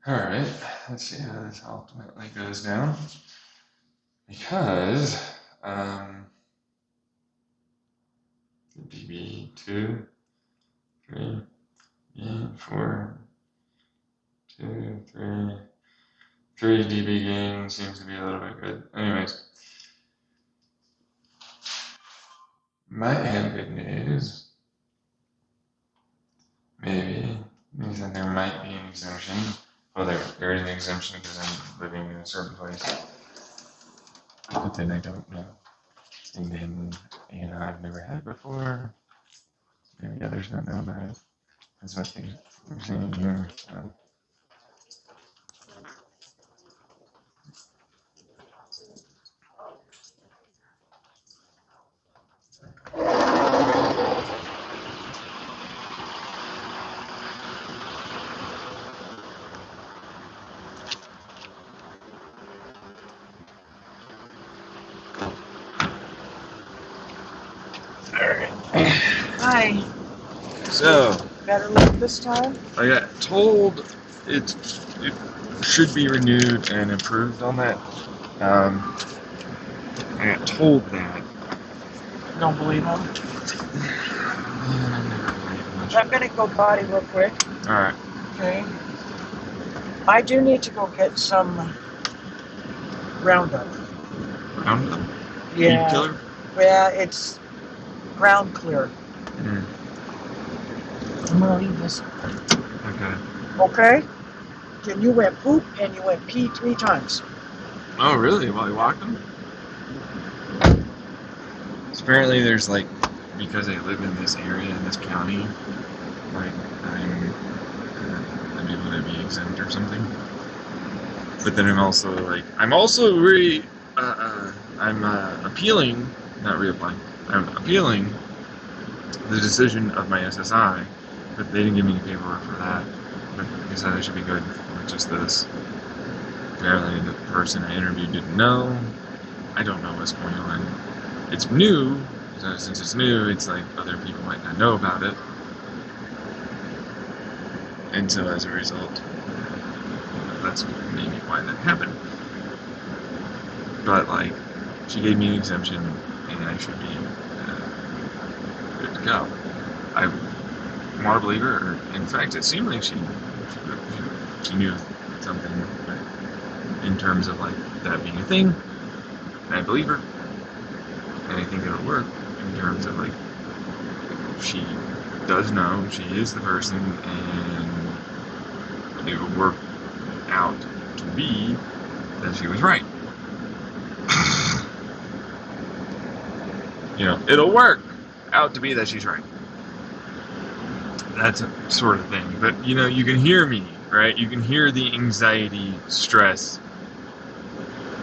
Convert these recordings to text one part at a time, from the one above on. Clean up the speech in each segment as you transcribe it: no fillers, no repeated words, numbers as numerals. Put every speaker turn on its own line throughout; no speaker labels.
Alright, let's see how this ultimately goes down. Because, DB 2, 3, B 4, 2, 3, 3 DB gain seems to be a little bit good. Anyways, might have good news. Maybe. Means that there might be an exemption. Well, there is an exemption because I'm living in a certain place. But then I don't know. And then, I've never had it before. Maybe others don't know about it. That's what they're saying here. So.
Hi.
So,
Better luck this time?
I got told it should be renewed and improved on that. I got told that.
Don't believe him? I'm gonna go potty real quick.
Alright.
Okay. I do need to go get some Roundup.
Roundup?
Yeah.
Weed killer?
Yeah, it's ground clear.
Mm.
I'm gonna leave this.
Okay.
Okay? Then you went poop and you went pee 3 times.
Oh, really? While you walked them? So apparently there's because I live in this area, in this county, I'm able to be exempt or something. But then I'm also appealing, not reapplying, I'm appealing the decision of my SSI, but they didn't give me any paperwork for that. But they said I should be good with just this. Apparently the person I interviewed didn't know. I don't know what's going on. It's new, so since it's new, it's like other people might not know about it. And so as a result, that's maybe why that happened. But she gave me an exemption, and I should be good to go. I want to believe her. In fact, it seemed like she knew something in terms of that being a thing. And I believe her, and I think it'll work in terms of she does know she is the person, and it will work out to be that she was right. It'll work out to be that she's right. That's a sort of thing. But, you can hear me, right? You can hear the anxiety, stress,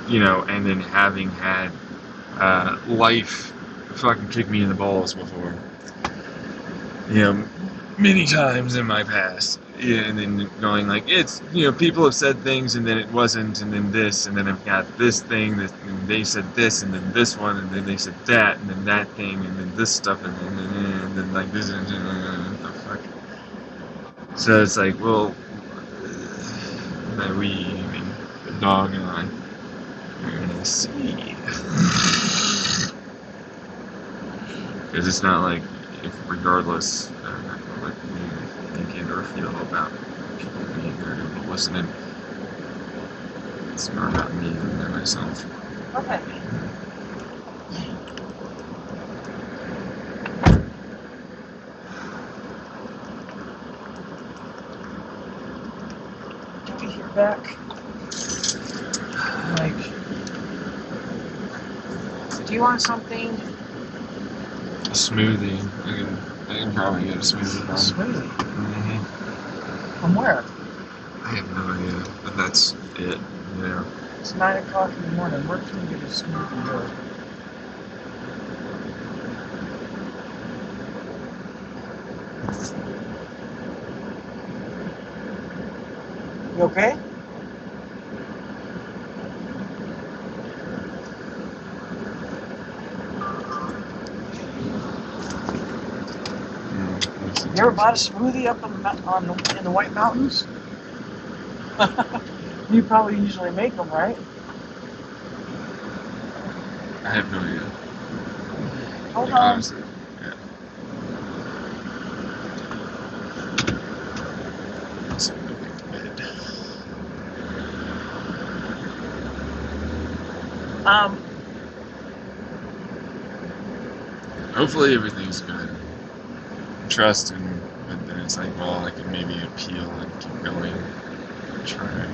and then having had life fucking kick me in the balls before. Many times in my past. And then going it's, people have said things and then it wasn't, and then this, and then I've got this thing, and they said this, and then this one, and then they said that, and then that thing, and then this stuff, and then this, and what the fuck. So it's well, we, the dog and I, are gonna see. Because it's not if regardless, what you think or feel about people being there and listening, it's more about me than myself.
Okay. Did you hear back? Do you want something?
A smoothie. I can probably get a smoothie.
A smoothie?
Mm-hmm.
From where?
I have no idea, but that's it.
It's 9 o'clock in the morning. Where can you get a smoothie here? You okay? You ever bought a smoothie up in the White Mountains? You probably usually make them, right?
I have no idea.
Hold
Like,
on.
honestly, yeah. So I'm going to bed.
Um,
Hopefully everything's good. Trust, but then it's like, well, I can maybe appeal and keep going and try.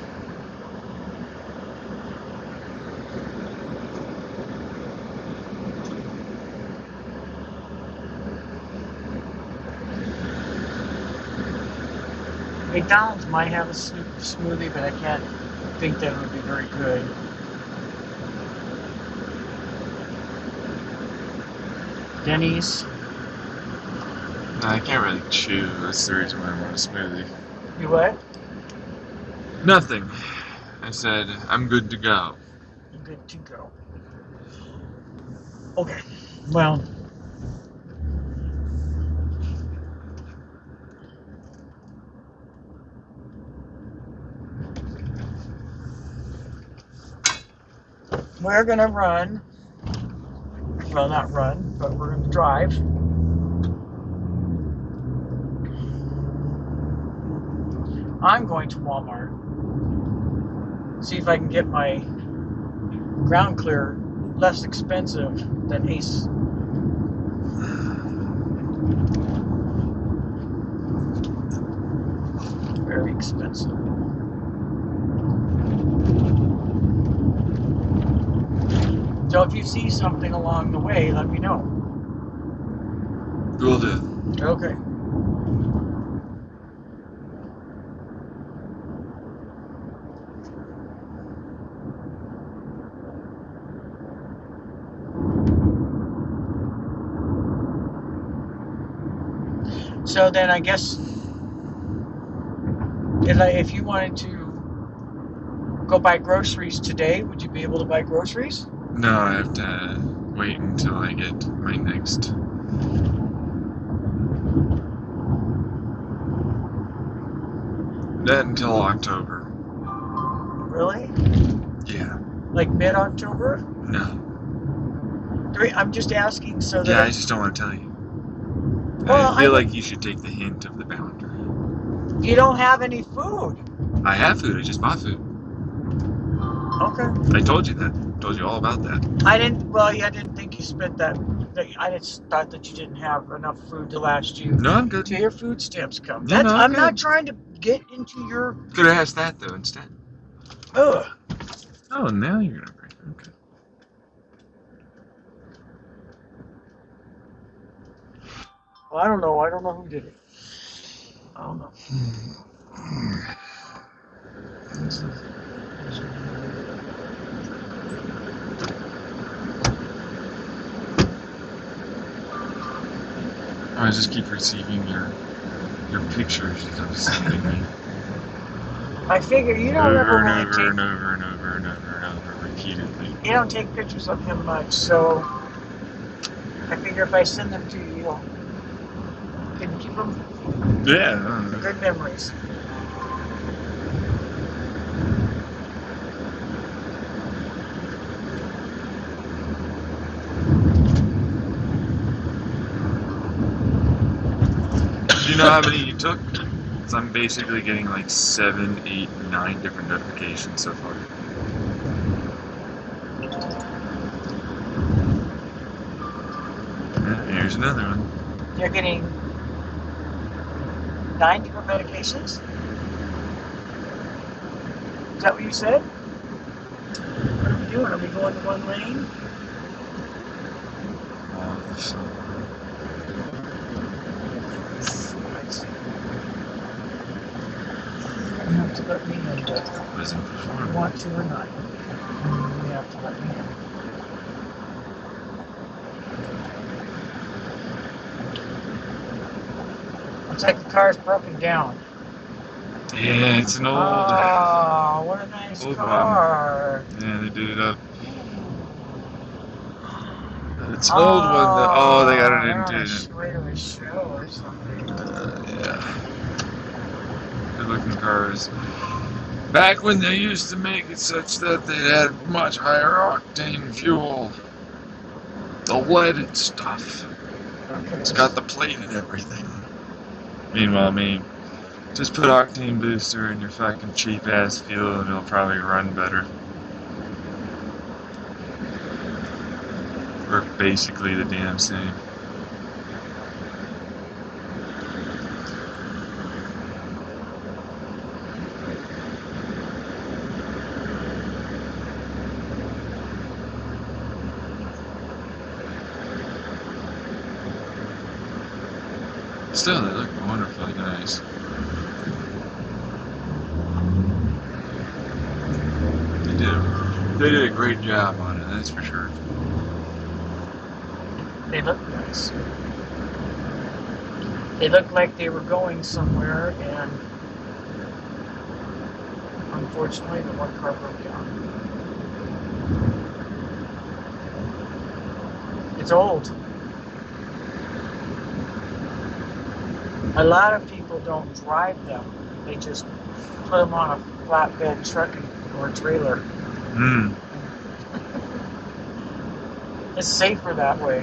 McDonald's might have a smoothie, but I can't think that it would be very good. Denny's.
No, I can't really chew. That's the reason why I want a smoothie.
You what?
Nothing. I said, I'm good to go.
Good to go. Okay. Well, we're gonna run. Well, not run, but we're gonna drive. I'm going to Walmart. See if I can get my ground clear less expensive than Ace. Very expensive. So if you see something along the way, let me know.
Will do.
Okay. So then I guess if you wanted to go buy groceries today, would you be able to buy groceries?
No, I have to wait until I get my next. Not until October.
Really?
Yeah.
Like mid-October?
No.
I'm just asking so that.
Yeah, I just don't want to tell you.
Well,
I feel like you should take the hint of the boundary.
You don't have any food.
I have food. I just bought food.
Okay.
I told you that. Told you all about that.
I didn't. Well, yeah, I didn't think you spent that. I just thought that you didn't have enough food to last you.
No, I'm good.
Till your food stamps come.
No, no,
I'm
good.
not trying to get into your.
Could have asked that though instead.
Ugh.
Oh, now you're gonna break. Okay.
Well, I don't know. I don't know who did it. I don't know.
I just keep receiving your pictures of sending me
I figure you don't
over
ever
and
really
over
take.
and over and over and over and over repeatedly.
You don't take pictures of him much, so I figure if I send them to you, you can keep them
Yeah.
good memories.
Do you know how many you took? So I'm basically getting like 7, 8, 9 different notifications so far. Yeah, here's another one.
You're getting 9 different medications? Is that what you said? What are we doing? Are we going to one lane? You have to let me in, but
Wasn't
you
performed.
want to or not. You have to let me in. Looks like the car's broken down.
Yeah, it's an old.
Oh, what a nice
old
car.
One. Yeah, they did it up. It's an old one. Oh, they got it into.
Way to a show or something.
Yeah. Good looking cars. Back when they used to make it such that they had much higher octane fuel. The leaded stuff. It's got the plate and everything. Meanwhile, me, just put octane booster in your fucking cheap ass fuel and it'll probably run better. Work basically the damn same. Still, they look wonderfully nice. They did a great job on it, that's for sure.
They look nice. They look like they were going somewhere, and unfortunately, the one car broke down. It's old. A lot of people don't drive them. They just put them on a flatbed truck or trailer.
Mm.
It's safer that way.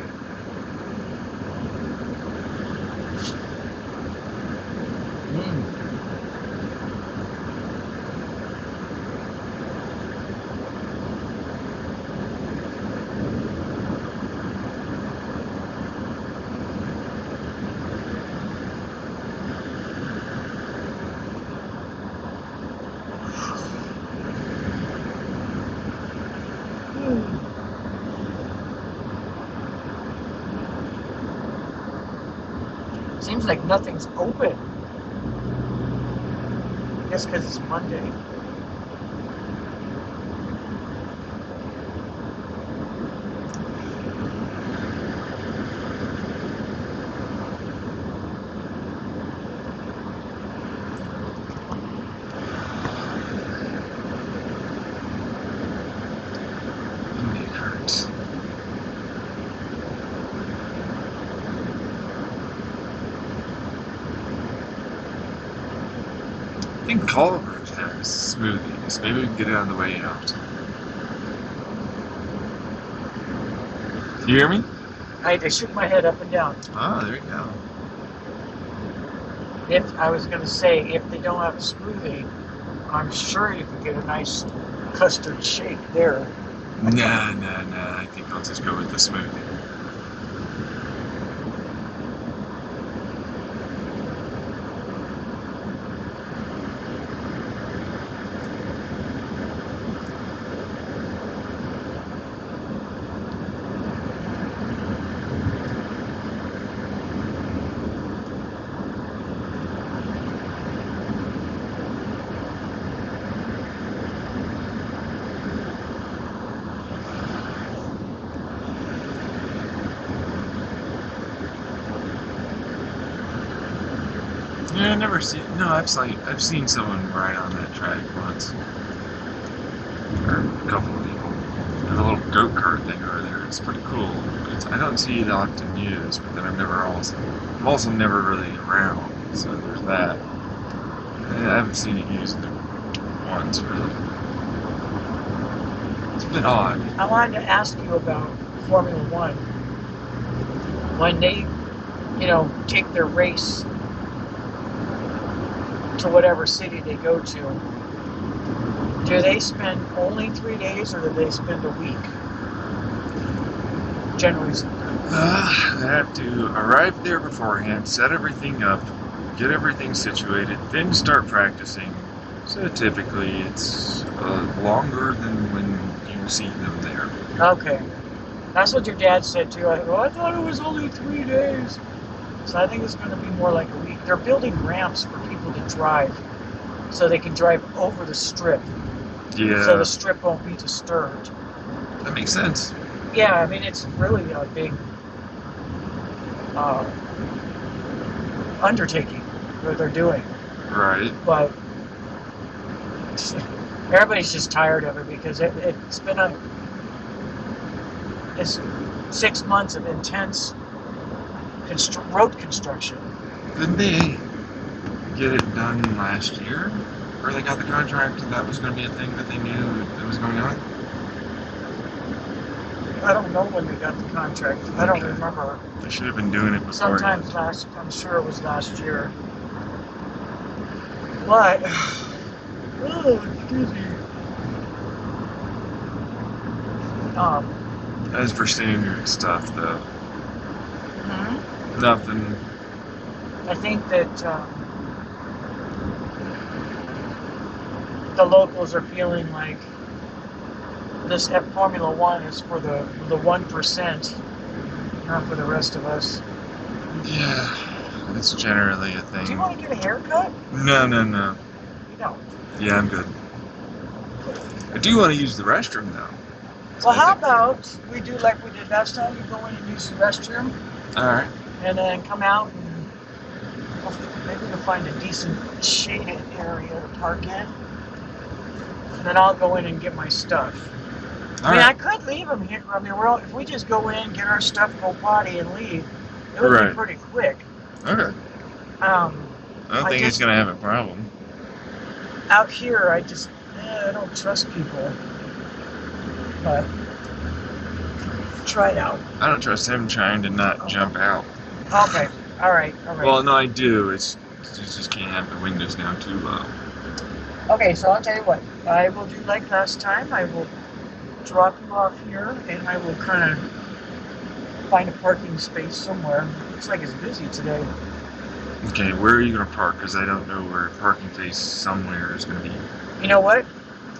Seems like nothing's open. I guess because it's Monday.
It hurts. I think Culver's has smoothies. Maybe we can get it on the way out. You hear me?
I shook my head up and down.
Oh, there you go.
If I was going to say, if they don't have a smoothie, I'm sure you can get a nice custard shake there.
Nah. I think I'll just go with the smoothie. Yeah, I've never seen. No, I've seen someone ride on that track once, or a couple of people. There's a little go kart thing over there. It's pretty cool. I don't see it often used, but then I'm also never really around. So there's that. I haven't seen it used once really. It's been odd.
I wanted to ask you about Formula One. When they, take their race to whatever city they go to, do they spend only 3 days or do they spend a week? Generally speaking.
They have to arrive there beforehand, set everything up, get everything situated, then start practicing. So typically it's longer than when you see them there.
Okay. That's what your dad said too. I thought it was only 3 days. So I think it's going to be more like a week. They're building ramps for people to drive so they can drive over the strip.
Yeah.
So the strip won't be disturbed.
That makes sense.
Yeah, I mean, it's really a big undertaking that they're doing.
Right.
But everybody's just tired of it because it's been it's 6 months of intense road construction.
Didn't they get it done last year? Or they got the contract and that was going to be a thing that they knew that was going on?
I don't know when they got the contract. I don't remember.
They should have been doing it before.
Sometimes I'm sure it was last year. But, excuse me.
As for standard stuff, though,
hmm
nothing.
I think that the locals are feeling like this Formula One is for the 1%, not for the rest of us.
Yeah, that's generally a thing.
Do you want to get a haircut?
No.
You don't.
Yeah, I'm good. I do want to use the restroom, though.
Well, how about we do like we did last time? You go in and use the restroom,
Alright.
and then come out and maybe we'll find a decent shaded area to park in. And then I'll go in and get my stuff. I mean, I could leave them here. I mean, if we just go in, get our stuff, go potty, and leave, it would be pretty quick.
Okay. I don't think he's going to have a problem.
Out here, I don't trust people. But try it out.
I don't trust him trying to not jump out.
Okay. All right.
Well, no, I do. It's just can't have the windows down too low.
Okay, so I'll tell you what. I will do like last time. I will drop you off here, and I will kind of find a parking space somewhere. Looks like it's busy today.
Okay, where are you going to park? Because I don't know where parking space somewhere is going to be.
You know what?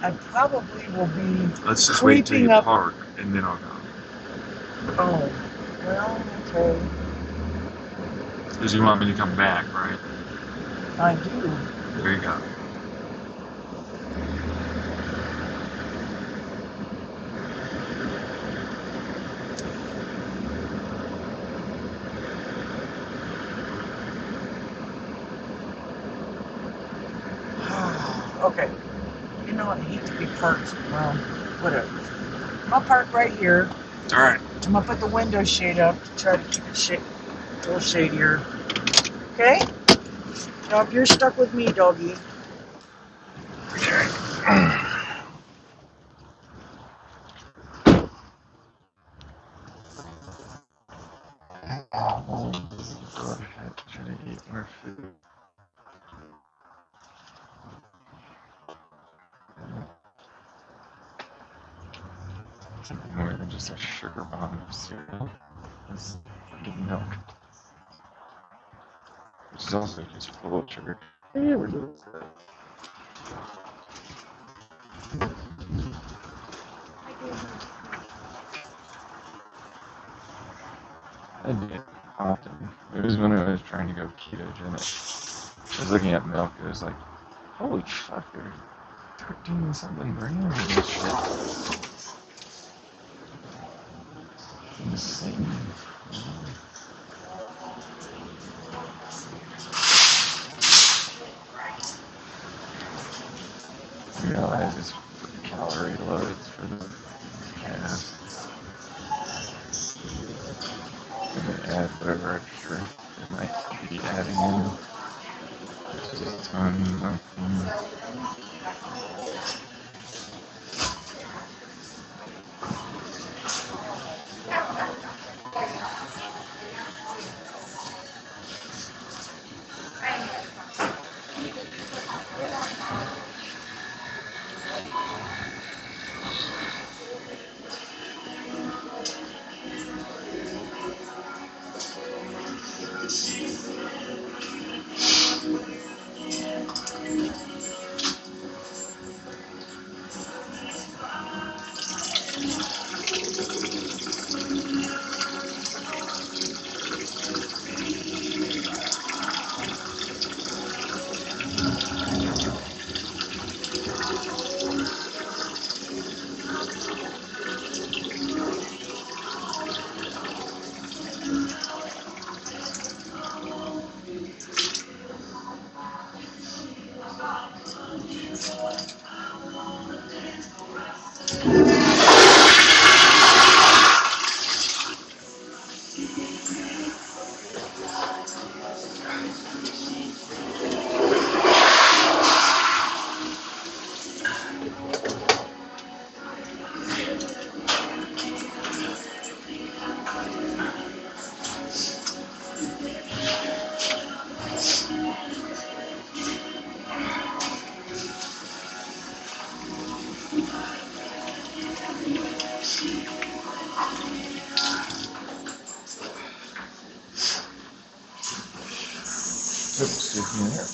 I probably will be.
Let's just wait till you park, and then I'll go.
Oh, well, okay.
Because you want me to come back, right?
I do.
There you go.
Okay. You know, I hate to be parked. Well, whatever. I'll park right here.
Alright.
I'm going to put the window shade up to try to keep it a little shadier. Okay? Now, you're stuck with me, doggy.
Okay. Go ahead, try to eat more food. More than just a sugar bomb of cereal. It's fucking milk. Which is also just full of sugar. Yeah, we're doing that. I did often. It was when I was trying to go ketogenic. I was looking at milk, it was like, holy fuck, there's 13 something grams of this shit. Insane. I realize it's calorie loads for the calves. I'm gonna add whatever extra it might be adding in. Just a ton of Excuse me there.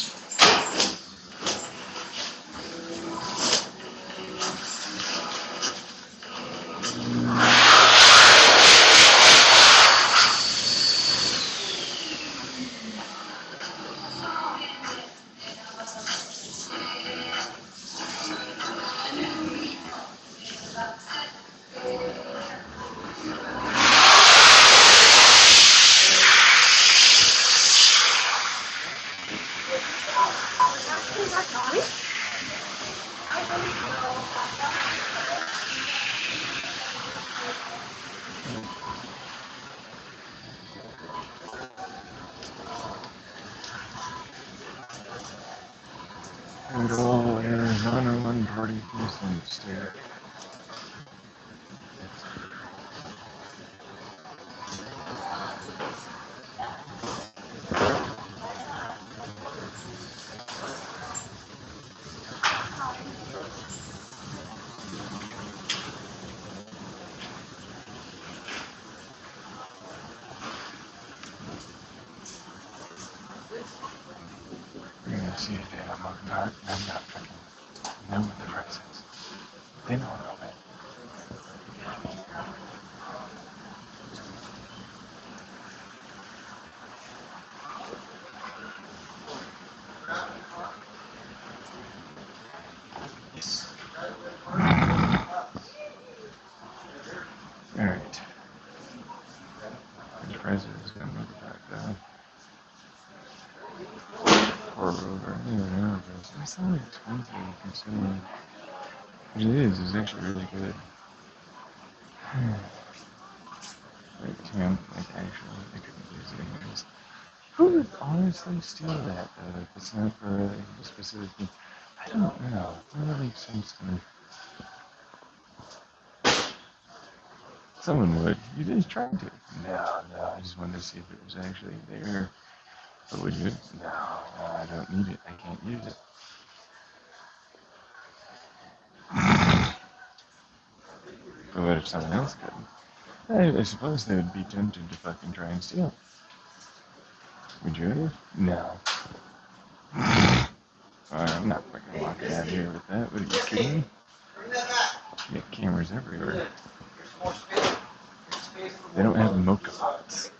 Good old Arizona one party Houston stare. You're gonna see it, Dad. I'm not fucking know what the price is. They don't know it. Yes. Alright. The price is gonna move it back down. Or over. Yeah, it's not expensive considering what it is. It's actually really good. Like, actually, I couldn't use it anyways. Who would honestly steal that, though, if it's not for a specific thing? I don't know. It doesn't make sense to me. Someone would. You just tried to. No, I just wanted to see if it was actually there. But would you? No, I don't need it. I can't use it. But what if someone else could? I suppose they would be tempted to fucking try and steal. Would you? No. I'm not fucking walking out here with that. What are you kidding me? You got cameras everywhere. They don't have mocha pots.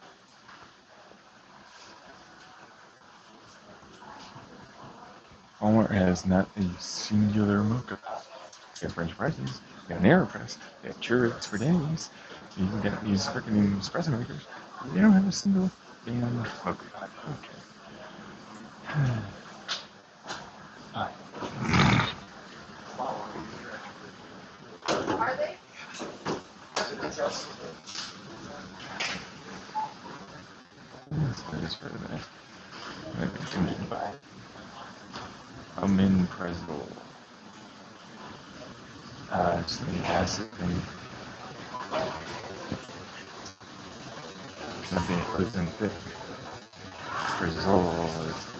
Walmart has not a singular mocha pot. You got French fries, you got an AeroPress, you got churros for days, you got these freaking espresso makers. They don't have a single damn mocha pot. Okay. Are they? That is for that. Maybe I can buy Omeprazole. It's the acid thing. Something that puts in thick. Prazole is the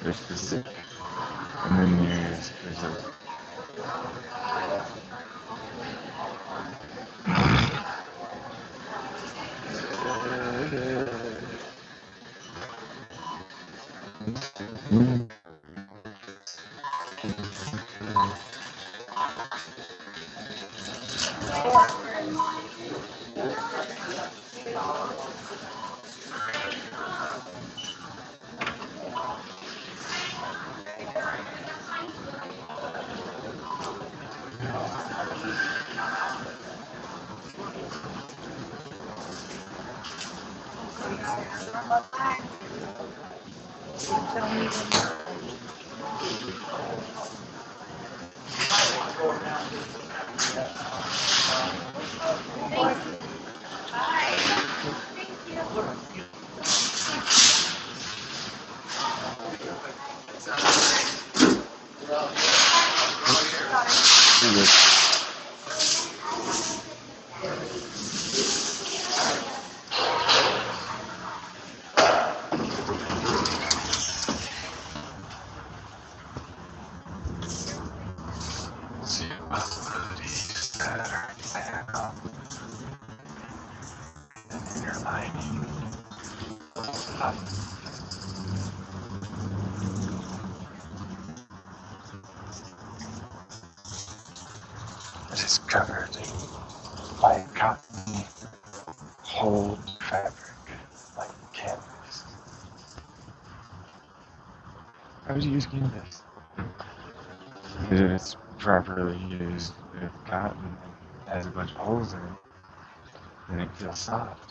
there's specific, and then there's a It is covered by cottony hold fabric like canvas. How would you use canvas? If it's properly used with cotton and has a bunch of holes in it, then it feels soft.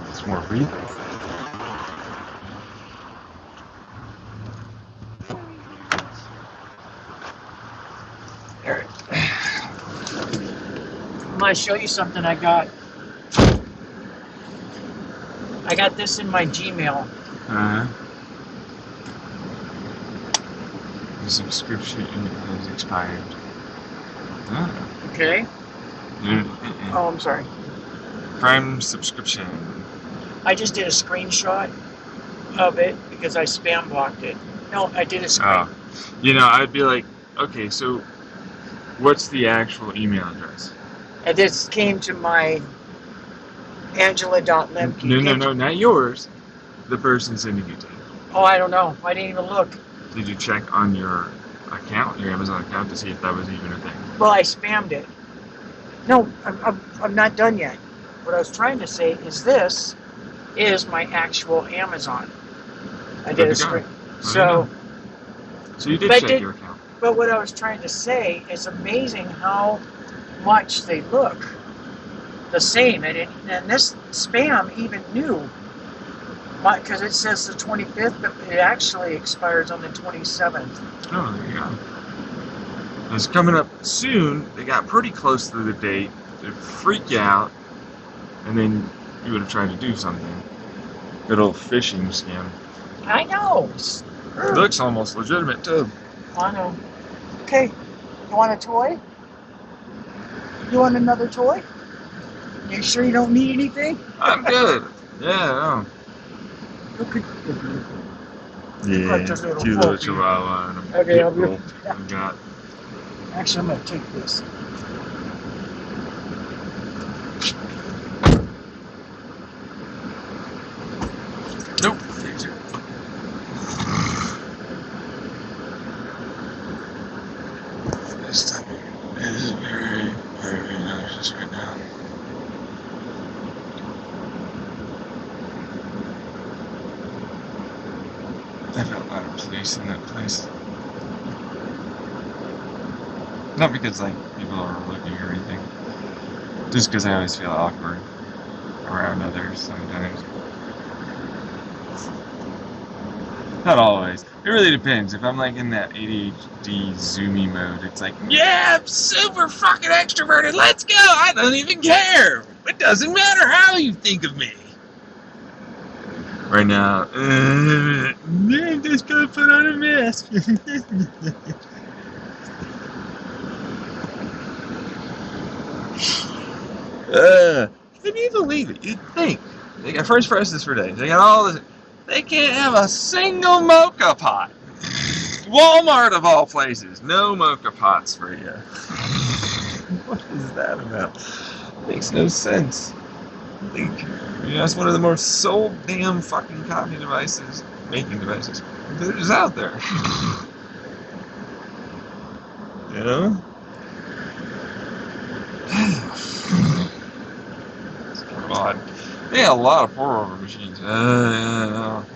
It's more breathable. There.
I'm going to show you something I got. I got this in my Gmail.
The subscription has expired.
Okay. Oh, I'm sorry.
Prime subscription.
I just did a screenshot of it because I spam blocked it. No, I did a screen.
I'd be like, okay, so what's the actual email address?
And this came to my Angela.lemke.
No, not yours. The person sending it to you.
Oh, I don't know. I didn't even look.
Did you check on your account, your Amazon account, to see if that was even a thing?
Well, I spammed it. No, I'm not done yet. What I was trying to say is this is my actual Amazon. I did a screen. So
you did check your account.
But what I was trying to say is amazing how much they look the same. And this spam even knew, because it says the 25th, but it actually expires on the 27th.
Oh, there you go. It's coming up soon. They got pretty close to the date. They'd freak out, and then you would have tried to do something. Good old phishing scam.
I know.
It looks almost legitimate, too.
I know. Okay. You want a toy? You want another toy? You sure you don't need anything?
I'm good. Yeah,
Okay.
Yeah, cute little chihuahua and a
Okay,
pit bull. We got.
Actually, I'm going to take this.
Nope. Thank you. This time is very, very nauseous right now. I felt out of place in that place. Not because people are looking or anything. Just because I always feel awkward around others sometimes. Not always. It really depends. If I'm in that ADHD zoomy mode, it's yeah, I'm super fucking extroverted. Let's go. I don't even care. It doesn't matter how you think of me. Right now, I'm just gonna put on a mask. Can you believe it? You'd think they got first prices for days. They got all this. They can't have a single mocha pot. Walmart of all places, no mocha pots for you. What is that about? Makes no sense. That's one of the most sold damn fucking copy devices, making devices, that is out there. You know? God. They got a lot of pour-over machines. And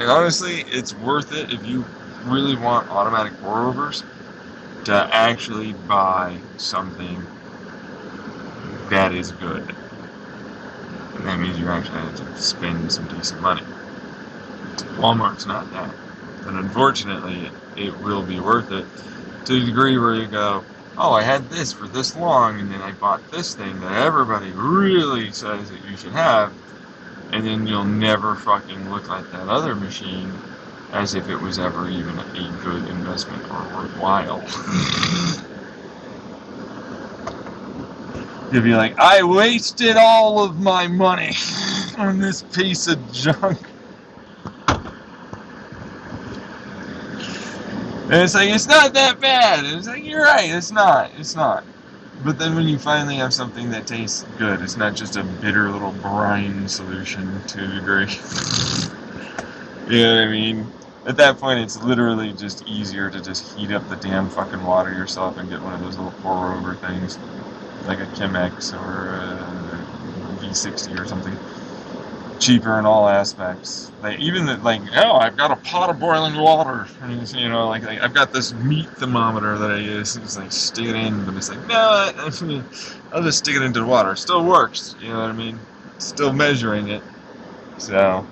honestly, it's worth it if you really want automatic pour-overs to actually buy something that is good. And that means you actually have to spend some decent money. Walmart's not that. And unfortunately, it will be worth it to the degree where you go, oh, I had this for this long, and then I bought this thing that everybody really says that you should have, and then you'll never fucking look like that other machine as if it was ever even a good investment or worthwhile. You'll be like, I wasted all of my money on this piece of junk. And it's it's not that bad. And it's you're right, it's not. But then when you finally have something that tastes good, it's not just a bitter little brine solution to a degree. You know what I mean? At that point, it's literally just easier to just heat up the damn fucking water yourself and get one of those little pour-over things, like a Chemex or a V60 or something. Cheaper in all aspects. Like even like, oh, I've got a pot of boiling water. And, you know, like I've got this meat thermometer that I use. It's like stick it in, but it's like no, I'll just stick it into the water. It still works. You know what I mean? Still measuring it. So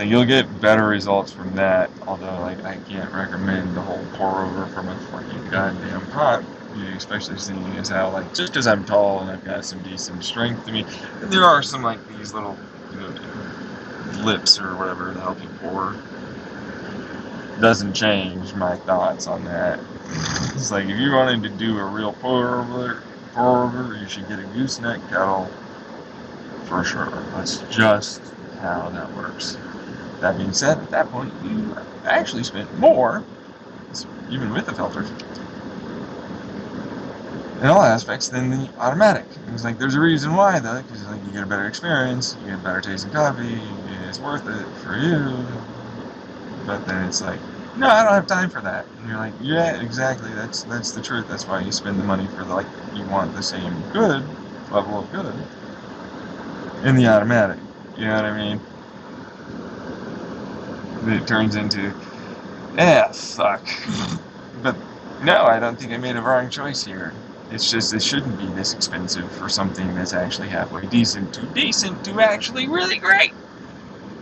you'll get better results from that. Although like I can't recommend the whole pour over from a fucking goddamn pot. Especially seeing as how like just because I'm tall and I've got some decent strength to me, and there are some like these little lips or whatever to help you pour. Doesn't change my thoughts on that. It's like if you wanted to do a real pour over, you should get a gooseneck kettle for sure. That's just how that works. That being said, at that point you actually spent more, even with the filters, in all aspects than the automatic. It's like there's a reason why though, because like you get a better experience, you get better tasting coffee, it's worth it for you. But then it's like, no, I don't have time for that. And you're like, yeah, exactly. That's the truth. That's why you spend the money for the, like you want the same good level of good in the automatic. You know what I mean? It turns into, fuck. But no, I don't think I made a wrong choice here. It's just it shouldn't be this expensive for something that's actually halfway decent to actually really great.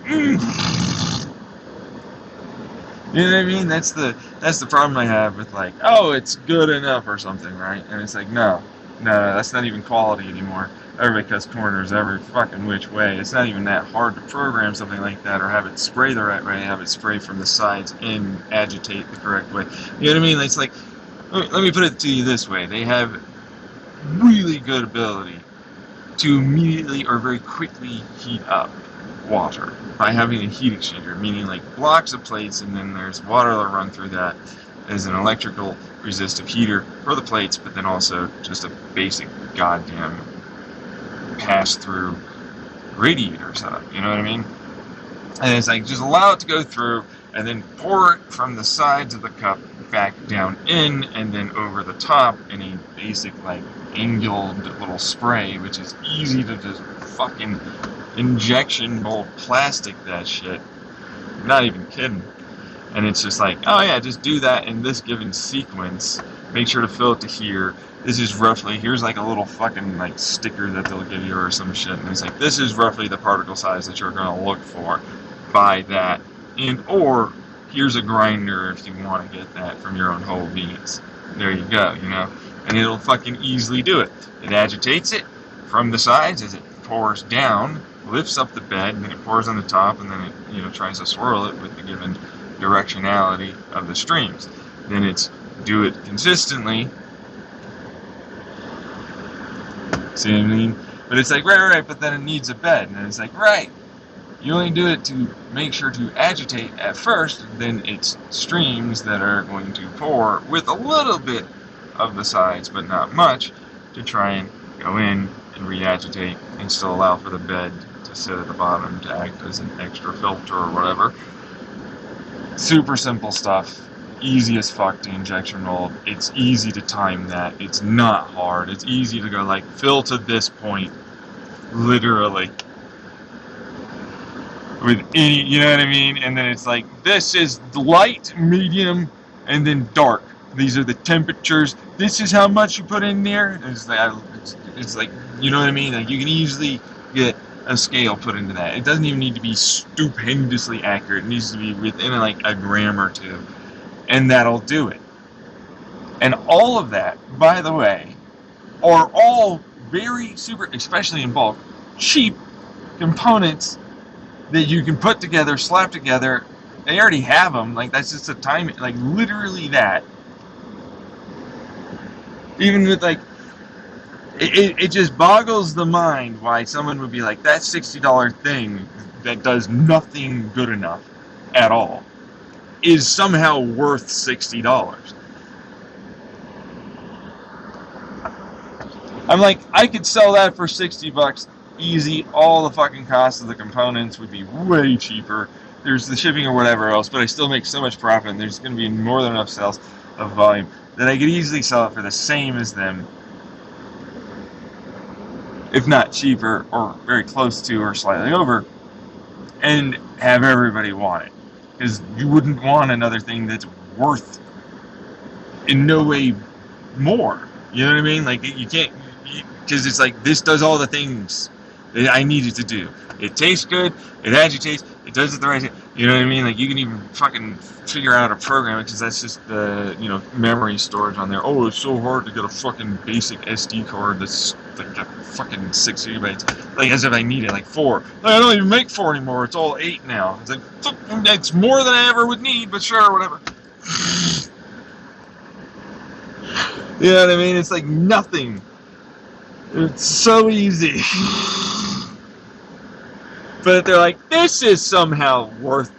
You know what I mean? That's the problem I have with like, oh, it's good enough or something, right? And it's like, no, that's not even quality anymore. Everybody cuts corners every fucking which way. It's not even that hard to program something like that or have it spray the right way, have it spray from the sides and agitate the correct way. You know what I mean? It's like, let me put it to you this way. They have really good ability to immediately or very quickly heat up water by having a heat exchanger, meaning like blocks of plates and then there's water that'll run through that as an electrical resistive heater for the plates, but then also just a basic goddamn pass-through radiator setup, you know what I mean? And it's like, just allow it to go through and then pour it from the sides of the cup back down in and then over the top in a basic like angled little spray, which is easy to just fucking injection mold plastic that shit. I'm not even kidding. And it's just like, oh yeah, just do that in this given sequence. Make sure to fill it to here. This is roughly, here's like a little fucking like sticker that they'll give you or some shit. And it's like, this is roughly the particle size that you're going to look for. Buy that. And or here's a grinder if you want to get that from your own whole beans. There you go, you know. And it'll fucking easily do it. It agitates it from the sides as it pours down, lifts up the bed, and then it pours on the top, and then it, you know, tries to swirl it with the given directionality of the streams. Then it's do it consistently. See what I mean? But it's like, right, but then it needs a bed. And it's like, right. You only do it to make sure to agitate at first, then it's streams that are going to pour with a little bit of the sides, but not much, to try and go in and re-agitate and still allow for the bed to sit at the bottom to act as an extra filter or whatever. Super simple stuff. Easy as fuck to injection mold. It's easy to time that. It's not hard. It's easy to go like, fill to this point. Literally. With any, you know what I mean? And then it's like, this is light, medium, and then dark. These are the temperatures. This is how much you put in there. It's like, you know what I mean? Like, you can easily get a scale put into that. It doesn't even need to be stupendously accurate. It needs to be within like a gram or two. And that'll do it. And all of that, by the way, are all very super, especially in bulk, cheap components that you can put together, slap together. They already have them. Like, that's just a time, like, literally that. Even with, like, it just boggles the mind why someone would be like, that $60 thing that does nothing good enough at all is somehow worth $60. I'm like, I could sell that for $60 easy. All the fucking costs of the components would be way cheaper. There's the shipping or whatever else, but I still make so much profit, and there's going to be more than enough sales of volume that I could easily sell it for the same as them, if not cheaper or very close to or slightly over, and have everybody want it. Because you wouldn't want another thing that's worth in no way more. You know what I mean? Like, you can't, because it's like, this does all the things that I need it to do. It tastes good, it agitates, it does it the right way. You know what I mean? Like, you can even fucking figure out a program, because that's just the, memory storage on there. Oh, it's so hard to get a fucking basic SD card that's like got fucking 6 gigabytes. Like, as if I need it, like 4. Like, I don't even make 4 anymore, it's all 8 now. It's like, it's more than I ever would need, but sure, whatever. You know what I mean? It's like nothing. It's so easy. But they're like, this is somehow worth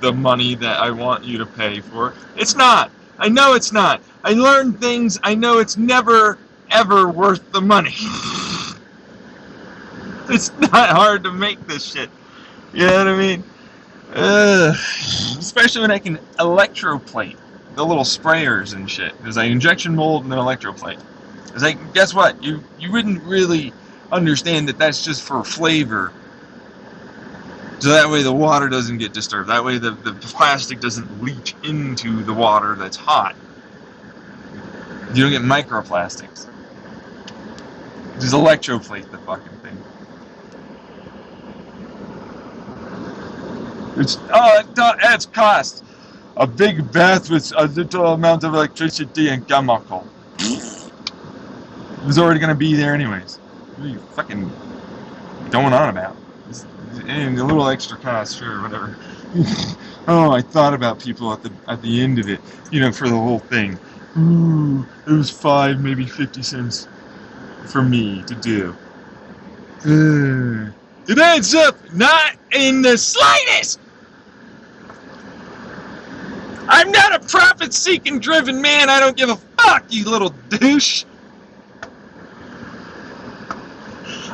the money that I want you to pay for. It's not. I know it's not. I learned things. I know it's never, ever worth the money. It's not hard to make this shit. You know what I mean? Especially when I can electroplate the little sprayers and shit. There's like injection mold and then electroplate. It's like, guess what? You wouldn't really understand that that's just for flavor. So that way the water doesn't get disturbed. That way the plastic doesn't leach into the water that's hot. You don't get microplastics. Just electroplate the fucking thing. It's cost. A big bath with a little amount of electricity and chemical. It was already going to be there anyways. What are you fucking going on about? And a little extra cost, sure, whatever. Oh, I thought about people at the end of it, for the whole thing. Ooh, it was 5, maybe 50 cents for me to do. It adds up, not in the slightest. I'm not a profit-seeking driven man. I don't give a fuck, you little douche.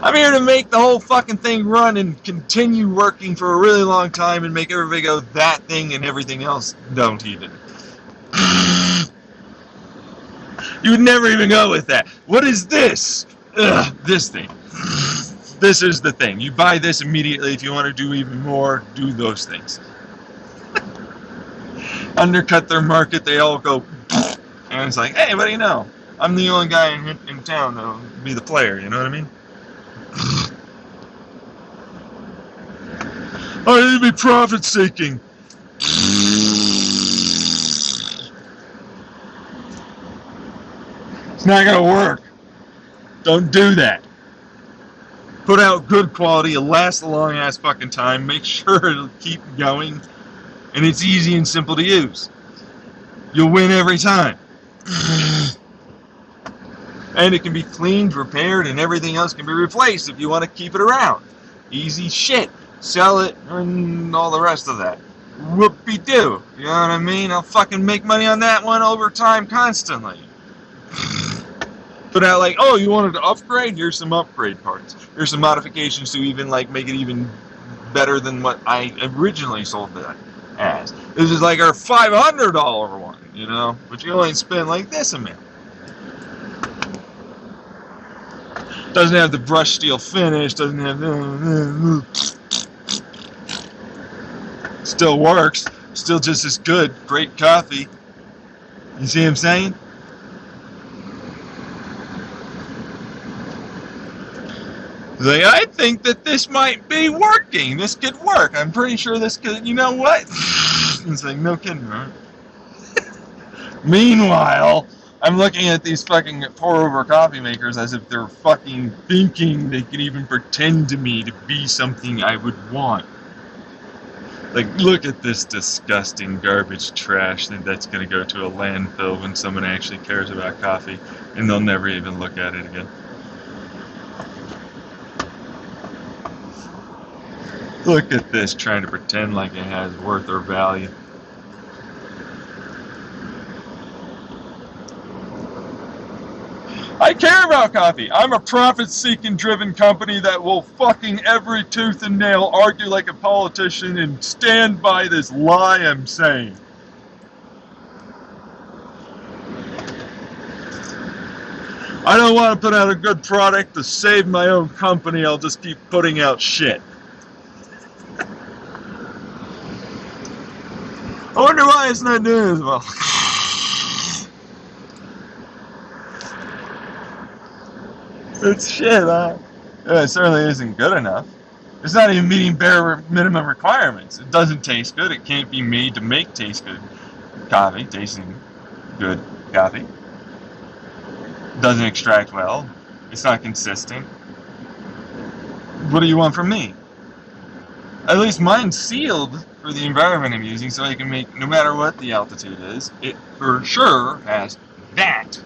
I'm here to make the whole fucking thing run and continue working for a really long time and make everybody go, that thing and everything else don't even. You would never even go with that. What is this? This thing. This is the thing. You buy this immediately. If you want to do even more, do those things. Undercut their market, they all go, and it's like, hey, what do you know? I'm the only guy in town that'll be the player, you know what I mean? I need to be profit-seeking. It's not gonna work. Don't do that. Put out good quality, it'll last a long ass fucking time, make sure it'll keep going, and it's easy and simple to use. You'll win every time. And it can be cleaned, repaired, and everything else can be replaced if you want to keep it around. Easy shit. Sell it, and all the rest of that. Whoopie-doo. You know what I mean? I'll fucking make money on that one over time constantly. Put out like, oh, you wanted to upgrade? Here's some upgrade parts. Here's some modifications to even like make it even better than what I originally sold that as. This is like our $500 one, but you only spend like this amount. Doesn't have the brushed steel finish, doesn't have... Still works, still just as good, great coffee. You see what I'm saying? Like, I think that this might be working, this could work, I'm pretty sure this could, you know what? It's like, no kidding, right? Meanwhile, I'm looking at these fucking pour-over coffee makers as if they're fucking thinking they can even pretend to me to be something I would want. Like, look at this disgusting garbage trash that's going to go to a landfill when someone actually cares about coffee, and they'll never even look at it again. Look at this, trying to pretend like it has worth or value. I care about coffee. I'm a profit-seeking driven company that will fucking every tooth and nail argue like a politician and stand by this lie I'm saying. I don't want to put out a good product to save my own company. I'll just keep putting out shit. I wonder why it's not doing as well. It's shit, huh? It certainly isn't good enough. It's not even meeting bare minimum requirements. It doesn't taste good. It can't be made to make taste good coffee, tasting good coffee. It doesn't extract well. It's not consistent. What do you want from me? At least mine's sealed for the environment I'm using, so I can make, no matter what the altitude is, it for sure has that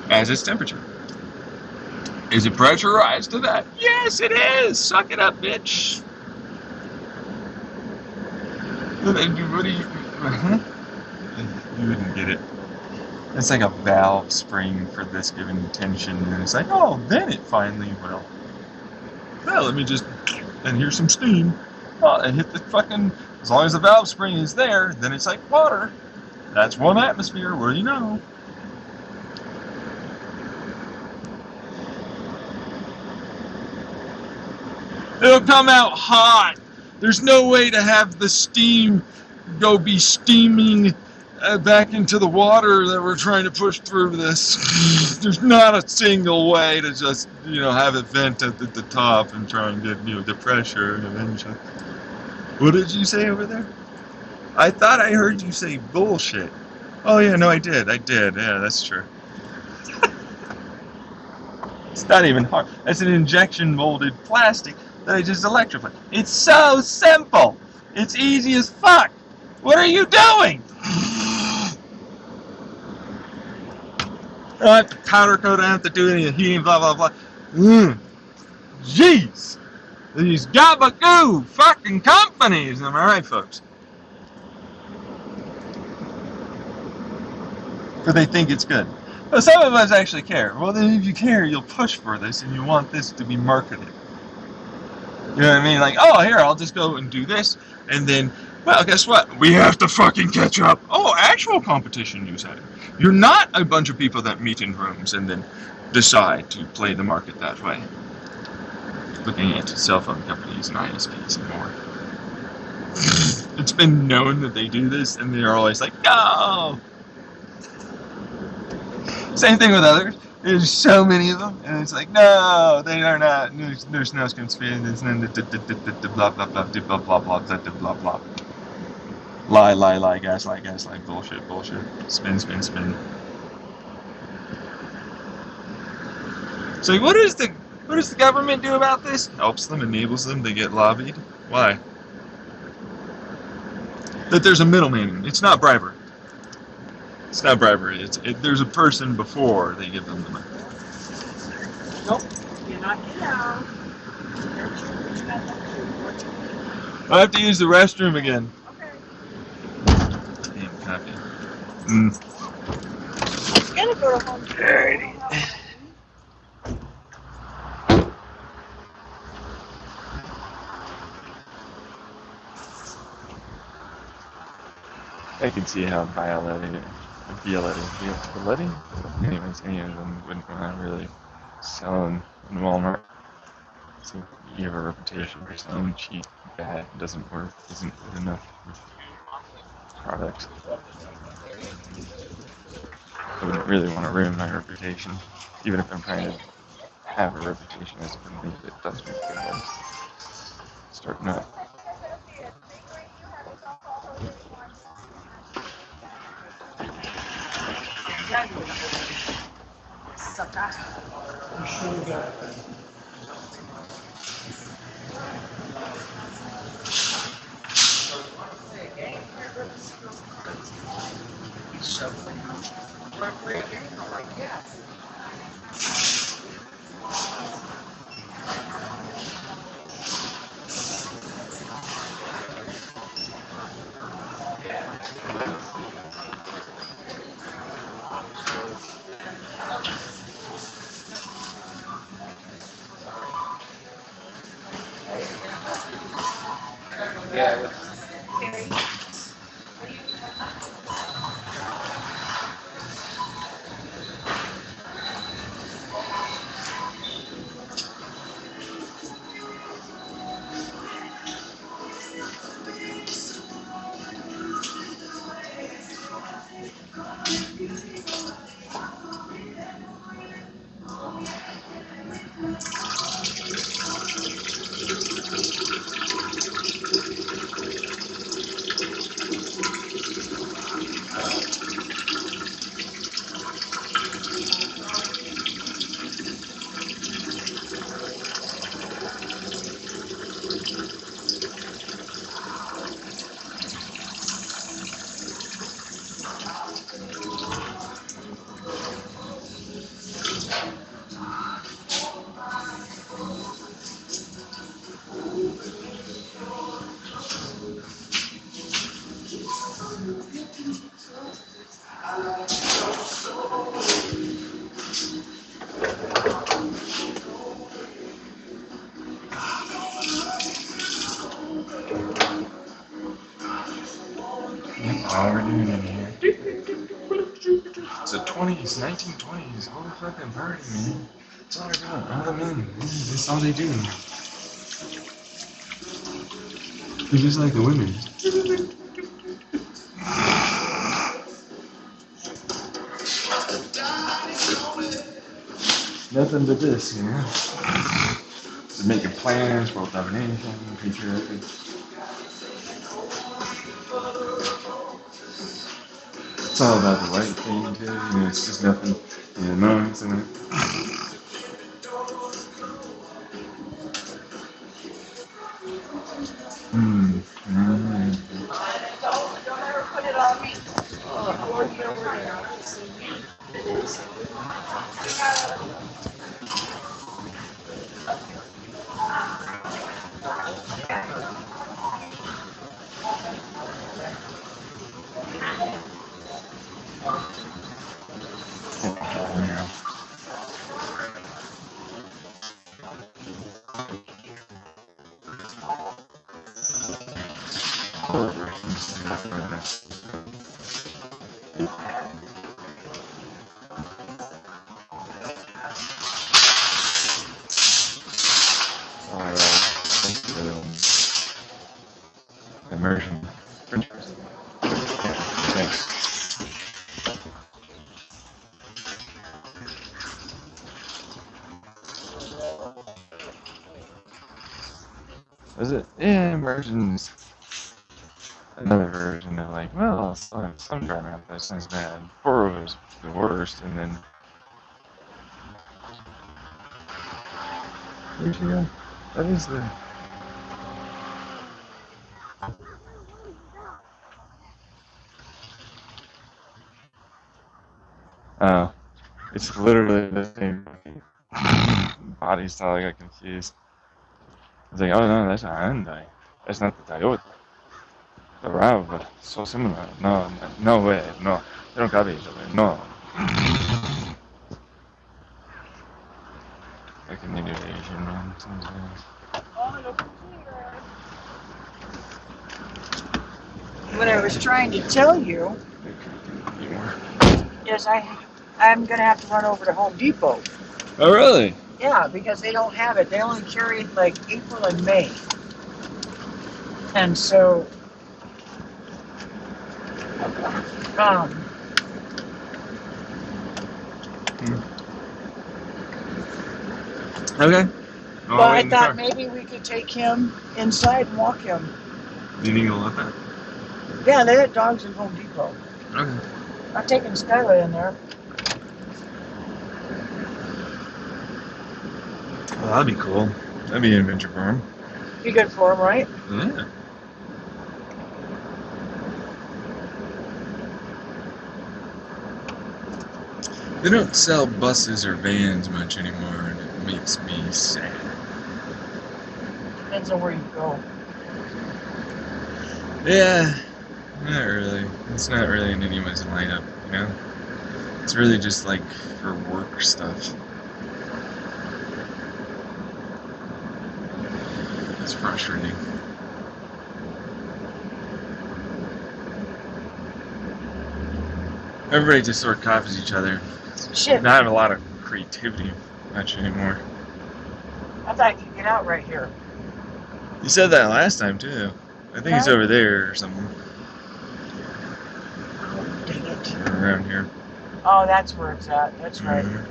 as its temperature. Is it pressurized to that? Yes, it is. Suck it up, bitch. What do you? You wouldn't get it. It's like a valve spring for this given tension, and it's like, oh, then it finally will. Well, let me just, and here's some steam. Oh, and hit the fucking, as long as the valve spring is there, then it's like water. That's 1 atmosphere. What do you know? It'll come out hot. There's no way to have the steam go be steaming back into the water that we're trying to push through this. There's not a single way to just, have it vent at the top and try and get, the pressure and eventually. What did you say over there? I thought I heard you say bullshit. Oh yeah, no, I did. Yeah, that's true. It's not even hard. That's an injection molded plastic that I just electrified. It's so simple. It's easy as fuck. What are you doing? I don't have to powder coat. I don't have to do any heating. Blah blah blah. Jeez, these gabagoo fucking companies. Am I right, folks? But they think it's good. Well, some of us actually care. Well, then if you care, you'll push for this and you want this to be marketed. You know what I mean? Like, oh, here, I'll just go and do this. And then, well, guess what? We have to fucking catch up. Oh, actual competition, you said. You're not a bunch of people that meet in rooms and then decide to play the market that way. Looking at cell phone companies and ISPs and more. It's been known that they do this, and they're always like, no! Same thing with others. There's so many of them, and it's like, no, they are not. There's no conspiracy. There's no blah blah blah blah blah blah blah blah blah. Lie, gaslight, bullshit, spin. So what does the government do about this? Helps them, enables them, they get lobbied. Why? That there's a middleman. It's not bribery. It's not bribery. There's a person before they give them the money.
Nope, you're not allowed.
I have to use the restroom again.
Okay.
Damn copy.
I'm gonna go to home.
Alrighty. I can see how violating. Anyways, any of them wouldn't want to really sell them in Walmart. So you have a reputation for selling cheap, bad, doesn't work, isn't good enough products. I wouldn't really want to ruin my reputation, even if I'm trying to have a reputation as a company that does make good ones. Starting up. Yeah. All we're doing in here. It's the 20s, 1920s, whole fucking party, man. That's all they're doing. All the men, that's all they do. They're just like the women. Nothing but this, you know? Just making plans, world domination, patriarchy. It's all about the white thing, too. You know, it's just nothing, you know, no, it's in it.
Don't ever put it on me.
Immersion. Thanks. Is it? Yeah, immersion's another version of like, well, some driving out this thing's bad. 4 is the worst, and then where'd you go? That is the. Oh, it's literally the same body style. I got confused. I was like, oh no, that's a Hyundai. That's not the Toyota. The RAV, but so similar. No, no way. No, they don't copy each other. No. Like an idiot Asian man sometimes.
What I was trying to tell you is I'm gonna have to run over to Home Depot.
Oh really?
Yeah, because they don't have it. They only carry it like April and May. And so
Okay.
but I thought maybe we could take him inside and walk him.
You think he'll let that?
Yeah, they had dogs in Home Depot.
Okay.
I'm taking Skylar in there.
Well, that'd be cool. That'd be an adventure for him.
Be good for him, right?
Yeah. They don't sell buses or vans much anymore, and it makes me sad.
Depends on where you go.
Yeah, not really. It's not really in anyone's lineup, you know? It's really just like for work stuff. It's frustrating. Everybody just sort of copies each other.
Shit.
Not have a lot of creativity much anymore.
I thought you could get out right here.
You said that last time too. I think it's
Huh?
over there or something.
Oh, dang it.
Or around here.
Oh, that's where it's at. That's right.
Mhm.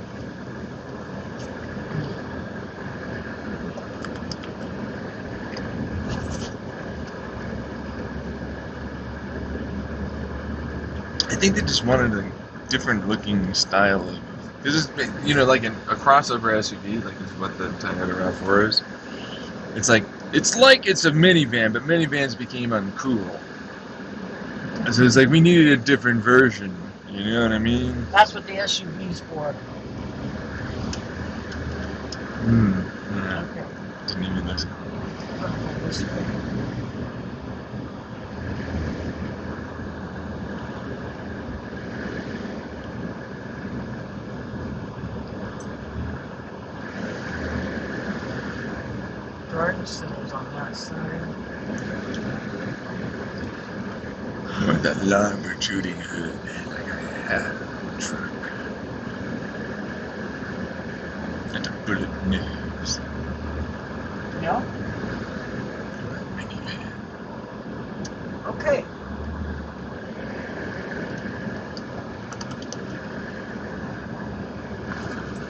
I think they just wanted a different looking style of. Because it's, you know, like a crossover SUV, like is what the Toyota RAV4 is. It's like it's a minivan, but minivans became uncool. So it's like we needed a different version. You know what I mean?
That's what the SUV's for.
Yeah.
Okay.
Didn't even listen.
This way. Garden center's on that side.
With that long protruding hood, like a hat truck. And a bullet nose.
No?
Minivan.
Okay.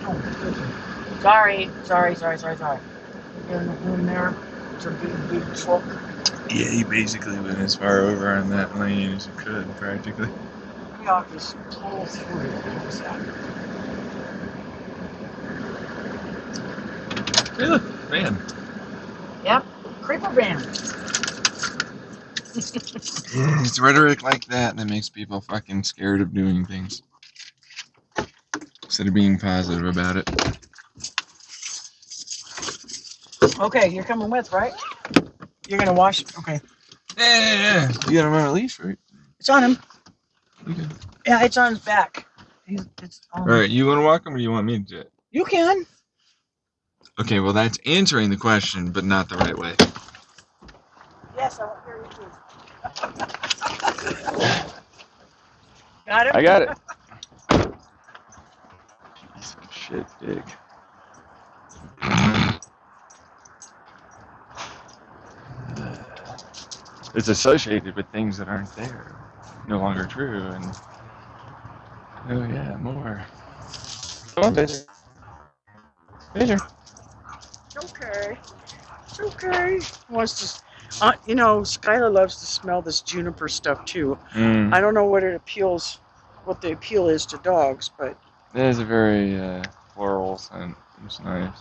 Oh, sorry. You got enough room there to be a big truck.
Yeah, he basically went as far over on that lane as he could, practically.
Maybe I'll just pull through. What's that?
Hey, look, van.
Yep. Creeper van.
Yeah, it's rhetoric like that that makes people fucking scared of doing things. Instead of being positive about it.
Okay, you're coming with, right? You're gonna wash. Okay.
Yeah. You got him on a leash, right?
It's on him.
Okay.
Yeah, it's on his back. It's on.
Alright, you want to walk him or do you want me to do it?
You can.
Okay, well, that's answering the question, but not the right way.
Yes, I want hear you too. Got him?
I got it. Piece of shit, big. It's associated with things that aren't there, no longer true, and oh yeah, more. Come on, Pager. Pager.
Okay. It's okay. Wants to, Skylar loves to smell this juniper stuff too. I don't know what the appeal is to dogs, but
It is a very floral scent. It's nice.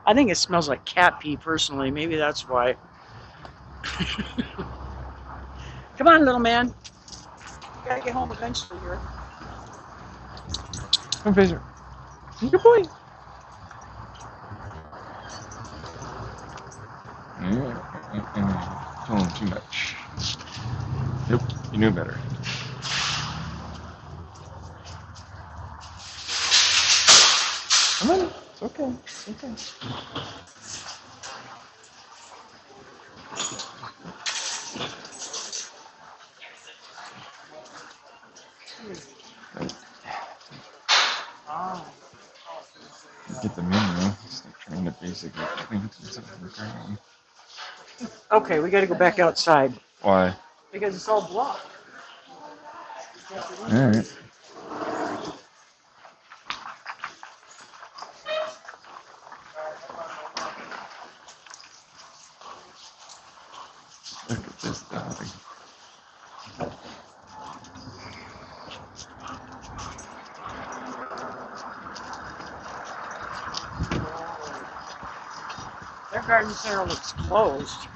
I think it smells like cat pee personally. Maybe that's why. Come on, little man. You gotta get home eventually here.
Come on, Pager. Good boy. Yeah. Telling him too much. Nope, you knew better. Come on, it's okay. It's okay.
Oh.
Get the menu. It's like trying to basically clean some of the ground.
Okay, we gotta go back outside
Why?
because it's all blocked.
Alright. Look at this dog.
Their garden center looks closed.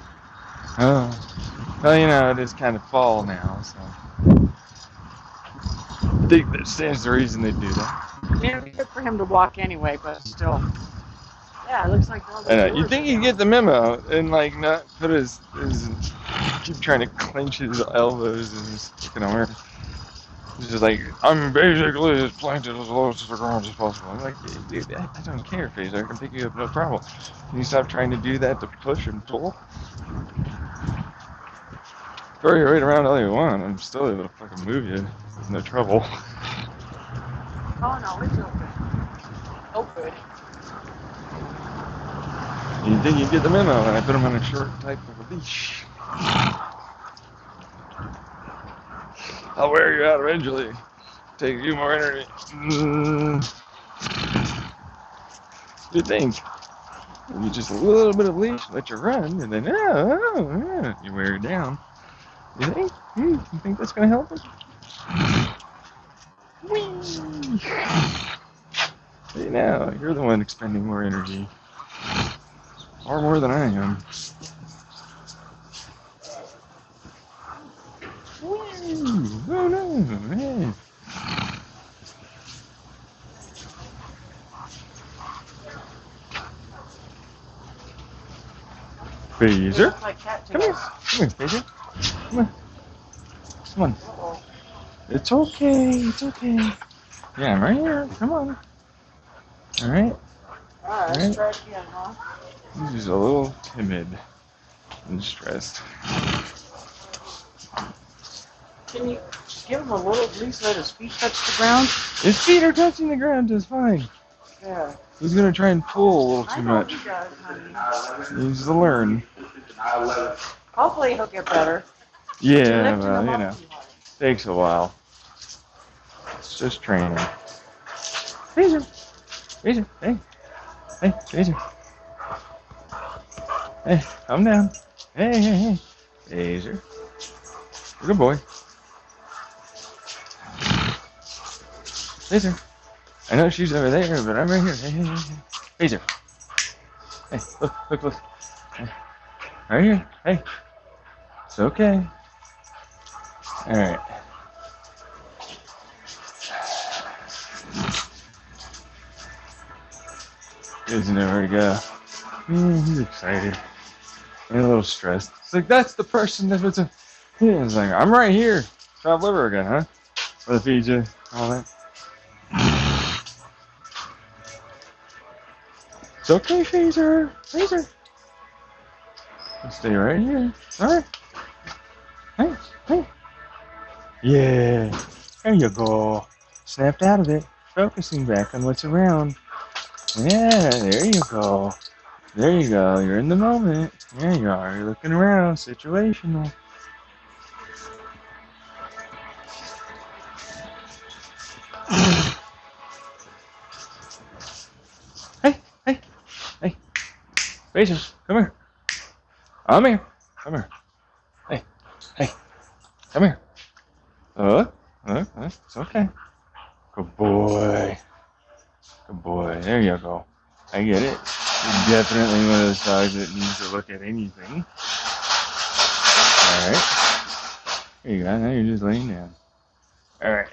Oh. Well, you know, it is kind of fall now, so. I think that stands the reason they do that.
Yeah, it's good for him to walk anyway, but still. Yeah, it looks like all the
I know.
doors
You'd think
are
he'd
down.
get the memo and, like, not put his keep trying to clench his elbows and his fucking arm. It's just like, I'm basically planted as low to the ground as possible. I'm like, dude, I don't care, Phaser. I can pick you up, no problem. Can you stop trying to do that to push and pull? Throw your weight around all you want. I'm still able to fucking move you with no trouble.
Oh no, it's open. Oh good.
You think you get the memo, and I put them on a short type of a leash. I'll wear you out eventually. Take you more energy. You think? You just a little bit of leash, let you run, and then you wear it down. You think? You think that's gonna help us? Whee! Hey, now you're the one expending more energy, far more than I am. Woo! Oh no, man. Phaser,
Like
come here, Phaser, come on, come on.
Uh-oh.
It's okay, it's okay. Yeah, I'm right here. Come on. All right.
Alright, let's try it again, huh?
He's just a little timid and stressed.
Can you give him a little, at least let his feet touch the ground?
His feet are touching the ground just fine.
Yeah.
He's gonna try and pull a little
I
too
know
much.
he does, honey.
He needs to learn.
Hopefully he'll get better.
Yeah,
Lifting
well,
him
you
up
know,
too hard.
takes a while. It's just training. Phaser, Phaser, hey, hey, Phaser. Hey, calm down. Hey, hey, hey. Phaser. Good boy. Phaser. I know she's over there, but I'm right here. Hey, hey, hey, hey. Phaser. Hey, look. Hey. Right here. Hey. It's okay. Alright. He doesn't know where to go. He's excited. And a little stressed. It's like, that's the person that was a... He's like, I'm right here. Stop liver again, huh? For the feed you, all that. It's okay, Phaser. Phaser. Stay right here. Alright. Hey. Yeah. There you go. Snapped out of it. Focusing back on what's around. Yeah, there you go. There you go. You're in the moment. There you are. You're looking around. Situational. Hey. Phaser, come here. I'm here. Come here. Hey. Come here. It's okay. Good boy. Good boy. There you go. I get it. You're definitely one of those dogs that needs to look at anything. Alright. There you go. Now you're just laying down. Alright.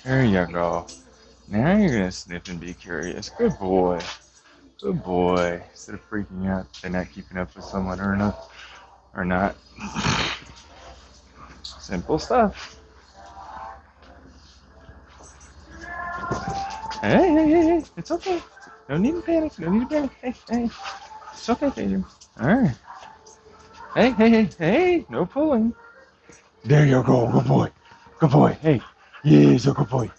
There you go. Now you're going to sniff and be curious. Good boy. Good boy. Instead of freaking out they're not keeping up with someone or not. Simple stuff. Hey. It's okay. No need to panic. Hey. It's okay, Phaser. Alright. Hey. No pulling. There you go. Good boy. Hey. Yes, a good boy.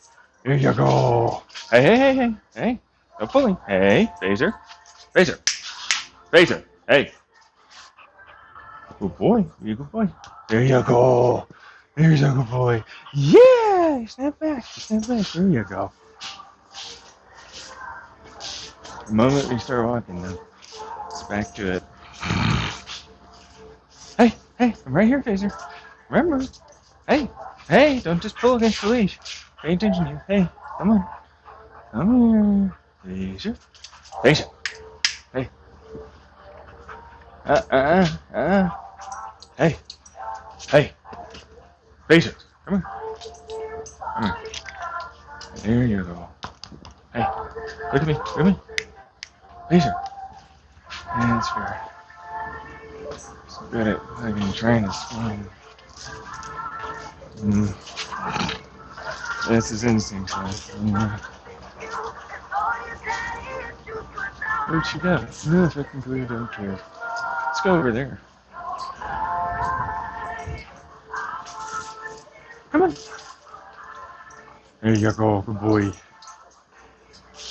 There you go. Hey. No pulling. Hey, Phaser. Hey. Good boy. You good boy. There you go. There's a good boy. Yeah. Snap back. There you go. The moment we start walking, though, it's back to it. Hey. I'm right here, Phaser. Remember. Hey. Don't just pull against the leash. Pay attention here. Hey. Come on. Come here. Phaser. Hey. Hey. Phaser. Come here. There you go. Hey. Look at me. Phaser. Transfer. So good at fucking trying to swim. That's his instinct, so. Where'd she go? No, if I can clear, don't care. Let's go over there. Come on. There you go, good boy.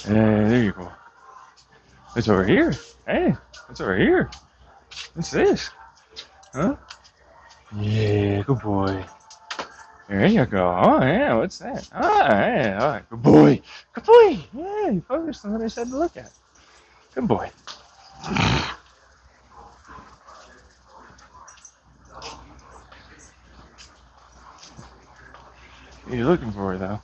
There you go. It's over here. Hey, what's over here? What's this? Huh? Yeah, good boy. There you go. Oh, yeah, what's that? Oh, yeah, all right, good boy. Good boy. Yeah, you focused on what I said to look at. Good boy. What are you looking for, though?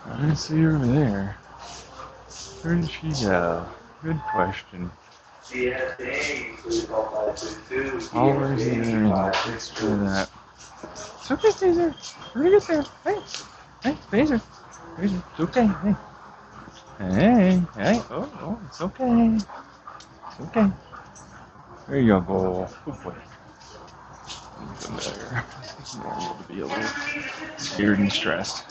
I didn't see her over there. Where did she go? Good question. Always there. Let's try that. It's okay, Taser. We're gonna get there. Hey, hey, Taser. Taser. It's okay. Hey. Hey, hey. Oh, it's okay. It's okay. There you go. Good boy. Familiar. Normal to be a little scared and stressed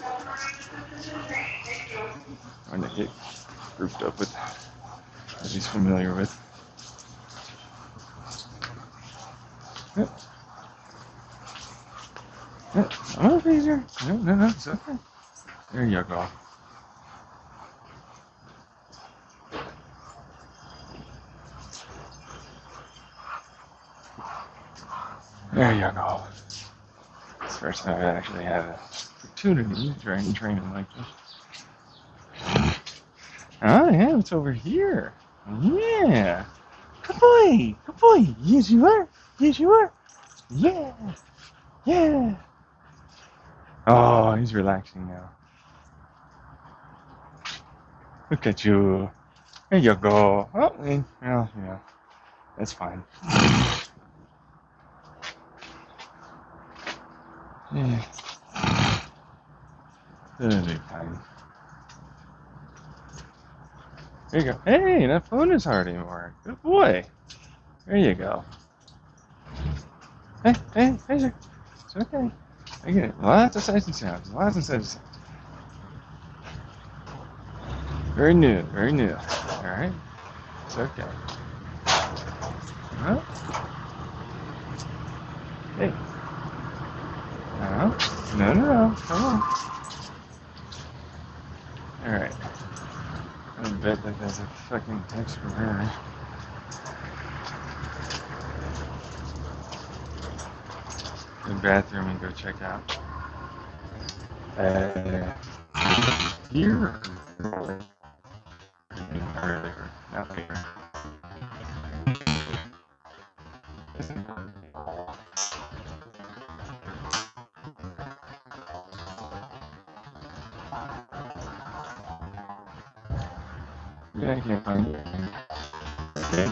when they get grouped up with what he's familiar with. Yep. Yep. Oh, Taser. No, it's okay. There you go. There you go. It's the first time I've actually had an opportunity to try and train him like this. Oh, yeah, it's over here. Yeah. Good boy. Good boy. Yes, you are. Yes, you are. Yeah. Yeah. Oh, he's relaxing now. Look at you. There you go. Oh, well, yeah. That's fine. Yeah. That'll be fine. There you go. Hey, that phone is hard anymore. Good boy. There you go. Hey, sir. It's okay. I get it. Lots of sights and sounds. Lots of sights and sounds. Very new. Very new. All right. It's okay. Huh? Hey. No. Come on. All right. I bet that there's a fucking text from her. The bathroom and go check out. Here. Earlier. Not later. Yeah, I can't find it. Okay.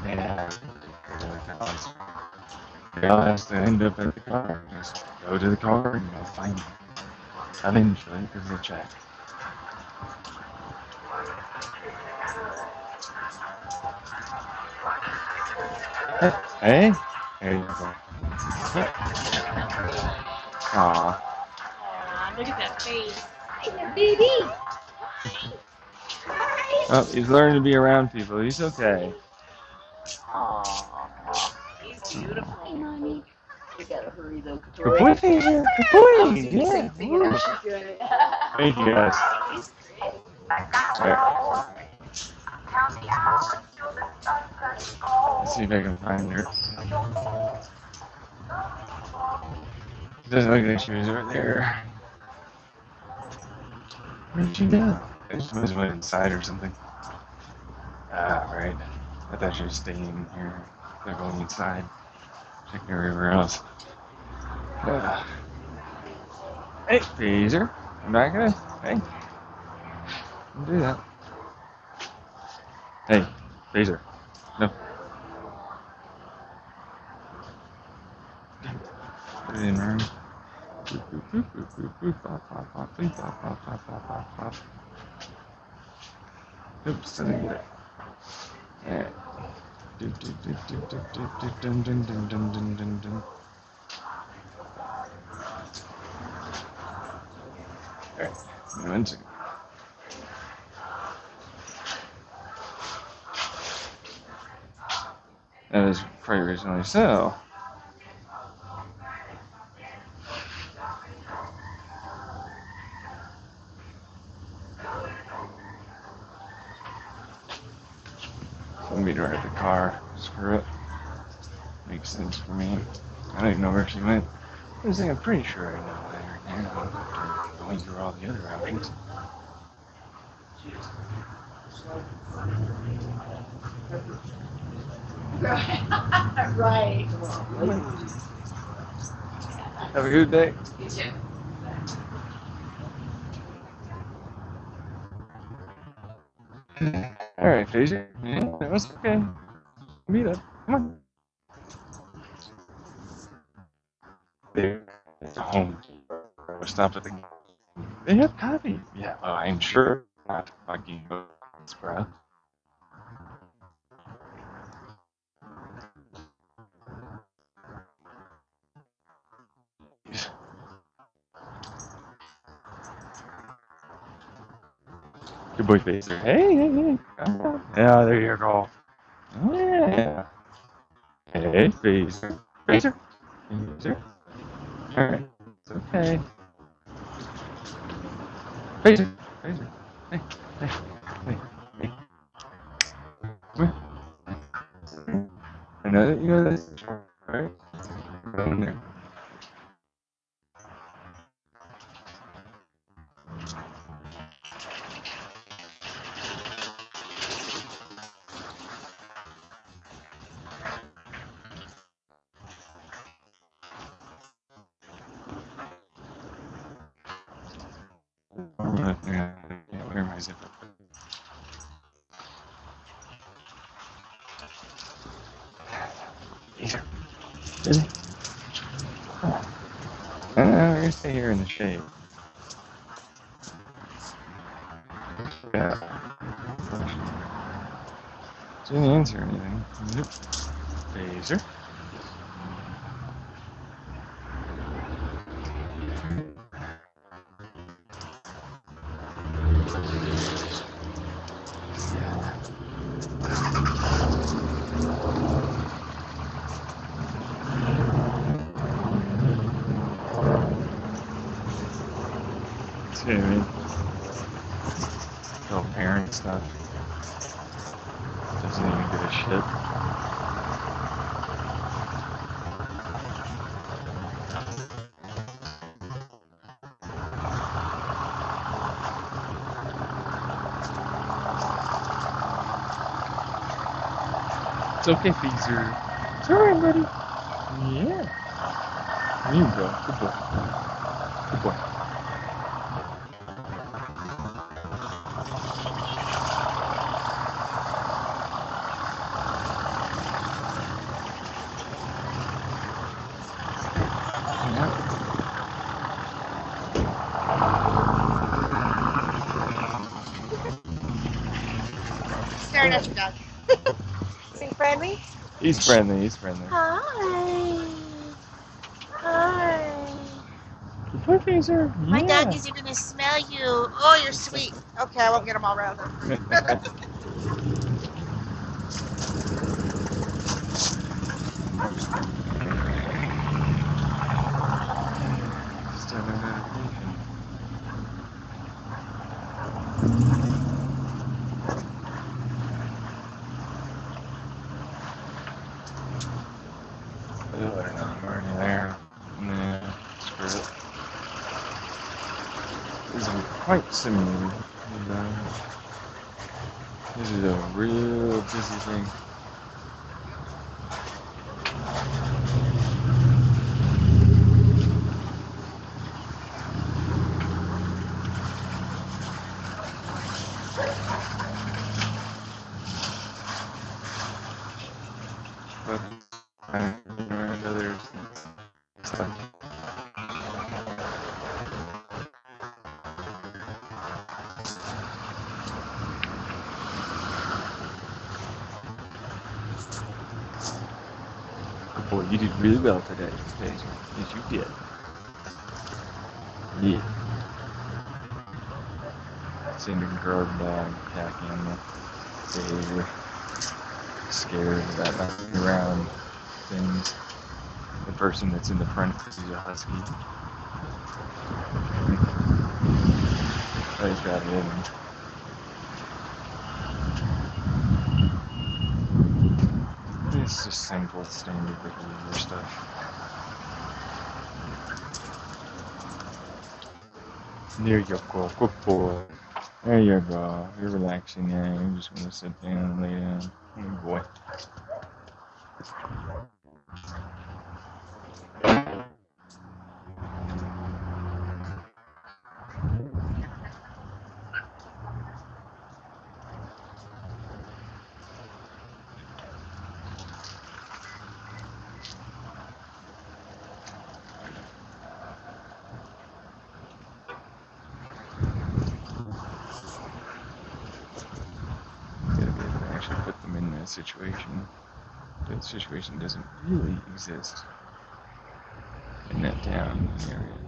Yeah. They all has to end up at the car. Just go to the car and you'll find it. Eventually, because they'll check. Hey? There you go. Aw.
Aw, look at that face. Hi, baby.
Oh, he's learning to be around people. He's okay.
Aw, he's beautiful. Hi, mommy. We gotta hurry though.
Good boy, Taser. Good boy. Yeah.
She's doing it.
Thank you, guys. Alright. Let's see if I can find her. It doesn't look like she was over there. Where'd she go? I just must have went inside or something. Ah, right. I thought she was staying here. They're going inside. Checking everywhere else. Hey, Taser. I'm not gonna. Hey. Don't do that. Hey, Taser. No. Put it in room. Oops, didn't get it. Alright. Alright, 1 second. That was pretty recently, so. Let me drive the car. Screw it. Makes sense for me. I don't even know where she went. I was thinking, I'm pretty sure I know where I am. Going through all the other options.
Right.
Have a good day.
You too.
Alright, Phaser. Yeah, that was okay. Meet up. Come on. There. It's a home. We'll stop at the. They have coffee. Yeah, well, I'm sure not fucking bugs, bro. Good boy, Phaser. Hey, hey, hey. Come on. Yeah, there you go. Yeah. Hey, Phaser. Phaser. Phaser. Alright. It's okay. Phaser. Phaser. Hey, hey, hey, hey. Come here. I know that you know this, right? Go in there. Yeah, where am I zipper? Phaser. Really? We're gonna stay here in the shade. Yeah. She didn't answer anything. Nope. Phaser. See what I mean? Little parent stuff. Doesn't even give a shit. It's okay, Phaser. It's alright, buddy. Yeah. There you go. Good boy. Good boy. Yeah.
Staring at your dog. Is he friendly?
He's friendly. He's friendly.
Hi. Hi.
Good boy, Phaser. Yeah.
My doggies are gonna smell you. Oh, you're sweet. Okay, I won't get them all around them.
Just having a notification. Oh, I don't know. I'm already there. Nah, screw it. This is quite simulated. And, this is a real busy thing. But around others and stuff. Boy, you did really well today. Yes, yes you did. Yeah. Sending guard dog packing behavior. Scared about knocking around things. The person that's in the front is a husky. Oh, he's got it in him. It's just simple standard behavior stuff. There you go, good boy. There you go. You're relaxing now. You just want to sit down and lay down. Good boy. Gotta be able to actually put them in that situation. That situation doesn't really exist in that town area.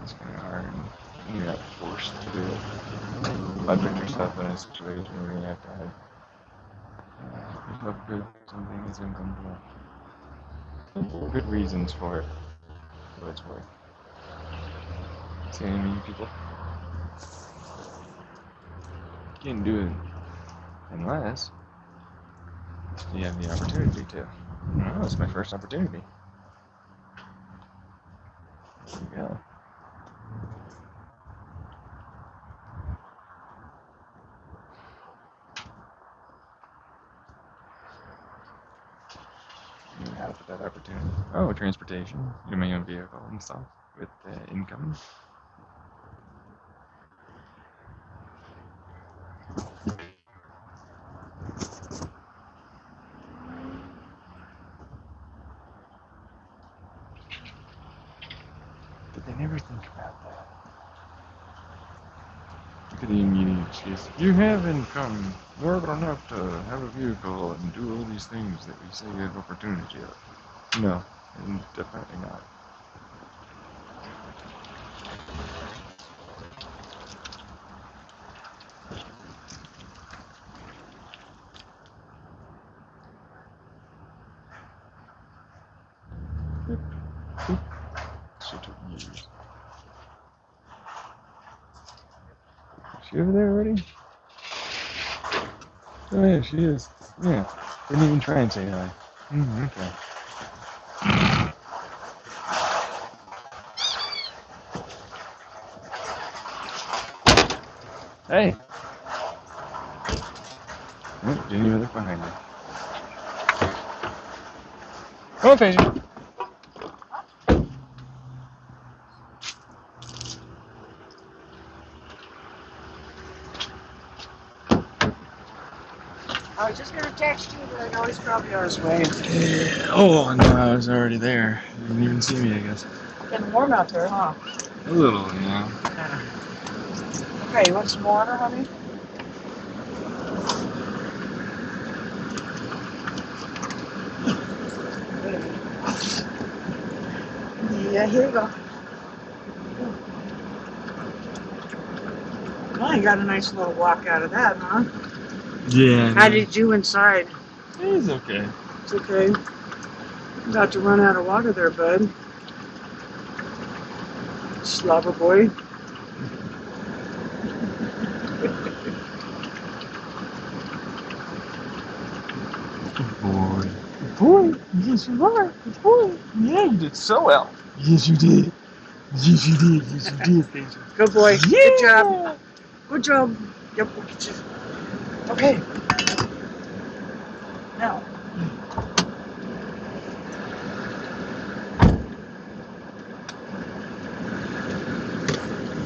It's kind of hard. You're not forced to do it. By putting yourself in a situation where you have to have yourself good something that's uncomfortable. Good reasons for it. For what it's worth. See any mean people? You can't do it unless you have the opportunity to. Oh, it's my first opportunity. There you go. You have that opportunity. Oh, transportation. You my own vehicle and stuff with income. But they never think about that. Look at the immediate excuse. You have income more than enough to have a vehicle and do all these things that we say you have opportunity of. No, definitely not. She took years. Is she over there already? Oh yeah, she is. Yeah. Didn't even try and say hi. Okay. Hey! Oh, didn't even look behind her. Come on, Paige.
I was just gonna text you, but I know he's probably on his way.
Oh, no, I was already there. You didn't even see me, I guess.
Getting warm out there, huh?
A little, yeah.
Okay, you want some water, honey? Yeah, here you go. Well, you got a nice little walk out of that, huh?
Yeah.
How did you do inside?
It's okay.
It's okay. About to run out of water there, bud. Slobber boy.
Good boy. Good boy. Yes, you are. Good boy. Yeah, you did so well. Yes, you did. Yes, you did. Yes, you did, Paige.
Good boy.
Yeah.
Good job. Good job. Yep, we'll get you. Okay. Now.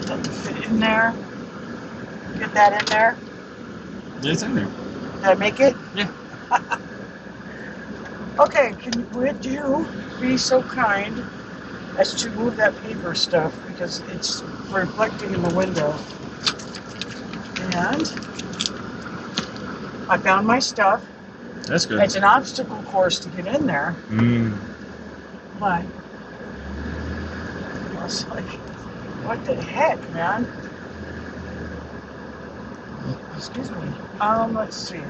Doesn't fit in there. Get that in there.
Yeah, it's in there.
Did I make it?
Yeah.
Okay, would you be so kind as to move that paper stuff because it's reflecting in the window. And I found my stuff.
That's good.
It's an obstacle course to get in there, but I was like, what the heck, man? Excuse me. Let's see.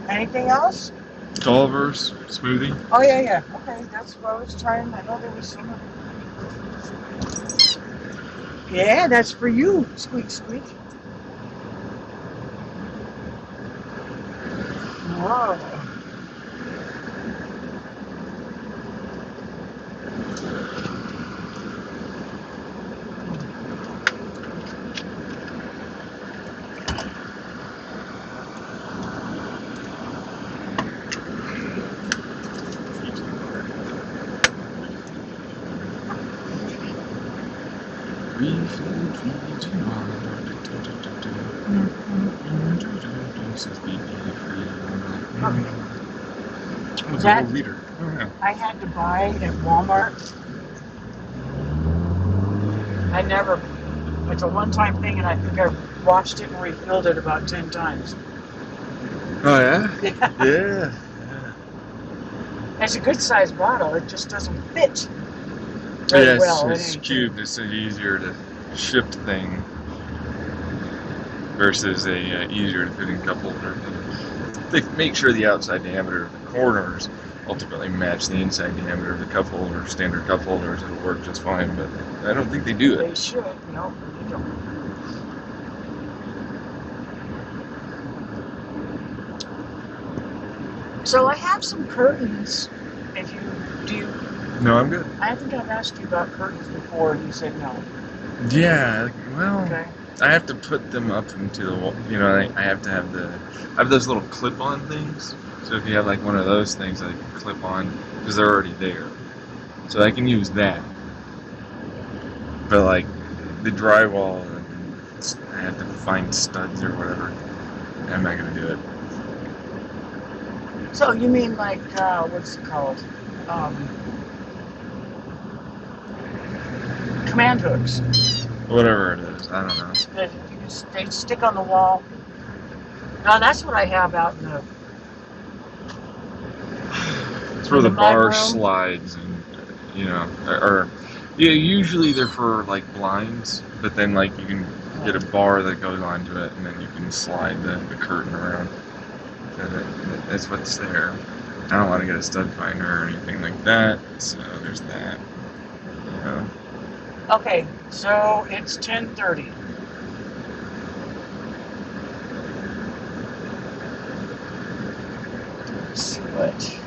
Anything else?
Culver's smoothie.
Oh, yeah. Okay, that's what I was trying. I know there was some. Yeah, that's for you, squeak, squeak. Whoa.
What's a
That-
whole liter? Oh, yeah.
I had to buy at Walmart. It's a one-time thing, and I think I washed it and refilled it about 10 times.
Oh, yeah?
Yeah.
Yeah.
It's a good-sized bottle. It just doesn't fit very
Yes,
well.
it's cubed. It's an easier to shift thing versus a easier to fit in cup holder thing. They make sure the outside diameter of the corners ultimately match the inside diameter of the cup holder. Standard cup holders, it'll work just fine, but I don't think they do
They
it.
should. No, they don't. So I have some curtains.
No, I'm good.
I think I've asked you about curtains before, and you said no.
Yeah, well,
Okay.
I have to put them up into the wall. You know, I have to have I have those little clip-on things. So if you have like one of those things that you can clip on, because they're already there. So I can use that. But like the drywall, I have to find studs or whatever. I'm not gonna do it.
So you mean like what's it called? Command hooks.
Whatever it is, I don't know.
They stick on the wall. No, that's what I have out in the.
It's where
In
the
the
bar
mudroom?
slides, and you know, or yeah, usually they're for like blinds, but then like you can get a bar that goes onto it, and then you can slide the curtain around. So that's what's there. I don't want to get a stud finder or anything like that, so there's that. You know.
Okay, so it's 10:30. Let's see what.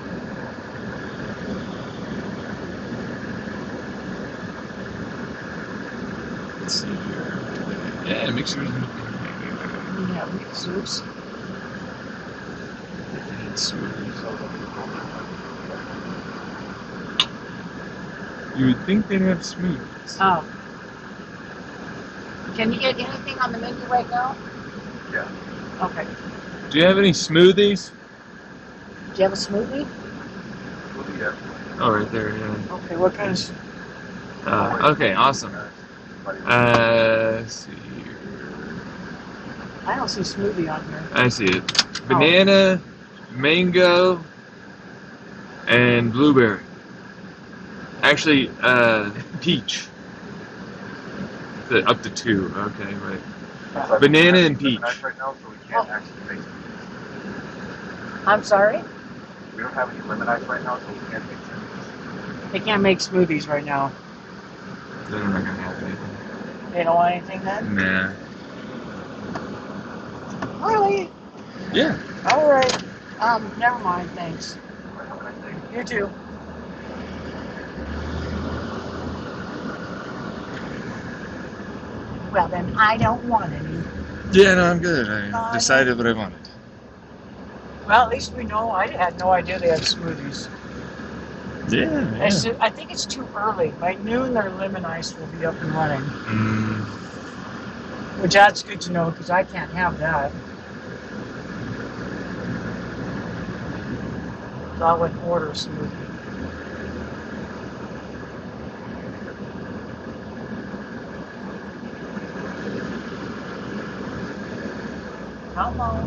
Let's see here. Yeah, mixers.
We have mixers.
You would think they'd have smoothies.
Oh. Can you get anything on the menu right now?
Yeah.
Okay.
Do you have any smoothies?
Do you have a smoothie?
We'll yeah.
Oh, right there, yeah.
Okay, what kind of.
Okay, awesome. Let's see here.
I don't see smoothie on here.
I see it. Banana, mango, and blueberry. Actually, peach. Up to 2. Okay, right. Banana and peach.
Right now, so we can't actually make it.
I'm sorry?
We don't have any lemon ice right now, so we can't make it.
They can't make smoothies right now.
Then I'm not gonna have anything.
They don't want anything then?
Nah.
Really?
Yeah.
Alright. Never mind, thanks. You too. Well, then I don't want any.
Yeah, no, I'm good. I decided what I wanted.
Well, at least we know. I had no idea they had smoothies.
Yeah.
I think it's too early. By noon, their lemon ice will be up and running. Which that's good to know because I can't have that. So I would order a smoothie. Come on.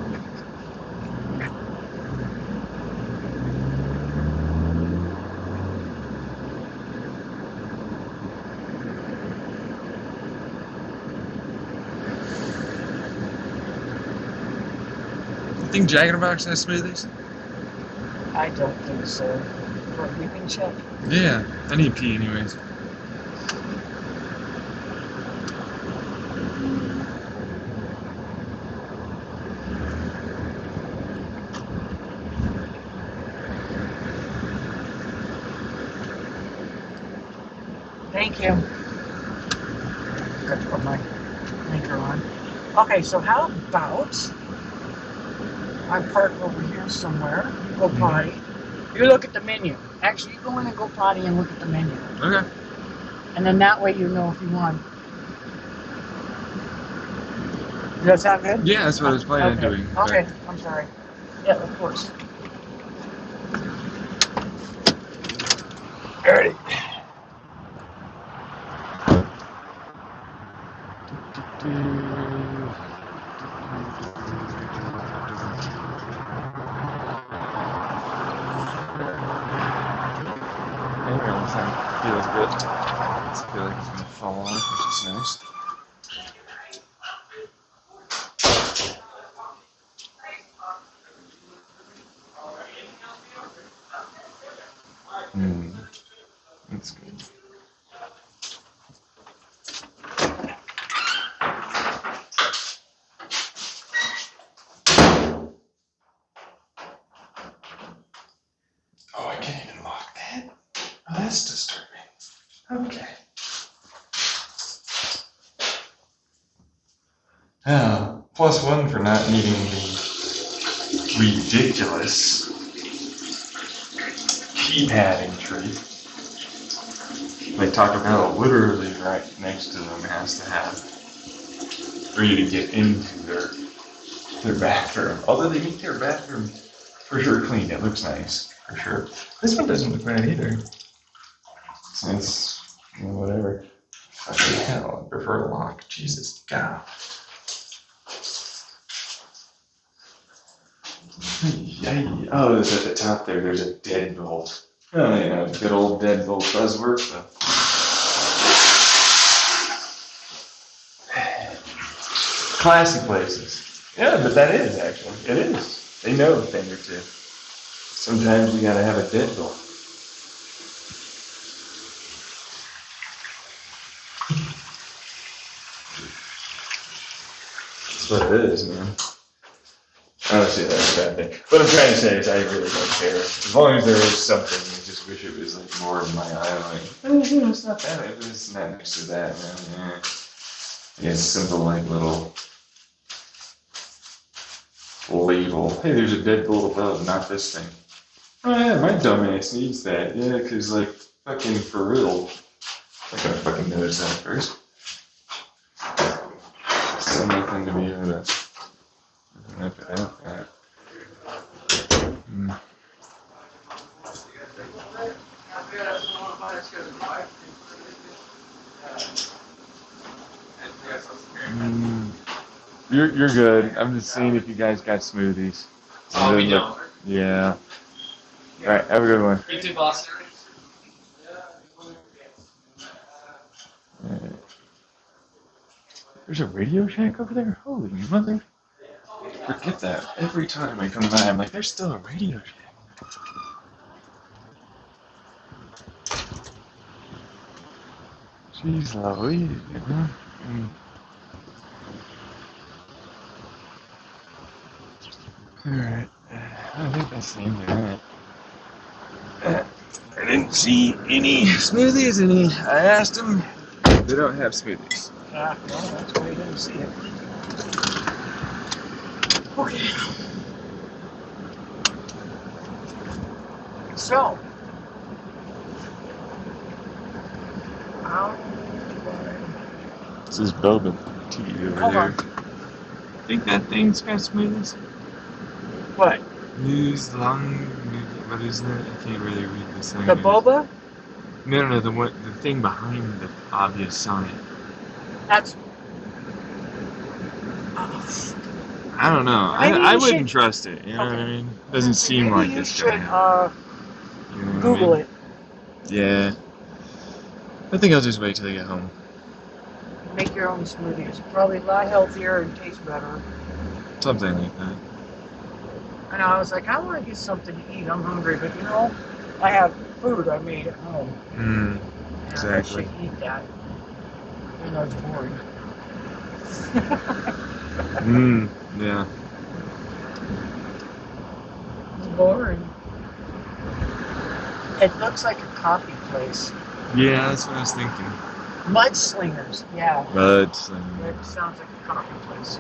You think Jack in the Box has smoothies?
I don't think so. For a beeping check?
Yeah, I need pee anyways.
Thank you. Got to put my blinker on. Okay, so how about I park over here somewhere, go potty. You look at the menu. Actually, you go in and go potty and look at the menu.
Okay.
And then that way you know if you want. Does that sound good?
Yeah, that's what I was planning on doing.
Okay, I'm sorry. Yeah, of course.
Alrighty. Feels good. I feel like it's gonna fall on, which is nice. That's good. Oh, I can't even lock that. Oh, that's disturbing. Okay. +1 for not needing the ridiculous keypad entry. Like Taco Bell, literally right next to them has to have for you to get into their bathroom. Although they make their bathroom for sure clean, it looks nice for sure. This one doesn't look bad either. Since whatever. Fucking hell, I prefer a lock. Jesus God. Yay. Oh, it's at the top there. There's a deadbolt. Oh, yeah, good old deadbolt buzzword. So. Classy places. Yeah, but that is actually. It is. They know a thing or two. Sometimes you gotta have a deadbolt. That's what it is, man. Honestly, that's a bad thing. What I'm trying to say is I really don't care. As long as there is something, I just wish it was like more of my eye. Like, it's not that. It's not next to that, man. Yeah, it's simple, like little label. Hey, there's a deadbolt above, not this thing. Oh yeah, my dumbass needs that. Yeah, because like fucking for real. I'm gonna fucking notice that first. Still nothing to be able to. Rip it out. You're good. I'm just seeing if you guys got smoothies.
Oh, we don't.
Yeah. All right. Have a good one.
You too, boss.
There's a Radio Shack over there. Holy mother! Forget that. Every time I come by, I'm like, there's still a Radio Shack. Jeez Louise, man. Alright. I think that seems alright. I didn't see any smoothies, and I asked them. They don't have smoothies.
Well, that's why you didn't see it. Okay. So, how do I...
This is Boba TV over
Hold
there.
on.
Think that thing's got smoothies?
What?
News long. What is that? I can't really read this thing.
The boba?
No, the thing behind the obvious sign.
That's...
I don't know.
Maybe
I
you
wouldn't
should-
trust it. You know what I
Okay.
mean? Doesn't seem
Maybe
like
you
it's
should
gonna happen. You know what I
Google
mean?
it.
Yeah. I think I'll just wait till they get home.
Make your own smoothies. Probably a lot healthier and taste better.
Something like that.
And I was like, I want to get something to eat. I'm hungry, but you know, I have food I made at home. And
Exactly.
I should eat that. Even though it's boring.
Yeah.
It's boring. It looks like a coffee place.
Yeah, that's what I was thinking.
Mudslingers, yeah.
But
It sounds like a coffee place.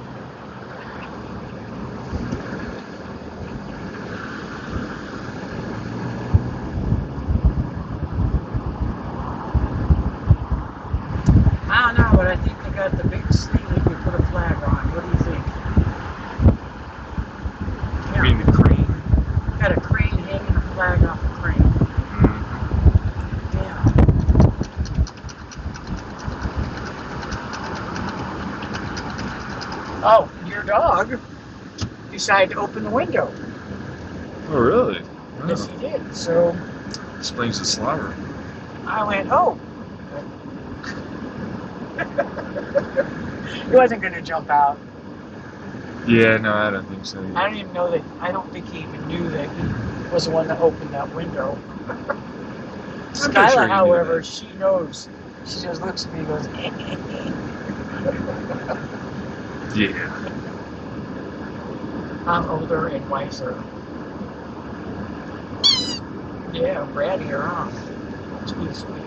I don't know, but I think they got the big sleeve you can put a flag on. What do you think?
I mean the crane.
Got a crane hanging a flag off a crane. Yeah. Oh, your dog decided to open the window.
Oh really?
Yes, he did. So
Explains the slobber.
I went, oh. He wasn't going to jump out.
Yeah, no, I don't think so.
I don't even know that. I don't think he even knew that he was the one that opened that window.
pretty
Skylar,
sure he knew
however,
that.
she knows. She just looks at me and goes,
Yeah.
I'm older and wiser. Yeah, brattier, huh? Sweet, sweet.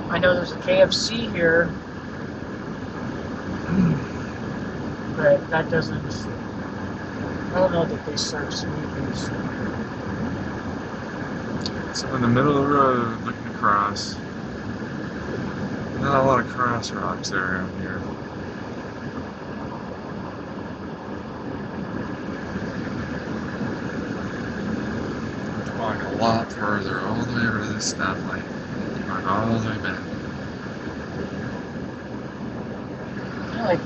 I know there's a KFC here, but that doesn't. I don't know that they serve smoothies.
So in the middle of the road, looking across. Not a lot of cross rocks around here. Walk a lot further, all the way over to this stoplight. Walk all the way back.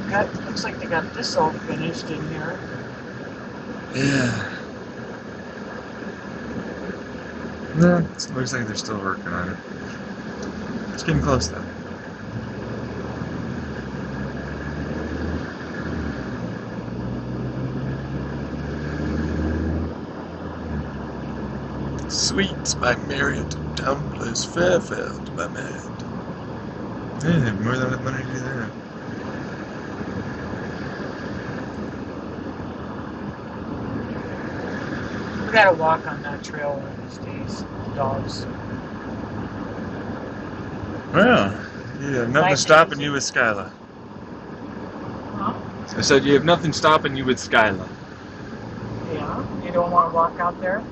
Yeah, looks like they got this all finished in here.
Yeah. No, it looks like they're still working on it. It's getting close though. Sweets by Marriott, Tumblers, Fairfield by Marriott. They have more than enough money to do that.
We gotta walk on that trail one of these days. Dogs.
Well, you have nothing
Nice
stopping
easy.
you with Skyla.
Huh?
I said you have nothing stopping you with Skyla.
Yeah. You don't want to walk out there?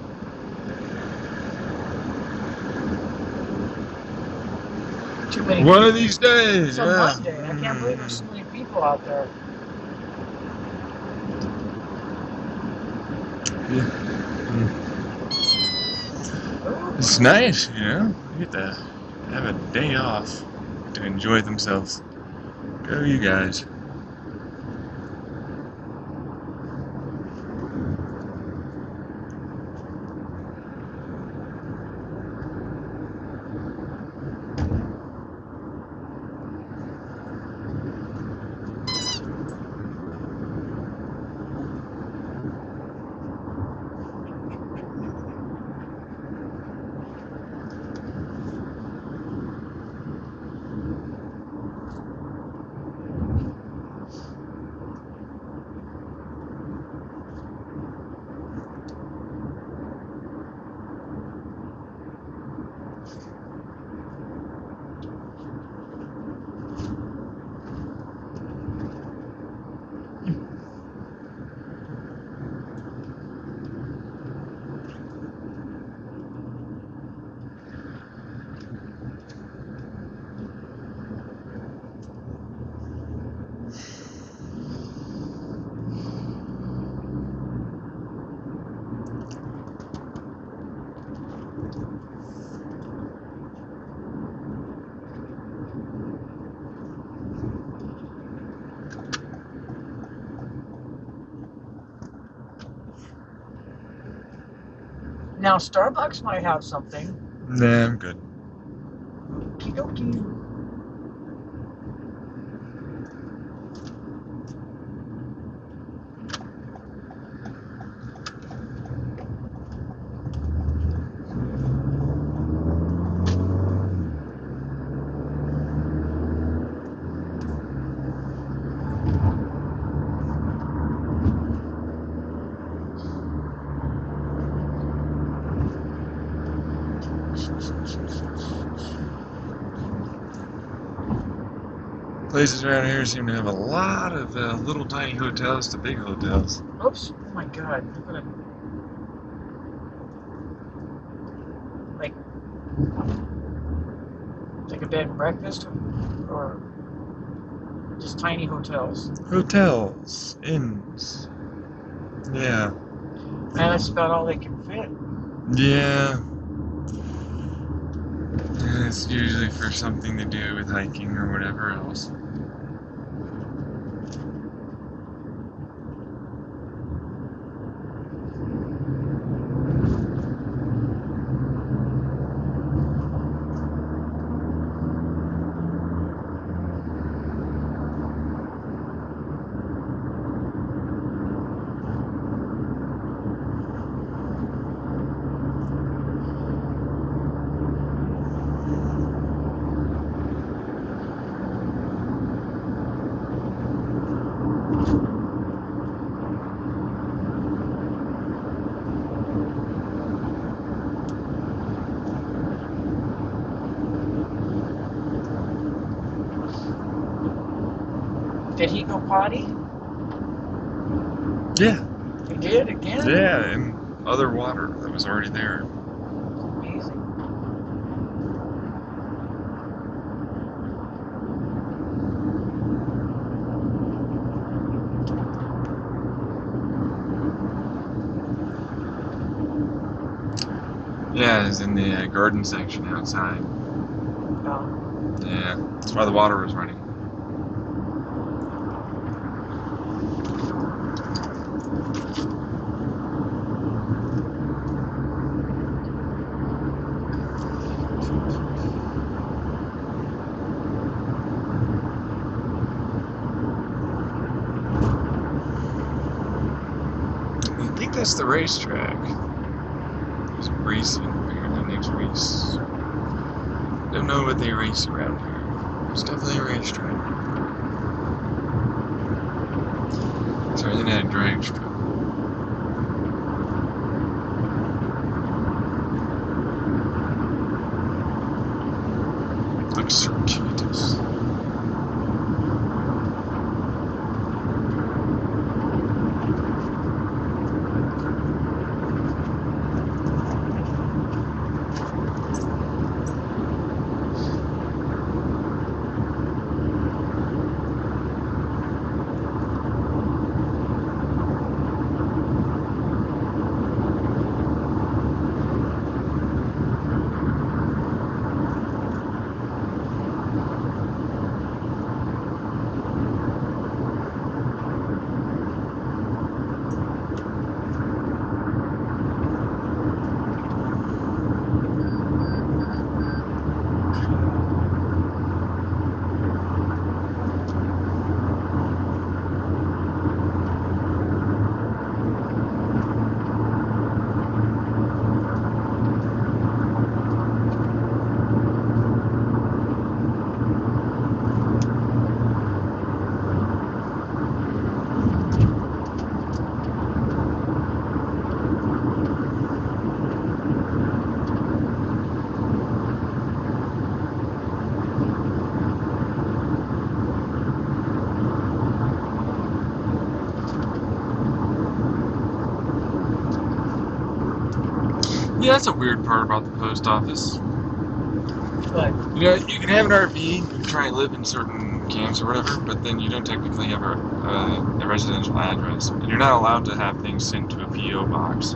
Too many
One
people.
of these days,
It's a
yeah.
Monday. I can't believe there's so many people out there.
It's nice, you know. You get to have a day off to enjoy themselves. Go, you guys.
Now, Starbucks might have something.
Nah, I'm good.
Okie dokie.
Places around here seem to have a lot of little tiny hotels to big hotels.
Oops. Oh my god. I'm gonna. Like a bed and breakfast? Or just tiny hotels?
Hotels, inns. Yeah.
And that's about all they can fit.
Yeah. And it's usually for something to do with hiking or whatever else.
Did he go potty?
Yeah.
He did again?
Yeah, and other water that was already there.
Amazing.
Yeah, it's in the garden section outside.
Oh.
Yeah, that's why the water was running. I think that's the racetrack. There's racing apparently next race. Don't know what they race around here. It's definitely a racetrack. Sorry, they had a drag strip. Looks circuitous. Yeah, that's a weird part about the post office.
But
You know, you can have an RV and try and live in certain camps or whatever, but then you don't technically have a residential address. And you're not allowed to have things sent to a P.O. box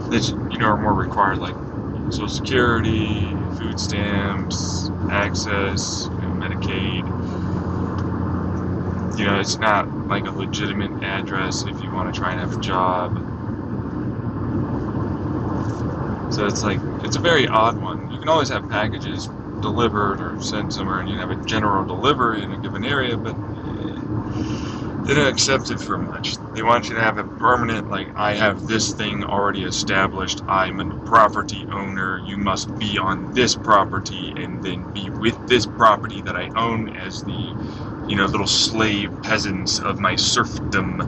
that, you know, are more required, like Social Security, food stamps, access, you know, Medicaid. You know, it's not like a legitimate address if you want to try and have a job. So it's like, it's a very odd one. You can always have packages delivered or sent somewhere, and you have a general delivery in a given area, but they don't accept it for much. They want you to have a permanent, like, I have this thing already established, I'm a property owner, you must be on this property and then be with this property that I own as the, little slave peasants of my serfdom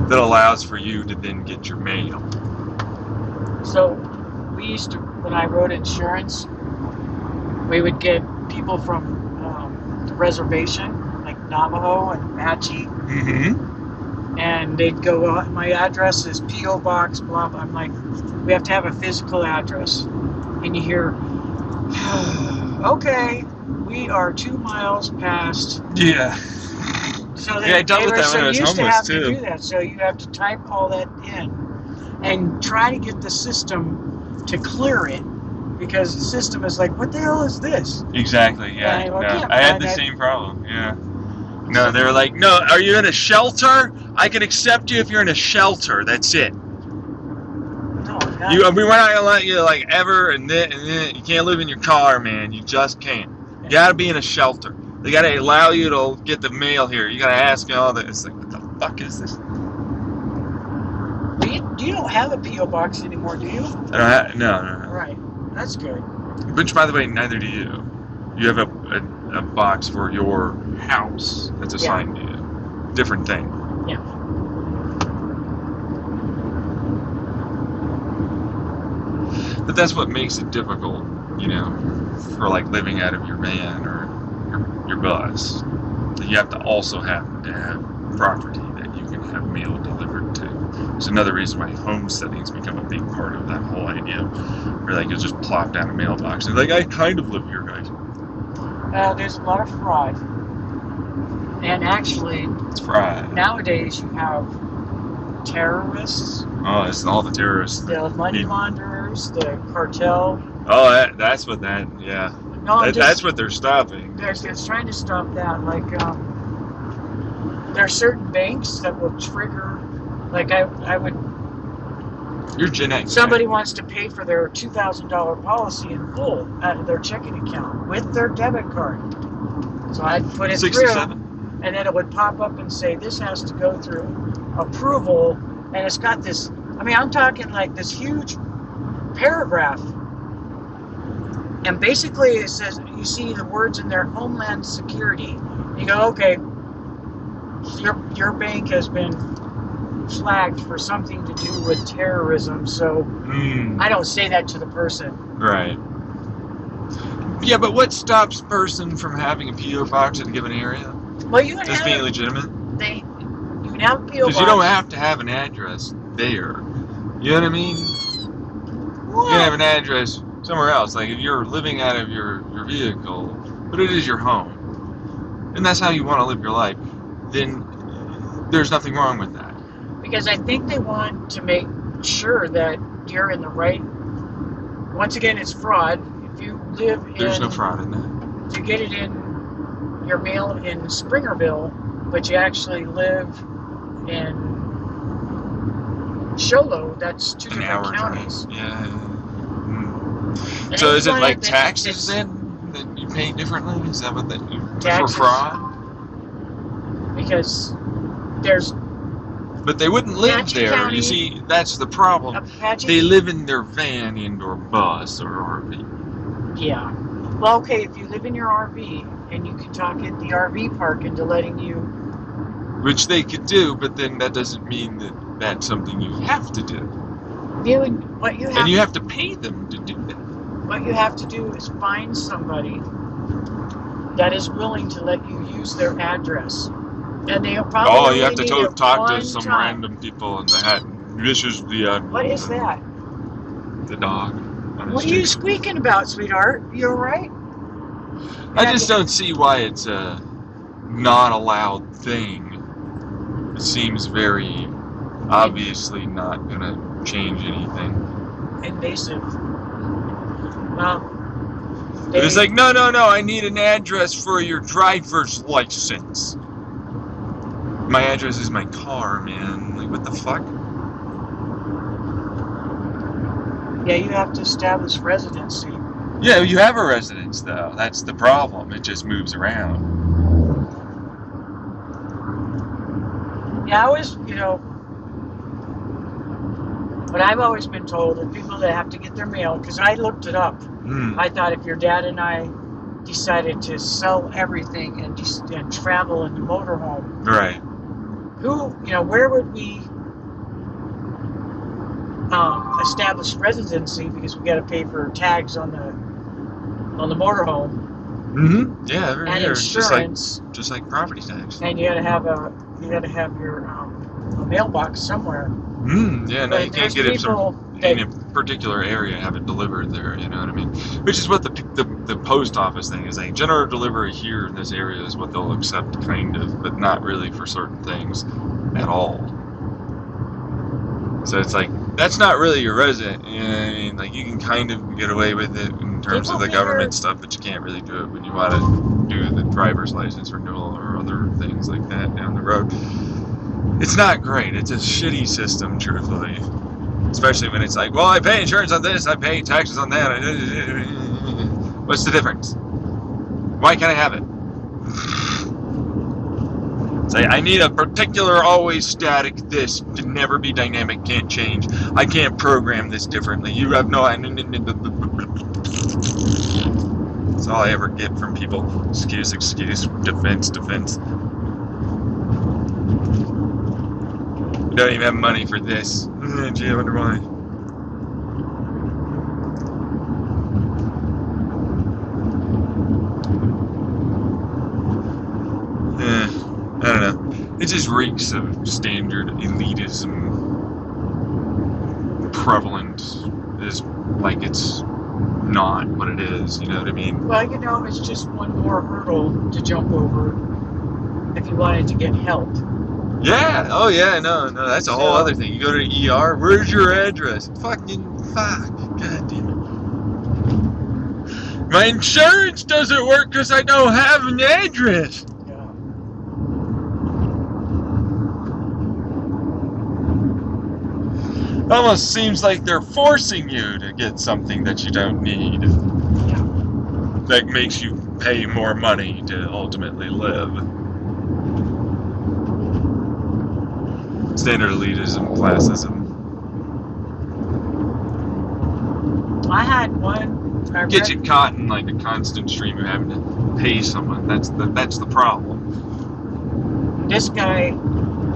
that allows for you to then get your mail.
So we used to, when I wrote insurance, we would get people from the reservation, like Navajo and Apache,
Mm-hmm.
and they'd go, my address is P.O. Box, blah, blah. I'm like, we have to have a physical address. And you hear, okay, we are 2 miles past.
Yeah.
So
Yeah, I dealt with that when I was
used to
homeless,
have to
too.
do that. So you have to type all that in and try to get the system to clear it, because the system is like, what the hell is this?
Exactly, yeah.
And
No,
I can't
I had
find
the
that.
same problem, yeah. No, they were like, no, are you in a shelter? I can accept you if you're in a shelter. That's it.
No, not,
We're not gonna let you like ever, and then you can't live in your car, man. You just can't. You gotta be in a shelter. They gotta allow you to get the mail here. You gotta ask all that. It's like, what the fuck is this?
you don't have a P.O. Box anymore, do you?
No.
Right. That's good.
Which, by the way, neither do you. You have a box for your house that's assigned to you. Different thing.
Yeah.
But that's what makes it difficult, for like living out of your van or your bus. You have to also happen to have property that you can have mail delivered to. It's another reason why homesteading's become a big part of that whole idea. Where like you just plop down a mailbox and like, I kind of live here, guys.
There's a lot of fraud. And actually,
It's fried.
nowadays you have terrorists,
Oh, it's all the terrorists.
the money launderers, the cartel.
Oh, that's what that. Yeah,
No,
that's what they're stopping.
they're trying to stop that. Like, there are certain banks that will trigger. Like, I would.
You're Gen X.
Somebody wants to pay for their $2,000 policy in full out of their checking account with their debit card. So I'd put it
67.
through, and then it would pop up and say, this has to go through approval, and it's got this, I'm talking like this huge paragraph. And basically it says, you see the words in there, Homeland Security. You go, okay, your bank has been flagged for something to do with terrorism, so I don't say that to the person.
Right. Yeah, but what stops a person from having a P.O. box in a given area?
Well, you can
Just being legitimate?
you can have a P.O. box.
Because you don't have to have an address there. You know what I mean? You can have an address somewhere else. Like if you're living out of your vehicle, but it is your home, and that's how you want to live your life, then there's nothing wrong with that.
Because I think they want to make sure that you're in the right. Once again, it's fraud. If you live in,
There's no fraud in that.
you get it in your mail in Springerville, but you actually live in Sholo. That's two
An
different
hour
counties.
drive. Yeah.
And
So
they
is it
want
like
that
taxes
it's
then that you pay differently? Is that what that for
Taxes.
fraud?
Because there's
But they wouldn't live
Apache
there.
County.
You see, that's the problem.
Apache.
They live in their van and/or bus or RV.
Yeah. Well, okay, if you live in your RV and you can talk at the RV park into letting you.
Which they could do, but then that doesn't mean that that's something you have to do.
What you have.
And you have to pay them to do that.
What you have to do is find somebody that is willing to let you use their address. And they'll probably
Oh, you have to
need it
talk to
one
some
time.
random people and that. This is the
What is that?
the dog. On
What are you squeaking about, sweetheart? You alright?
I just don't see why it's a not allowed thing. It seems very obviously not gonna change anything.
Invasive. Well,
It's like, no, I need an address for your driver's license. My address is my car, man. Like, what the fuck?
Yeah, you have to establish residency.
Yeah, you have a residence though. That's the problem. It just moves around.
Yeah, I always, but I've always been told that people that have to get their mail, because I looked it up. I thought if your dad and I decided to sell everything and travel in the motorhome,
Right.
where would we establish residency, because we got to pay for tags on the motorhome
Yeah, every
and
year,
insurance,
just like property tax.
and you got to have your a mailbox somewhere.
Yeah, no,
But
you can't get it in a particular area, have it delivered there. You know what I mean? Which is what the post office thing is like. General delivery here in this area is what they'll accept, kind of, but not really for certain things at all. So it's like that's not really your resident. You know what I mean? Like you can kind of get away with it in terms of the government stuff, but you can't really do it when you want to do the driver's license renewal or other things like that down the road. It's not great. It's a shitty system, truthfully. Especially when it's like, well, I pay insurance on this, I pay taxes on that. What's the difference? Why can't I have it? Say, I need a particular, always static, this, can never be dynamic, can't change. I can't program this differently. You have no... That's all I ever get from people. Excuse, defense. Don't even have money for this. Gee, I wonder why. I don't know. It just reeks of standard elitism prevalent is like it's not what it is, you know what I mean?
Well, it's just one more hurdle to jump over if you wanted to get help.
Yeah, oh yeah, no, that's a whole other thing. You go to the ER, where's your address? Fuck, god damn it. My insurance doesn't work because I don't have an address.
Yeah.
Almost seems like they're forcing you to get something that you don't need.
Yeah.
That makes you pay more money to ultimately live. Standard elitism, classism.
I had one.
Get you caught in like a constant stream of having to pay someone. That's the problem.
This guy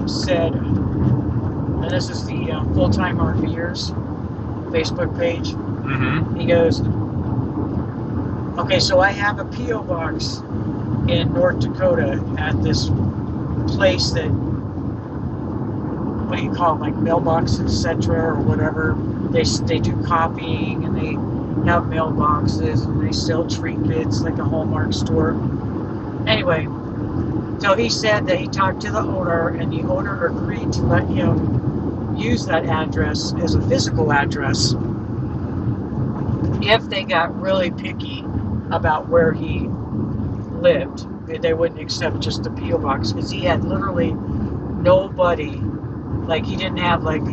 said, and this is the Full-Time RVers Facebook page. He goes, okay, so I have a P.O. box in North Dakota at this place that, what do you call them, like mailbox, etc. or whatever. They do copying and they have mailboxes and they sell trinkets like a Hallmark store. Anyway, so he said that he talked to the owner and the owner agreed to let him use that address as a physical address if they got really picky about where he lived. They wouldn't accept just the P.O. box because he had literally nobody. Like he didn't have like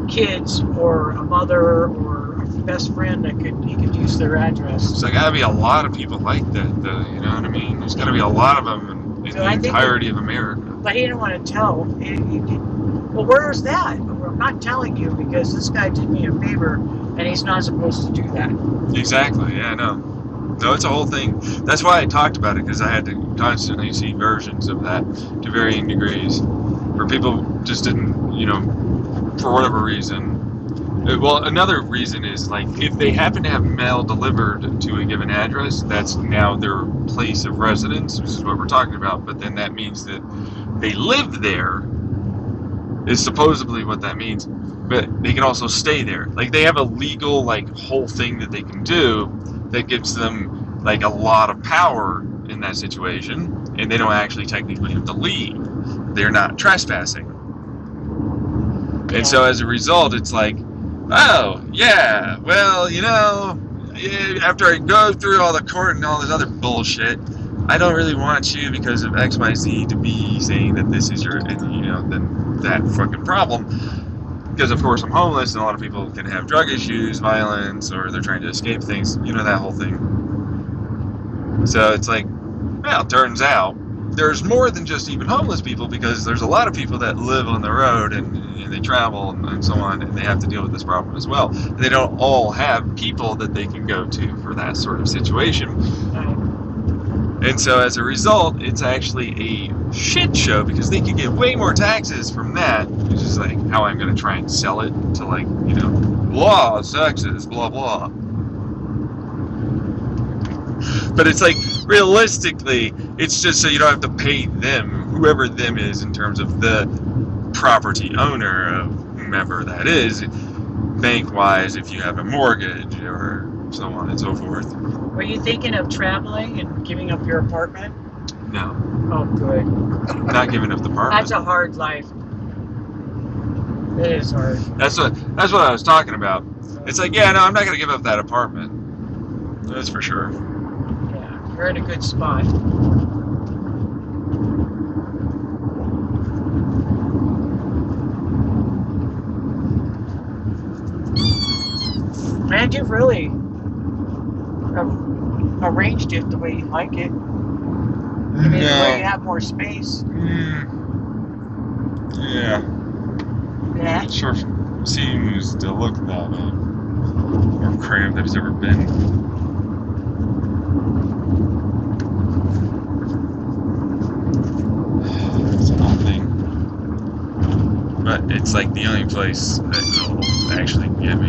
kids or a mother or a best friend that he could use their address.
So there gotta be a lot of people like that, though. You know what I mean? There's gotta be a lot of them in the entirety of America.
But he didn't want to tell. Well, where's that? I'm not telling you because this guy did me a favor, and he's not supposed to do that.
Exactly. Yeah, no, it's a whole thing. That's why I talked about it, because I had to constantly see versions of that to varying degrees, where people just didn't, for whatever reason. Well, another reason is, like, if they happen to have mail delivered to a given address, that's now their place of residence, which is what we're talking about, but then that means that they live there, is supposedly what that means, but they can also stay there. Like, they have a legal, whole thing that they can do that gives them, a lot of power in that situation, and they don't actually technically have to leave. They're not trespassing. And so as a result, it's like, oh, yeah, well, after I go through all the court and all this other bullshit, I don't really want you because of X, Y, Z to be saying that this is your, then that fucking problem. because of course I'm homeless, and a lot of people can have drug issues, violence, or they're trying to escape things. You know, that whole thing. So it's like, well, turns out there's more than just even homeless people, because there's a lot of people that live on the road and they travel and so on, and they have to deal with this problem as well. They don't all have people that they can go to for that sort of situation. And so as a result, it's actually a shit show, because they can get way more taxes from that, which is like how I'm going to try and sell it to, like, you know, laws, taxes, blah, blah. But it's like, realistically, it's just so you don't have to pay them, whoever them is, in terms of the property owner of whomever that is, bank-wise, if you have a mortgage or so on and so forth.
Were you thinking of traveling and giving up your apartment?
No,
Oh, good.
not giving up the apartment.
That's a hard life. It is hard.
That's what I was talking about. It's like, yeah, no, I'm not going to give up that apartment. That's for sure.
Yeah, you're in a good spot. And you've really arranged it the way you like it. I mean, the way you have more space.
Yeah.
Yeah.
It sure seems to look that more cramped than it's ever been. It's an odd thing. But it's like the only place that will actually get me.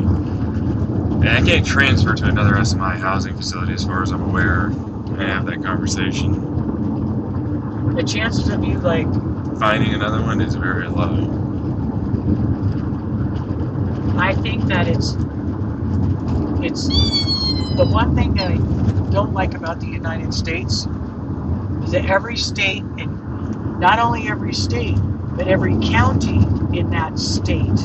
And I can't transfer to another SMI housing facility as far as I'm aware when I have that conversation.
The chances of you, like,
Finding another one is very low.
I think that it's the one thing that I don't like about the United States is that every state, and not only every state, but every county in that state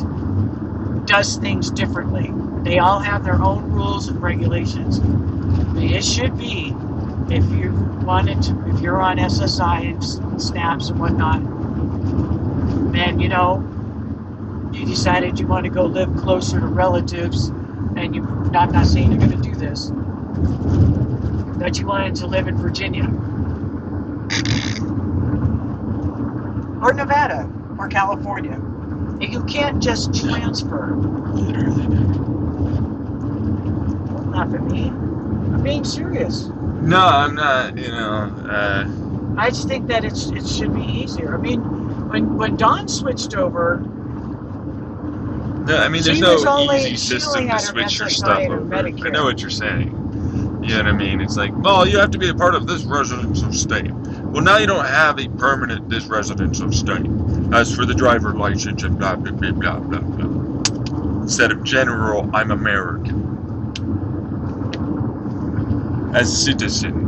does things differently. They all have their own rules and regulations. It should be, if you wanted to, if you're on SSI and SNAPs and whatnot, and you know, you decided you want to go live closer to relatives, and I'm not saying you're going to do this, but you wanted to live in Virginia, or Nevada, or California. You can't just transfer.
Literally never.
Not for me. I'm being serious.
No, I'm not, you know,
I just think that it should be easier. I mean, when Dawn switched over,
no, I mean, there's
she
no
was only-
easy
she
system
only
to
had her
switch your
SSI
stuff
and her
over. I
Medicare.
know what you're saying. You know what I mean? It's like, well, you have to be a part of this residential state. Well, now you don't have a permanent this residential state. As for the driver license and blah, blah, blah, blah, blah, blah. Instead of general, I'm American. As a citizen.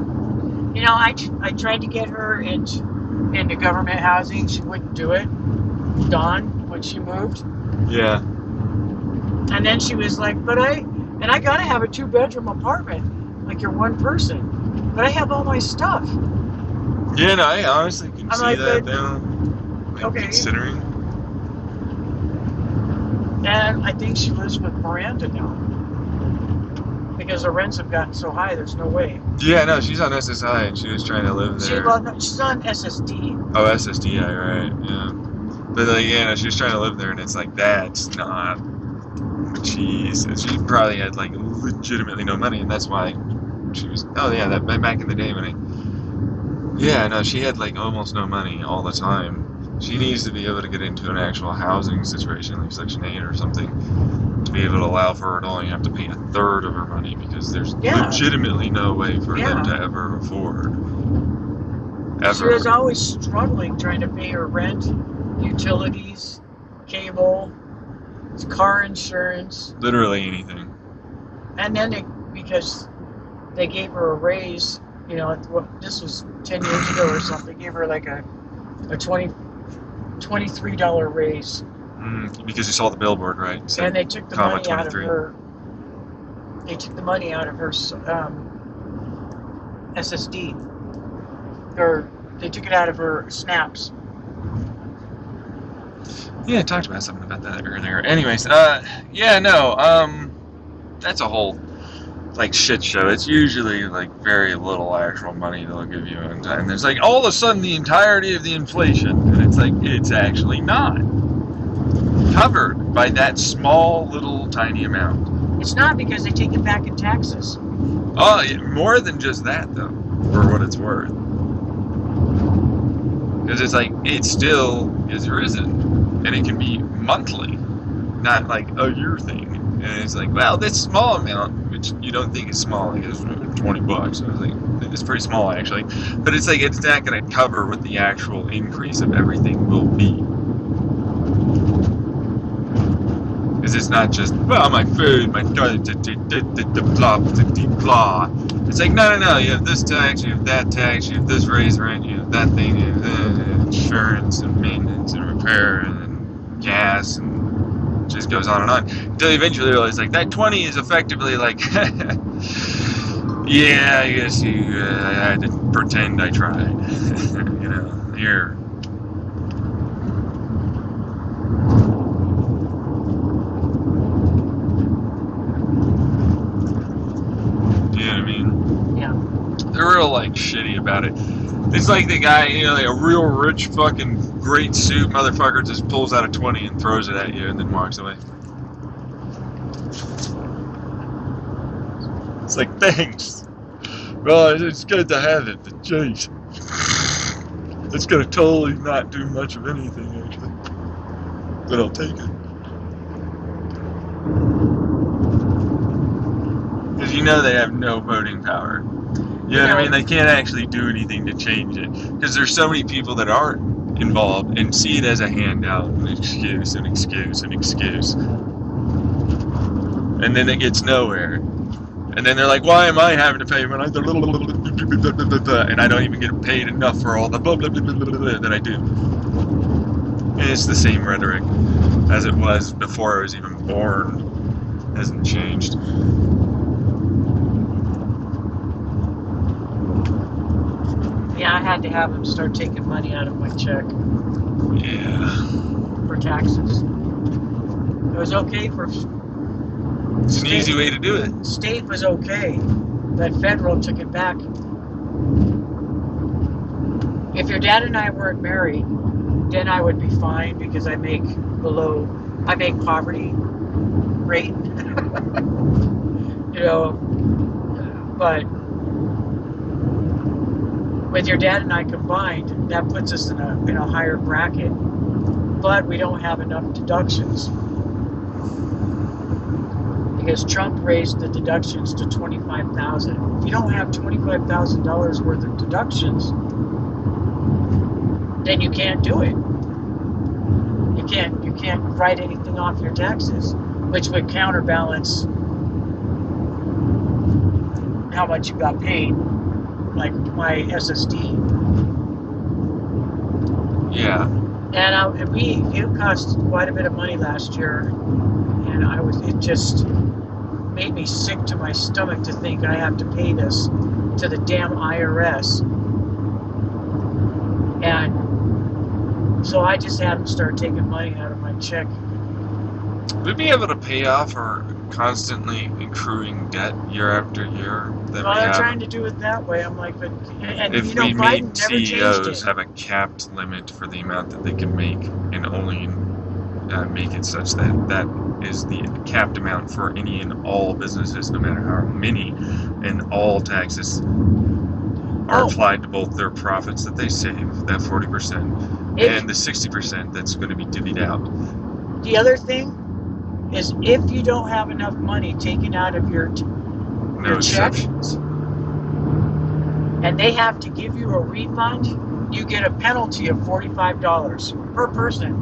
you know, I tried to get her into government housing. She wouldn't do it. Dawn, when she moved,
Yeah.
and then she was like, "But I gotta have a 2-bedroom apartment, like you're one person. But I have all my stuff."
Yeah, no, I honestly can
I'm
see
like,
that
but-
now. Like,
Okay.
considering.
And I think she lives with Miranda now. Because the rents have gotten so high, there's no way.
Yeah, no, she's on SSI and she was trying to live there.
She's on SSD.
Oh, SSDI, right, yeah. But like, yeah, no, she was trying to live there, and it's like, that's not. Jeez, she probably had like legitimately no money, and that's why she was. Oh yeah, that back in the day when I. Yeah, no, she had like almost no money all the time. She needs to be able to get into an actual housing situation, like Section 8 or something, to be able to allow for her to only have to pay 1/3 of her money, because there's legitimately no way for them to ever afford. Ever.
She was always struggling trying to pay her rent, utilities, cable, car insurance. Literally
anything.
And then because they gave her a raise, you know, this was 10 years ago or something, they gave her like a $23 raise.
Because you saw the billboard, right?
And they took the money out of her. They took the money out of her SSD, or they took it out of her snaps.
Yeah, I talked about something about that earlier. Anyways, that's a whole like shit show. It's usually like very little actual money they'll give you, and it's like all of a sudden the entirety of the inflation, and it's like it's actually not covered by that small little tiny amount.
It's not, because they take it back in taxes.
Oh, more than just that though, for what it's worth. Because it's like it still is risen, and it can be monthly, not like a year thing. And it's like, well, this small amount, which you don't think is small, like it's $20. I was like, it's pretty small actually, but it's like it's not going to cover what the actual increase of everything will be. Because it's not just, well, my food, my blah, blah. It's like, no, you have this tax, you have that tax, you have this raise rent, you have that thing, you have insurance and maintenance and repair and gas, and it just goes on and on. Until you eventually realize, like, that 20 is effectively like, yeah, I guess I had to pretend I tried. You know, here. They're real like shitty about it. It's like the guy, you know, like a real rich fucking great suit motherfucker just pulls out a 20 and throws it at you and then walks away. It's like, thanks. Well, it's good to have it, but jeez. It's gonna totally not do much of anything actually. But I'll take it. Because you know they have no voting power. You know what I mean? They can't actually do anything to change it. Because there's so many people that aren't involved and see it as a handout, an excuse, an excuse, an excuse. And then it gets nowhere. And then they're like, why am I having to pay when I... And I don't even get paid enough for all the blah, blah, blah, blah, blah, blah, that I do. And it's the same rhetoric as it was before I was even born. It hasn't changed.
Yeah, I had to have them start taking money out of my check.
Yeah.
For taxes. It was okay for...
It's an easy way to do it.
State was okay, but federal took it back. If your dad and I weren't married, then I would be fine because I make poverty rate. You know, but with your dad and I combined, that puts us in a higher bracket. But we don't have enough deductions. Because Trump raised the deductions to $25,000. If you don't have $25,000 worth of deductions, then you can't do it. You can't write anything off your taxes, which would counterbalance how much you got paid, like my SSD.
Yeah.
And it cost quite a bit of money last year, and it just made me sick to my stomach to think I have to pay this to the damn IRS. And so I just had them start taking money out of my check.
We'd be able to pay off our constantly accruing debt year after year.
Well, they're trying to do it that way. I'm like, but
if we made CEOs have a capped limit for the amount that they can make, and only make it such that that is the capped amount for any and all businesses, no matter how many, and all taxes are applied to both their profits that they save, that 40%, and the 60% that's going to be divvied out.
The other thing is, if you don't have enough money taken out of your check, and they have to give you a refund, you get a penalty of $45 per person.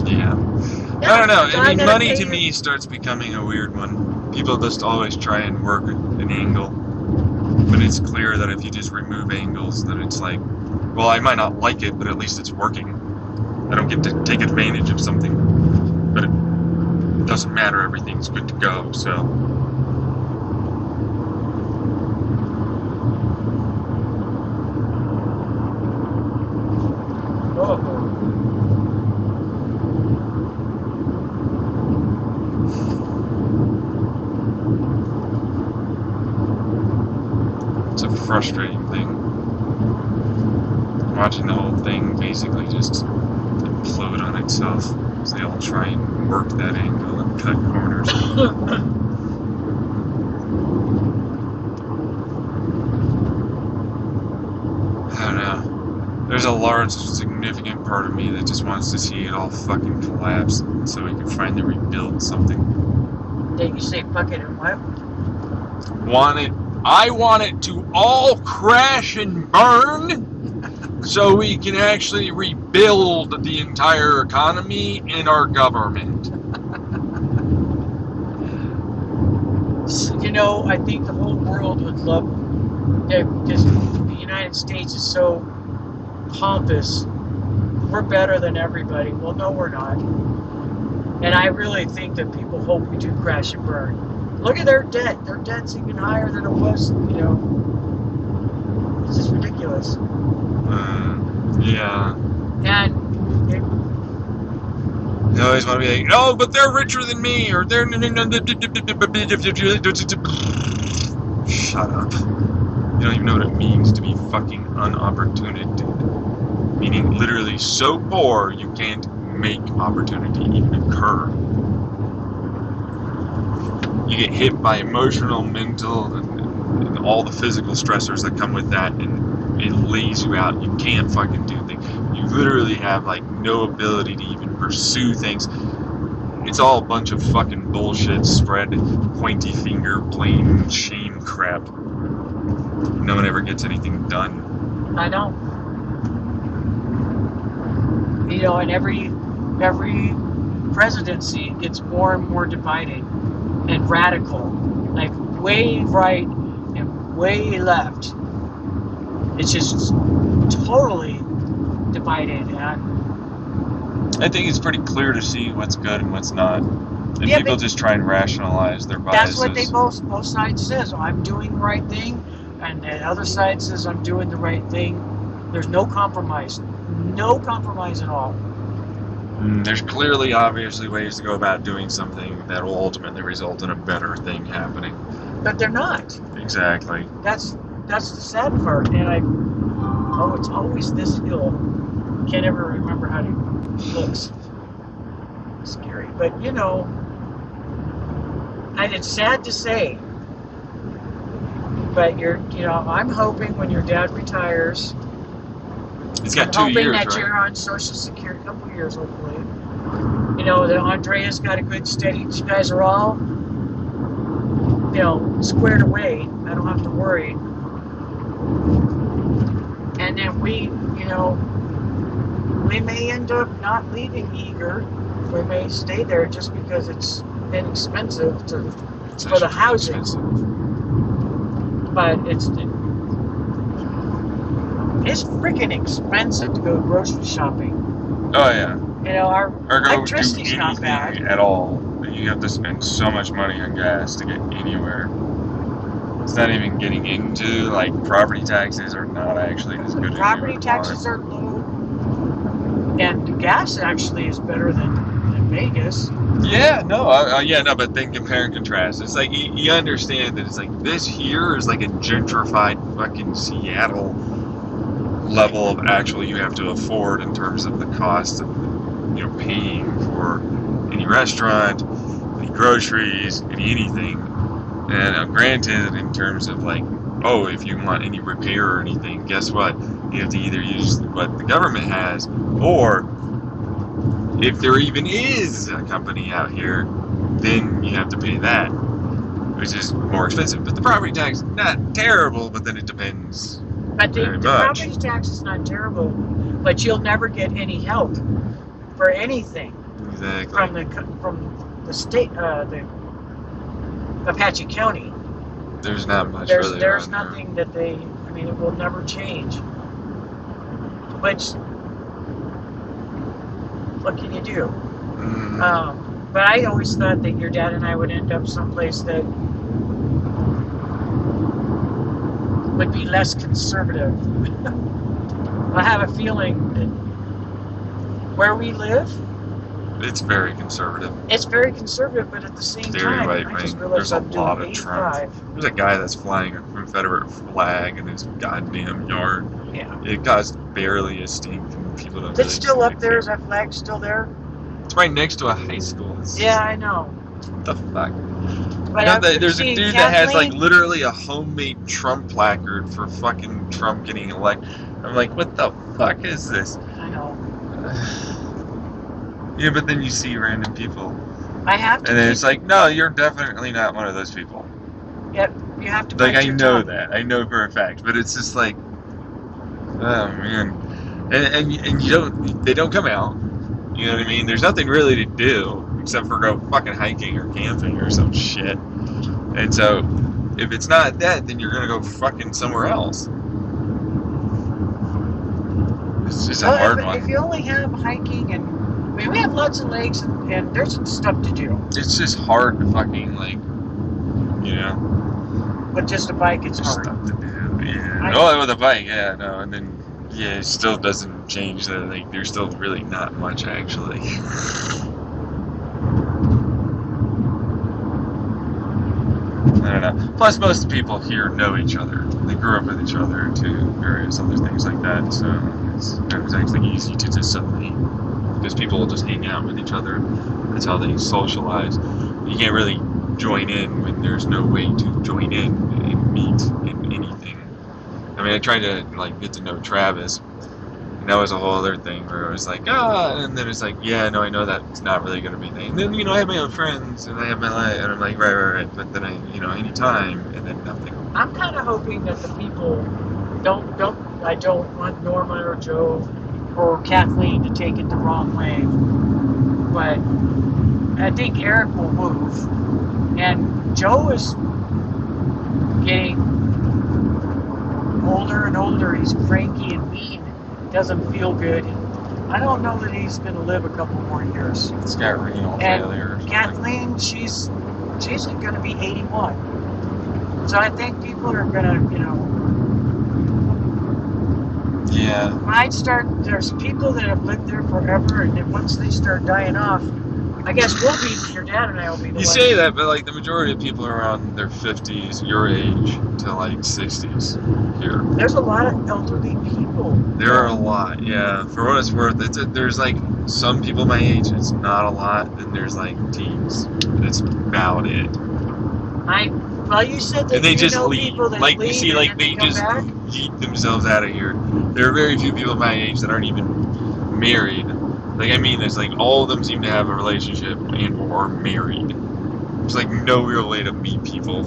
Yeah. I don't know. I mean, money to me starts becoming a weird one. People just always try and work an angle. But it's clear that if you just remove angles, that it's like, well, I might not like it, but at least it's working. I don't get to take advantage of something. But it doesn't matter. Everything's good to go, so. It's a frustrating thing. Watching the whole thing basically just implode on itself as they all try and work that angle and cut corners. I don't know. There's a large, significant part of me that just wants to see it all fucking collapse so we can finally rebuild something.
Did you say fuck it and what?
I want it to all crash and burn so we can actually rebuild the entire economy and our government.
You know, I think the whole world would love that because the United States is so pompous. We're better than everybody. Well, no, we're not. And I really think that people hope we do crash and burn. Look at their debt. Their debt's even higher than it was, you know. It's just ridiculous.
Yeah.
And
You always want to be like, oh, but they're richer than me, or they're... Shut up. You don't even know what it means to be fucking unopportunated. Meaning literally so poor you can't make opportunity even occur. You get hit by emotional, mental, and all the physical stressors that come with that, and it lays you out. You can't fucking do things. You literally have like no ability to even pursue things. It's all a bunch of fucking bullshit, spread, pointy finger, blame, shame crap. No one ever gets anything done.
I know. You know, and every presidency gets more and more divided and radical, like way right and way left. It's just totally divided. And
I think it's pretty clear to see what's good and what's not. And
Yeah,
people
but
just try and rationalize their biases.
that's what they both sides says. I'm doing the right thing, and the other side says I'm doing the right thing. There's no compromise. No compromise at all.
There's clearly, obviously, ways to go about doing something that will ultimately result in a better thing happening.
But they're not.
Exactly.
That's the sad part. And it's always this hill. Can't ever remember how it looks. Scary. But you know, and it's sad to say, but I'm hoping when your dad retires,
It's got
I'm
2
hoping
years,
that
right?
you're on Social Security, a couple of years hopefully. You know, that Andrea's got a good steady, you guys are all, squared away. I don't have to worry. And then we may end up not leaving Eager. We may stay there just because it's inexpensive for the housing.
Expensive.
But it's freaking expensive to go grocery shopping.
Oh yeah.
You know, our
Or go do
electricity's not bad.
anything at all. You have to spend so much money on gas to get anywhere. It's not even getting into, like, property taxes are not actually as good as
Property taxes are low, and the gas actually is better than Vegas.
Yeah, no, but then compare and contrast. It's like, you understand that it's like, this here is like a gentrified fucking Seattle level of actual you have to afford in terms of the cost of, paying for any restaurant, any groceries, anything. And granted, in terms of like, oh, if you want any repair or anything, guess what? You have to either use what the government has, or if there even is a company out here, then you have to pay that, which is more expensive. But the property tax, not terrible, but then it depends.
But the
Very much.
property tax is not terrible, but you'll never get any help for anything
Exactly.
from the state, the Apache County.
There's not much
There's
really around
nothing that it will never change. Which, what can you do?
there.
But I always thought that your dad and I would end up someplace that would be less conservative. I have a feeling Where we live,
It's very conservative.
it's very conservative, but at the same
Very
time,
right
I just
wing.
realized
There's a
I'm doing
lot of Trump.
85.
There's a guy that's flying a Confederate flag in his goddamn yard.
Yeah.
It caused barely a stink, and people don't
It's
really
still
seem
up
to
there.
care.
Is that flag still there?
It's right next to a high school. It's
Yeah, I know.
what the fuck?
But
You know,
I've been
there's a
seeing
dude that has like
Kathleen-
literally a homemade Trump placard for fucking Trump getting elected. I'm like, what the fuck is this?
I know.
Yeah, but then you see random people,
I have to.
and then
keep-
it's like, no, you're definitely not one of those people.
Yep, you have to.
Like,
bite
I
your
know
tongue.
that. I know for a fact. But it's just like, oh, man. And you don't, they don't come out. You know what I mean? There's nothing really to do except for go fucking hiking or camping or some shit. And so, if it's not that, then you're gonna go fucking somewhere else. It's just a
Well,
hard
if
one.
you only have hiking and I mean, we have lots of lakes and there's some stuff to do.
It's just hard to fucking, like, you know,
But just a bike, it's
just
hard.
stuff to do. Yeah.
I-
Oh, with a bike, yeah, no. And then, yeah, it still doesn't change that, like, there's still really not much, actually. I don't know. Plus, most people here know each other. They grew up with each other too, various other things like that. So it was actually easy to just suddenly, because people will just hang out with each other. That's how they socialize. You can't really join in when there's no way to join in and meet in anything. I mean, I tried to like get to know Travis, and that was a whole other thing where it was like, and then it's like, yeah, no, I know that's not really going to be a thing. And then, I have my own friends, and I have my life, and I'm like, right, but then anytime, and then nothing.
I'm kind of hoping that the people I don't want Norma or Joe or Kathleen to take it the wrong way, but I think Eric will move, and Joe is getting older and older. He's cranky and mean, doesn't feel good. I don't know that he's going to live a couple more years.
It's got renal
And
failure or something.
Kathleen, she's going to be 81. So I think people are going to,
Yeah.
there's people that have lived there forever, and then once they start dying off, I guess your dad and I will be the
You
ones.
say that, but like the majority of people are around their 50s, your age, to like 60s here.
There's a lot of elderly people.
There are a lot, yeah. For what it's worth, there's like some people my age, it's not a lot. Then there's like teens. That's about it.
Well, you said that
And they
you
just
know
leave.
people that
Like,
leave
you see,
and
like,
then
they
come
just
back.
yeet themselves out of here. There are very few people my age that aren't even married. Like, I mean this, like, all of them seem to have a relationship and or married. There's, like, no real way to meet people.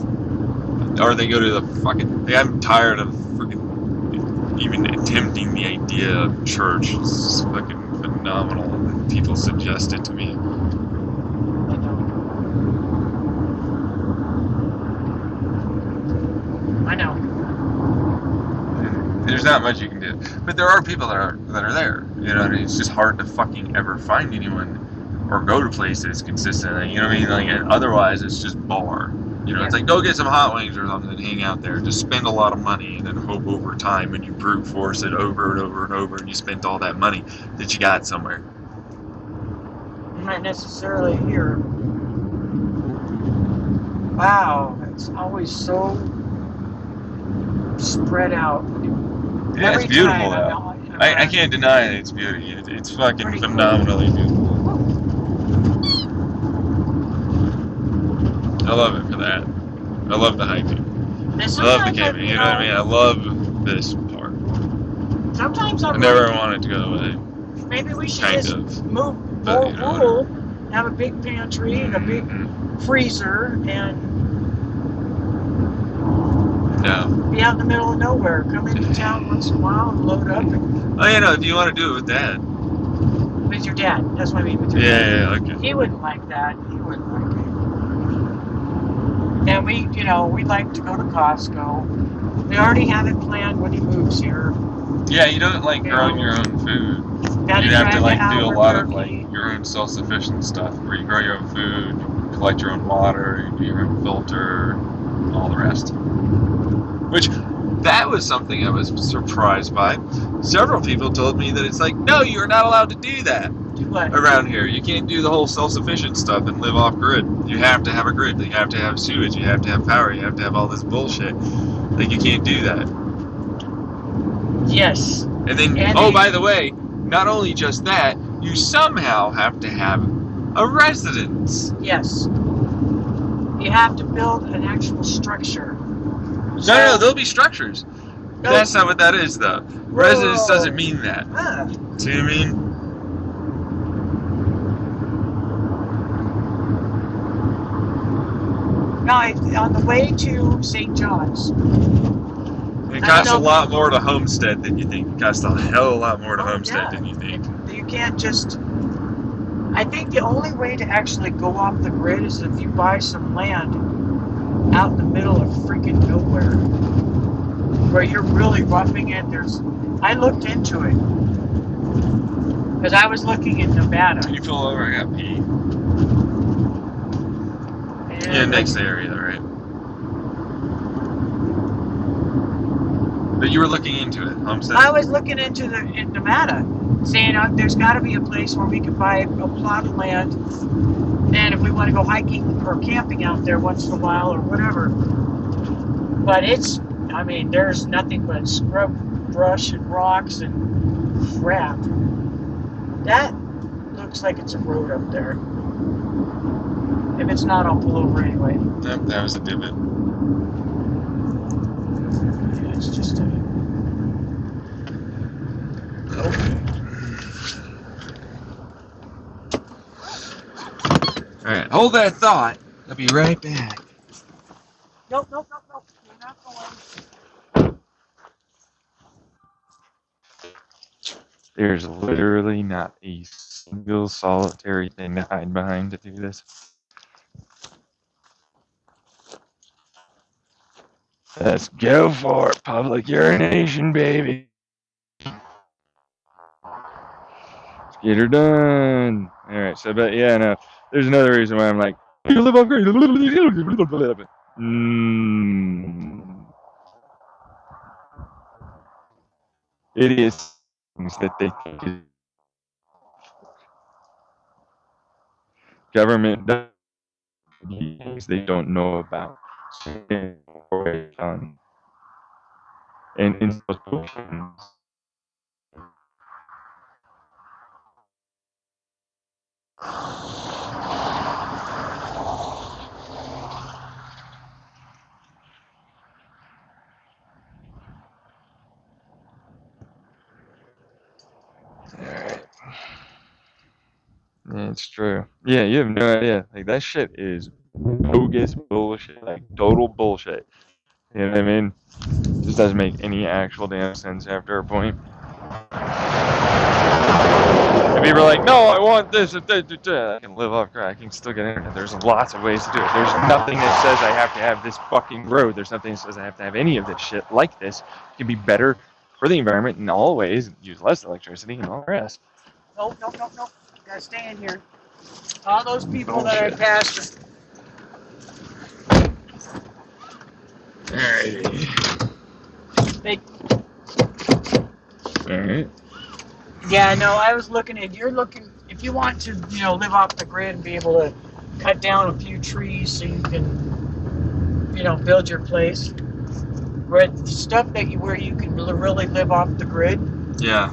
Or they go to the fucking... I'm tired of freaking even attempting the idea of church. It's fucking phenomenal. And people suggest it to me.
I know.
There's not much you can do, but there are people that are there. You know, it's just hard to fucking ever find anyone or go to places consistently. You know what I mean? Like, otherwise, it's just bar. You know, it's like go get some hot wings or something and hang out there. Just spend a lot of money and then hope over time, when you brute force it over and over and over, and you spent all that money that you got somewhere.
Not necessarily here. Wow, it's always so spread out.
Yeah,
Every
it's beautiful
time
though. I can't deny its beauty. It's fucking
Pretty cool.
phenomenally beautiful. I love it for that. I love the hiking.
And
I love the
sometimes
camping. You know what I mean? I love this part.
Sometimes
I never want it to go away.
Maybe we should
Kind
just
of.
move
But,
more
you know,
rural, have a big pantry and a big freezer, and
No.
be out in the middle of nowhere. Come into town once in a while and load up. And
Oh, yeah, no, if you want to do it with Dad.
with your dad. That's what I mean with your
Yeah,
dad.
yeah, okay.
He wouldn't like that. He wouldn't like it. And we like to go to Costco. We already have it planned when he moves here.
Yeah, you don't like growing your own food.
Gotta
You have to
drive
like do a lot of
Albuquerque.
like your own self-sufficient stuff, where you grow your own food, collect your own water, you do your own filter, all the rest. Which that was something I was surprised by. Several people told me that it's like, no, you're not allowed to do that
Do what?
around here. You can't do the whole self-sufficient stuff and live off grid. You have to have a grid. You have to have sewage. You have to have power. You have to have all this bullshit. Like, you can't do that.
Yes.
And then,
And
oh,
they-
by the way, not only just that, you somehow have to have a residence.
Yes. You have to build an actual structure.
No, there'll be structures.
No.
That's not what that is, though. Residence doesn't mean that.
Ah,
See what I mean?
no, on the way to St. John's.
It
I
costs a
don't know.
lot more to homestead than you think. It costs a hell of a lot more to
Oh,
homestead
yeah.
than you think.
You can't just. I think the only way to actually go off the grid is if you buy some land out in the middle of freaking nowhere, where you're really roughing it. I looked into it because I was looking in Nevada.
Can you pull over? I got pee.
And
Yeah, next area, right? But you were looking into it, homestead.
I was looking into in Nevada, saying there's got to be a place where we can buy a plot of land, and if we want to go hiking or camping out there once in a while or whatever. But there's nothing but scrub brush and rocks and crap. That looks like it's a road up there. If it's not, I'll pull over anyway.
Yep, that was a divot.
Yeah, it's just a...
Alright, hold that thought. I'll be right back.
Nope. You're not going.
There's literally not a single solitary thing to hide behind to do this. Let's go for it, public urination, baby. Let's get her done. Alright, so, but yeah, no, there's another reason why I'm like, you live off grid. It is things that they think is government does things they don't know about. And in those positions, alright. Yeah, it's true. Yeah, you have no idea. Like, that shit is bogus bullshit. Like, total bullshit. You know what I mean? Just doesn't make any actual damn sense after a point. And people are like, no, I want this. I can live off grid. I can still get internet. There's lots of ways to do it. There's nothing that says I have to have this fucking road. There's nothing that says I have to have any of this shit like this. It can be better for the environment in all ways, use less electricity and all the rest.
Nope. You gotta stay in here. All those people that I passed.
Alrighty.
They,
Alright.
yeah, no, I was looking at. You're looking. If you want to, live off the grid and be able to cut down a few trees so you can, build your place. Where the stuff where you can really live off the grid,
Yeah.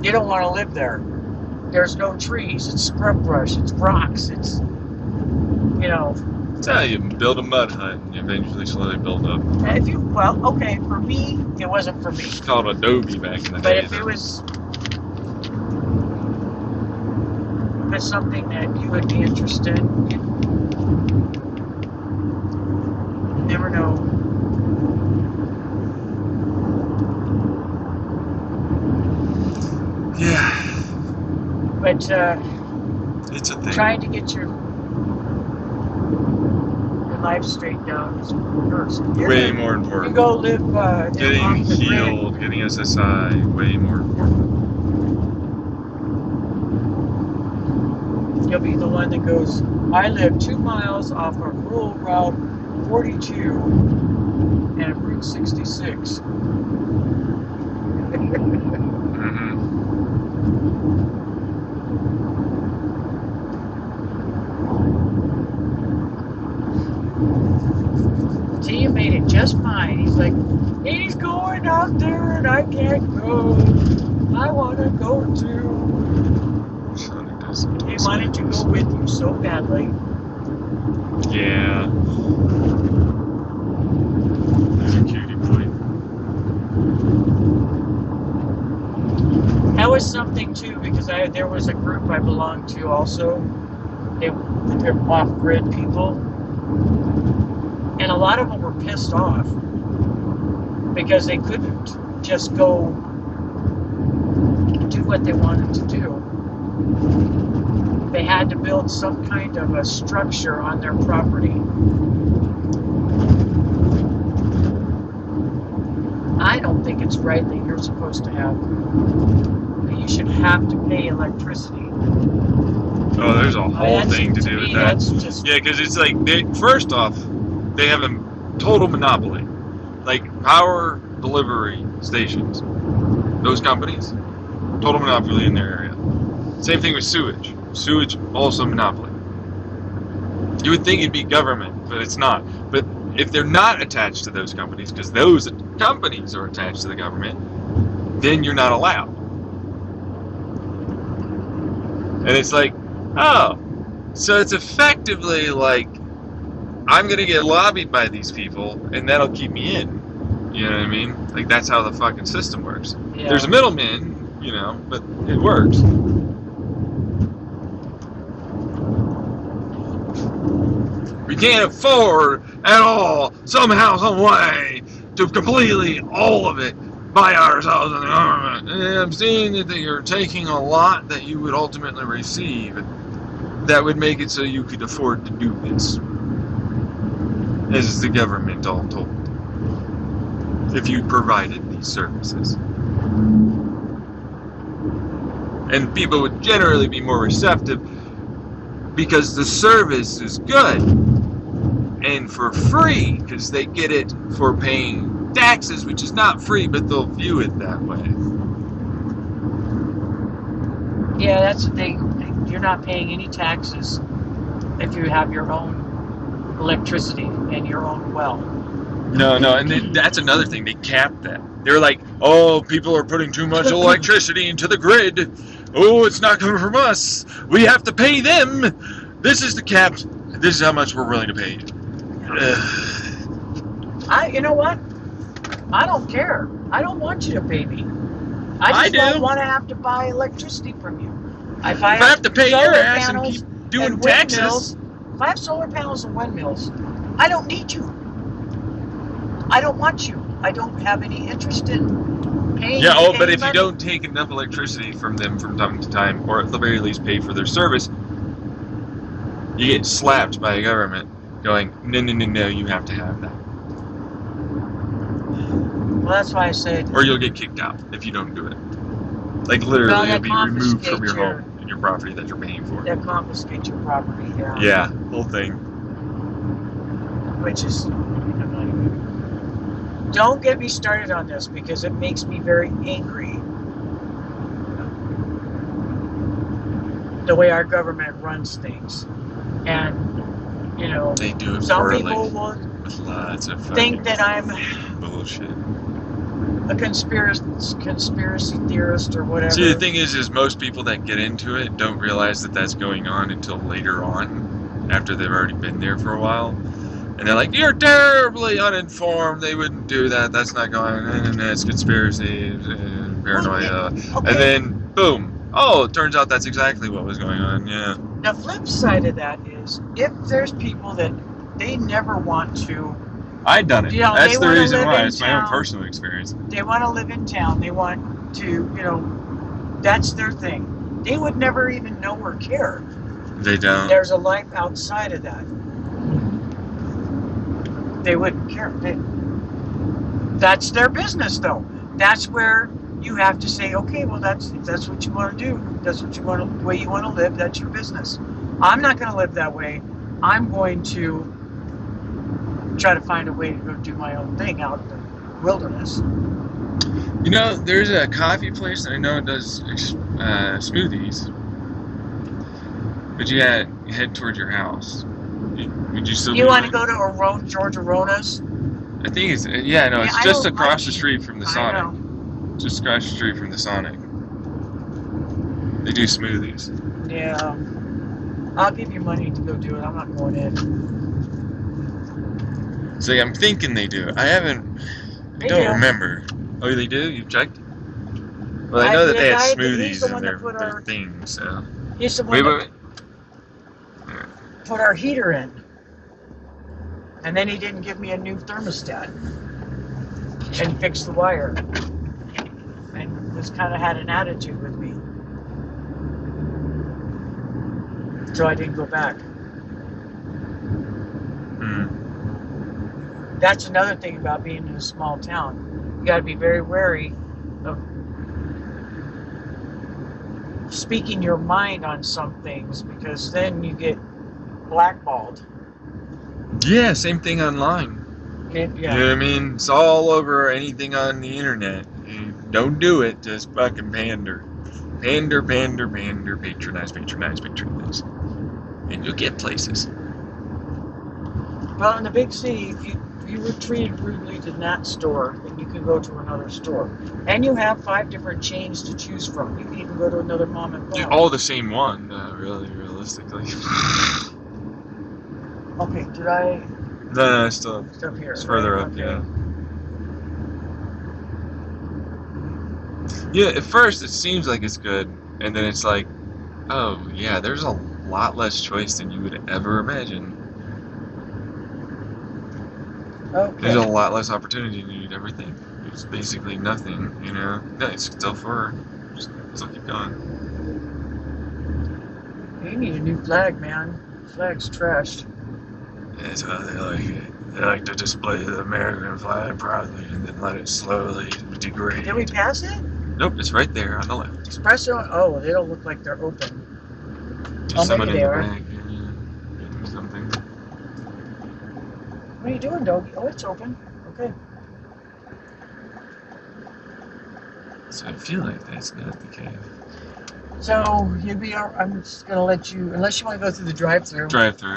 you don't want to live there. There's no trees. It's scrub brush. It's rocks. It's,
That's how you build a mud hut and you eventually slowly build up.
okay, for me, it wasn't for me.
It's called Adobe back in the
But
day.
if it was something that you would be interested in, you never know.
Yeah.
But
It's a thing.
trying to get your life straightened out is worse.
Way more
You
important.
go live
Getting
off the grid.
healed, getting SSI, way more important.
You'll be the one that goes, I live 2 miles off of rural route 42 and Route 1966.
Mm-hmm.
Tia made it just fine. He's like, he's going out there and I can't go. I want to go too. He wanted to go with you so badly.
Yeah. He's a cutie boy.
That was something too, because there was a group I belonged to also. They're off-grid people. And a lot of them were pissed off because they couldn't just go do what they wanted to do. They had to build some kind of a structure on their property. I don't think it's right that you're supposed to have, that you should have to pay electricity.
Oh, there's a whole thing to do with that.
That's just,
Yeah, because it's like, first off, they have a total monopoly. Like power delivery stations, those companies, total monopoly in their area. Same thing with sewage. Sewage, also monopoly. You would think it'd be government, but it's not. But if they're not attached to those companies, because those companies are attached to the government, then you're not allowed. And it's like, oh, so it's effectively like, I'm going to get lobbied by these people, and that'll keep me in. You know what I mean? Like, that's how the fucking system works.
yeah.
There's a middleman, you know, but it works. We can't afford at all, somehow, some way, to completely, all of it, by ourselves and the government. And I'm seeing that you're taking a lot that you would ultimately receive that would make it so you could afford to do this. As the government all told. If you provided these services. And people would generally be more receptive because the service is good. And for free, because they get it for paying taxes, which is not free, but they'll view it that way.
Yeah, that's the thing. You're not paying any taxes if you have your own electricity and your own well.
No, and then that's another thing. They capped that. They're like, oh, people are putting too much electricity into the grid. Oh, it's not coming from us. We have to pay them. This is the cap. This is how much we're willing to pay.
You know what? I don't care. I don't want you to pay me. I just don't want to have to buy electricity from you. If I
have to pay your
solar
ass and
panels
keep doing
and
taxes.
windmills, if I have solar panels and windmills, I don't need you. I don't want you. I don't have any interest in paying.
Yeah,
paying
but if
money.
you don't take enough electricity from them from time to time, or at the very least pay for their service, you get slapped by the government going, no, you have to have that.
Well, that's why I said.
Or you'll get kicked out if you don't do it. Like literally, you'll be removed from your home and your property that you're paying for.
They'll confiscate your property, yeah.
Yeah, whole thing.
Which is, don't get me started on this because it makes me very angry. The way our government runs things. And, you know,
they do it
some
poorly.
people will
With lots of
think that I'm
bullshit.
a conspiracy theorist or whatever.
See, the thing is most people that get into it don't realize that that's going on until later on, after they've already been there for a while. And they're like, you're terribly uninformed, they wouldn't do that, that's not going on, and it's conspiracy, paranoia.
Okay.
And then, boom, oh, it turns out that's exactly what was going on, yeah.
The flip side of that is, if there's people that they never want to,
I've done it.
You know,
That's
they
the
wanna
reason
live
why.
in
It's my own
town.
personal experience.
they want to live in town, they want to, you know, that's their thing. They would never even know or care.
They don't.
There's a life outside of that. They wouldn't care. That's their business, though. That's where you have to say, okay, well, if that's what you want to do. That's what you want to, the way you want to live. That's your business. I'm not going to live that way. I'm going to try to find a way to go do my own thing out wilderness.
You know, there's a coffee place that I know does smoothies, but you head towards your house. Would you still
You
do
want to
that?
go to George Arona's?
I think it's it's
I
just
don't
across the
like-
street from the
I
Sonic.
know.
Just across the street from the Sonic. They do smoothies.
Yeah. I'll give you money to go do it. I'm not going in.
So I'm thinking they do. I haven't.
They
I don't
do.
remember. Oh, they do? You've checked? Well, I know that
the
they had
guy- he's
smoothies
the
in
one that put
their
our-
thing, so.
He's the one
Wait,
that
wait, wait.
put our heater in. And then he didn't give me a new thermostat. And fix the wire. And just kind of had an attitude with me. So I didn't go back. That's another thing about being in a small town. You got to be very wary of speaking your mind on some things, because then you get blackballed.
Yeah, same thing online.
Yeah.
You know what I mean? It's all over anything on the internet. You don't do it, just fucking pander. Pander, pander, pander, patronize, patronize, patronize. And you'll get places.
Well, in the big city, if you were treated rudely in that store, then you can go to another store. And you have 5 different chains to choose from. You can even go to another mom and pop.
All the same one, really, realistically.
Okay, did I...
No, it's still
It's up here.
it's further
right?
up,
Okay.
yeah. Yeah, at first it seems like it's good, and then it's like, oh, yeah, there's a lot less choice than you would ever imagine. There's a
Okay.
lot less opportunity to ever think. It's basically nothing, you know? No, it's still fur. Just still keep going.
You need a new flag, man. Flag's trashed.
That's how they like it. They like to display the American flag proudly and then let it slowly degrade.
Did we pass it?
Nope, it's right there on the left.
Espresso? Oh, they don't look like they're open.
Just someone
maybe
in
they
the
are.
back getting something.
What are you doing, Doggy? Oh, it's open. Okay.
So I feel like that's not the case.
So, you'd be... I'm just going to let you... Unless you want to go through the drive-thru.
Drive through.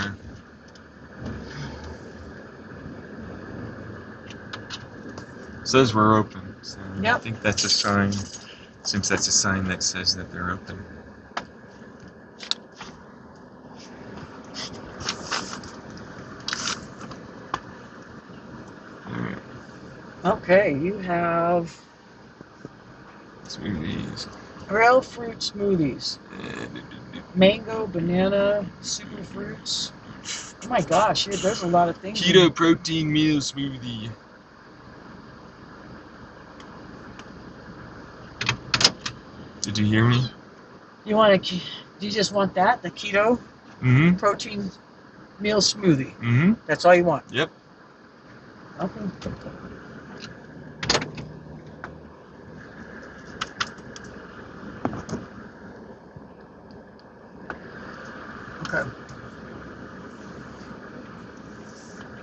Says we're open. So I
Yep.
think that's a sign. Since that's a sign that says that they're open. Alright.
Okay, you have
Smoothies.
real fruit smoothies. Mango, banana, super fruits. Oh my gosh, there's a lot of things.
Keto protein meal smoothie. Did you hear me?
You want to? Do you just want that? The keto
Mm-hmm.
protein meal smoothie.
Mm-hmm.
That's all you want.
Yep.
Okay. Okay.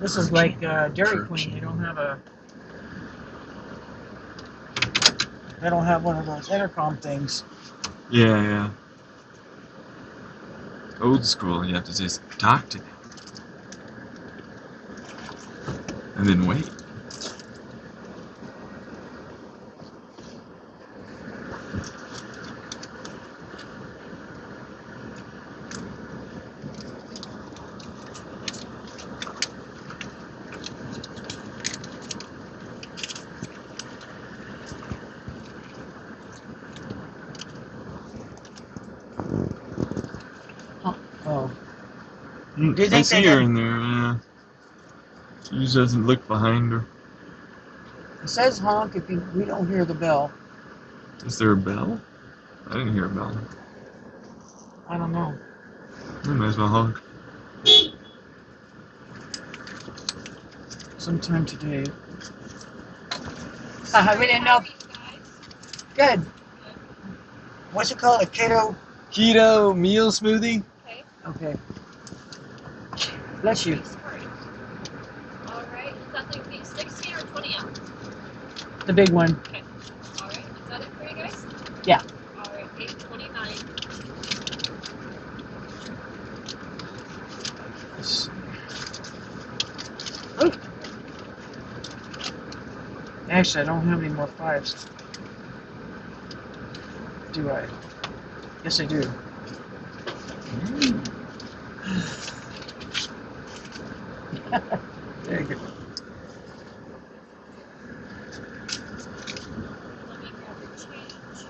This is like Dairy Queen. They don't have a. They don't have one of those intercom things.
Yeah, yeah. Old school, you have to just talk to them. And then wait.
Oh.
Do
you think
I see
they
her
did-
in there, yeah. She just doesn't look behind her.
It says honk if we don't hear the bell.
Is there a bell? I didn't hear a bell.
I don't know.
I might as well honk.
Sometime today. We didn't know. Good. What's it called? A keto?
Keto meal smoothie?
Okay. Bless you.
All right, is that like the 16 or 20 ounce?
The big one.
Okay. All right. Is that it for you guys?
Yeah.
All right. 829.
Oh. Actually, I don't have any more 5s. Do I? Yes, I do. There you go.
Let me grab your change.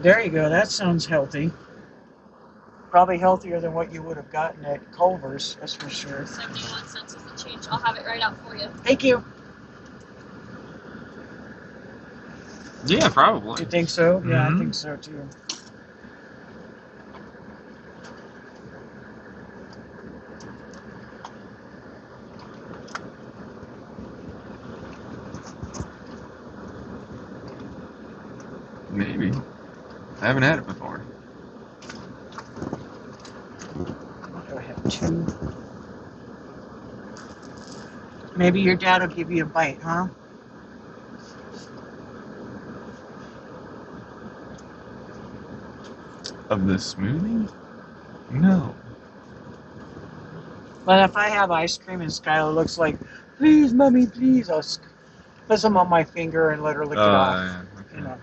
There you go. That sounds healthy. Probably healthier than what you would have gotten at Culver's, that's for sure.
71 cents is the change. I'll have it right out for you.
Thank you.
Yeah, probably.
You think so? Yeah, I
Mhm.
think so too.
Maybe. I haven't had it before.
I have 2. Maybe your dad will give you a bite, huh?
Of this smoothie? No.
But if I have ice cream and Skylar looks like, please, mommy, please, I'll put some on my finger and let her lick it off.
Yeah, okay.
You know.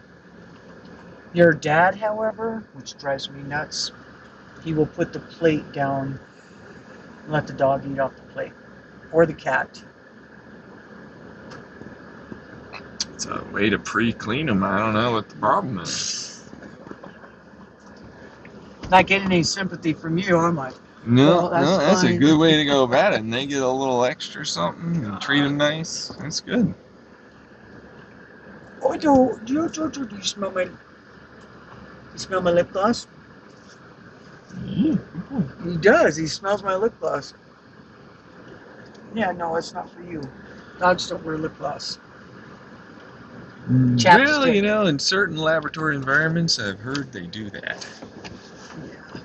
Your dad, however, which drives me nuts, he will put the plate down and let the dog eat off the plate. Or the cat.
It's a way to pre-clean them. I don't know what the problem is.
Not getting any sympathy from you, am I?
No,
Well, that's
no, that's a
fine.
good way to go about it. And they get a little extra something and treat them nice. That's good.
Oh, do you smell my? You smell my lip gloss?
Yeah.
He does. He smells my lip gloss. Yeah, no, it's not for you. Dogs don't wear lip gloss.
Well,
Chapstick.
you know, in certain laboratory environments, I've heard they do that.
Yeah.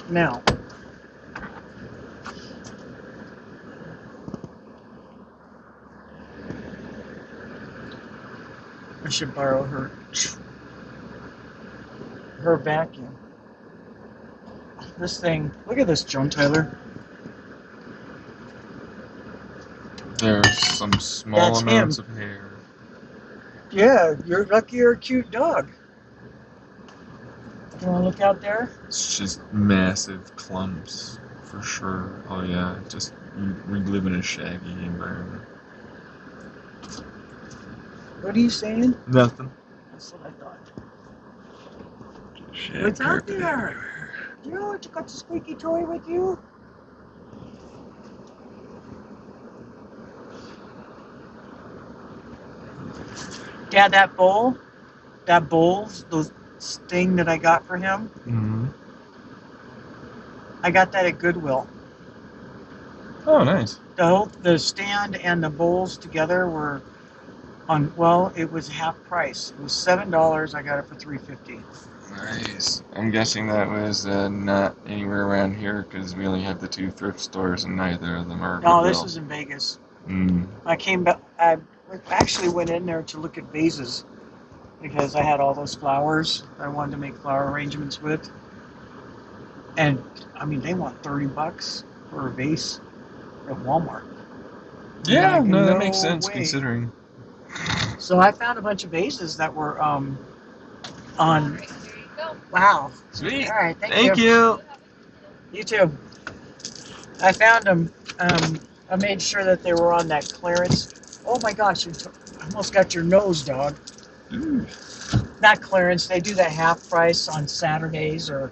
Now, I should borrow her vacuum. This thing. Look at this, Joan Tyler.
There's some small
That's
amounts
him.
of hair.
Yeah, you're lucky you're a cute dog. You want to look out there?
It's just massive clumps, for sure. Oh yeah, just we live in a shaggy environment.
What are you saying?
Nothing.
That's what I thought.
Shag
What's out
carpet
there?
everywhere.
You got the squeaky toy with you? Dad, that bowl, those thing that I got for him,
Mm-hmm.
I got that at Goodwill.
Oh, nice.
The stand and the bowls together were on. Well, it was half price. It was $7. I got it for $3.50.
Nice. I'm guessing that was not anywhere around here because we only have the 2 thrift stores and neither of them are.
No, this
Goodwill.
was in Vegas.
Mm.
I came back. I actually went in there to look at vases because I had all those flowers I wanted to make flower arrangements with. And I mean, they want $30 for a vase at Walmart.
Yeah,
Like,
no, that
no
makes sense
way.
considering.
So I found a bunch of vases that were on.
All right, there you go.
Wow.
Sweet.
All right,
Thank you.
You too. I found them. I made sure that they were on that clearance. Oh my gosh, you almost got your nose, dog.
Ooh.
Not clearance. They do that half price on Saturdays or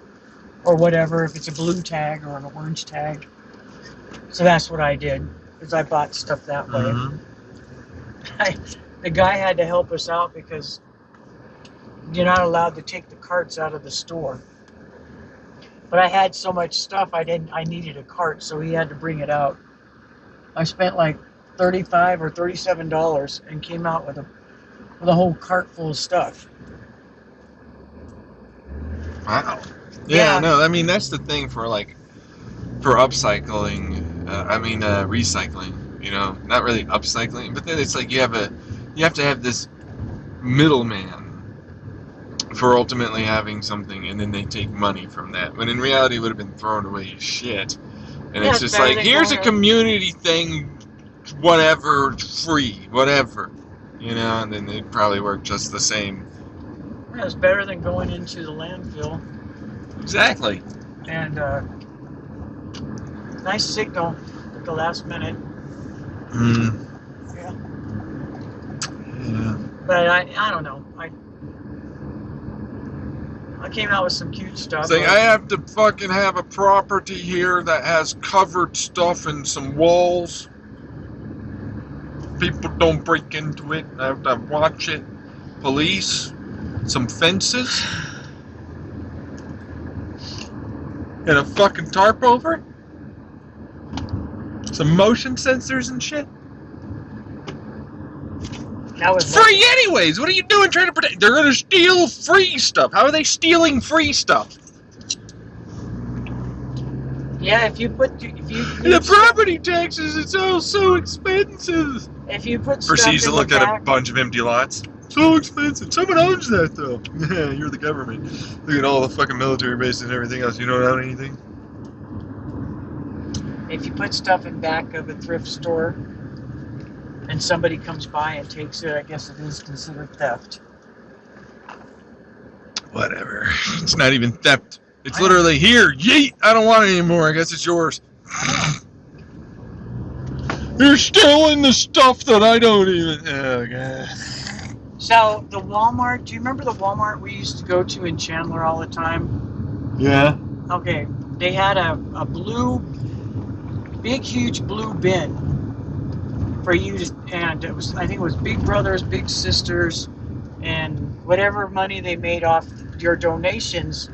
whatever if it's a blue tag or an orange tag. So that's what I did, is I bought stuff that way.
Mhm.
The guy had to help us out because you're not allowed to take the carts out of the store. But I had so much stuff I needed a cart, so he had to bring it out. I spent like $35 or $37 and came out with a whole cart full of stuff.
Wow.
Yeah.
No, I mean that's the thing for upcycling. Recycling. You know, not really upcycling, but then it's like you have to have this middleman for ultimately having something, and then they take money from that. When in reality, it would have been thrown away as shit. And
Yeah,
it's
it's
just
better
like,
than
here's a
going
community thing, whatever, free, whatever. You know, and then it'd probably work just the same.
Yeah, it's better than going into the landfill.
Exactly.
And nice signal at the last minute. Yeah.
Yeah.
But I don't know. I came out with some cute stuff.
It's like, I have to fucking have a property here that has covered stuff and some walls. People don't break into it. I have to watch it. Police, some fences, and a fucking tarp over it. Some motion sensors and shit.
That was
It's free anyways. What are you doing trying to protect? They're gonna steal free stuff. How are they stealing free stuff?
Yeah, if you
The property taxes, it's all so expensive.
if you put stuff
Proceeds
in
to look
the
at a
back,
bunch of empty lots. So expensive. Someone owns that though. Yeah, you're the government. Look at all the fucking military bases and everything else. You don't own anything.
if you put stuff in back of a thrift store and somebody comes by and takes it, I guess it is considered theft.
Whatever. It's not even theft. It's literally, here, yeet, I don't want it anymore. I guess it's yours. You're stealing the stuff that I don't even. Oh, God.
So the Walmart, do you remember the Walmart we used to go to in Chandler all the time?
Yeah.
Okay, they had a big, huge blue bin for you to, and I think it was Big Brothers, Big Sisters, and whatever money they made off your donations.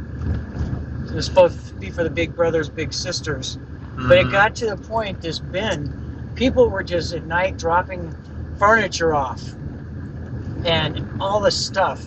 It was supposed to be for the Big Brothers, Big Sisters.
Mm-hmm.
But it got to the point, this bin, people were just at night dropping furniture off and all this stuff.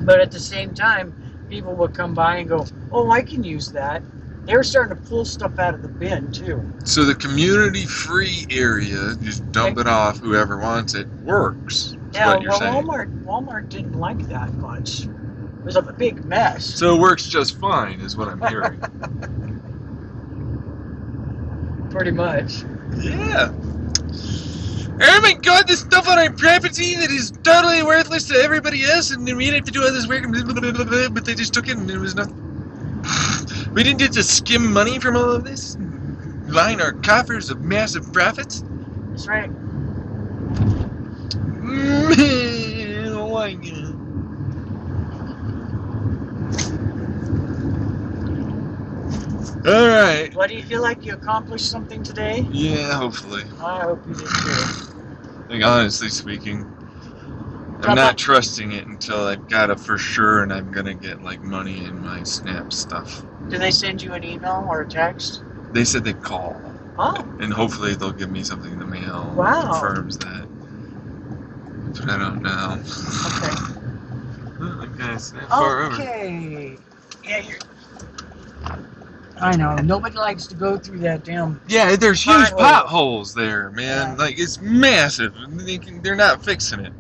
But at the same time, people would come by and go, oh, I can use that. They were starting to pull stuff out of the bin, too.
So the community free area, just dump it off, whoever wants it, works.
Yeah,
what you're
well,
saying.
Walmart didn't like that much. It was a big mess.
So it works just fine, is what I'm hearing.
Pretty much.
Yeah. Oh my God, this stuff on our property that is totally worthless to everybody else, and we didn't have to do all this work, but they just took it and it was nothing. We didn't get to skim money from all of this, line our coffers of massive profits.
That's right.
Oh my God. All right.
What, do you feel like you accomplished something today?
Yeah, hopefully.
I hope you did too.
Like, honestly speaking, I'm not trusting it until I've got it for sure, and I'm gonna get like money in my Snap stuff.
Did they send you an email or a text?
They said they'd call,
Oh,
and hopefully they'll give me something in the mail
Wow.
that confirms that. But I don't know.
okay.
Oh, okay, Snap far over.
Okay. Yeah, I know. Nobody likes to go through that damn.
Yeah, there's huge
Potholes.
potholes there, man.
Yeah.
Like, it's massive. They're not fixing it.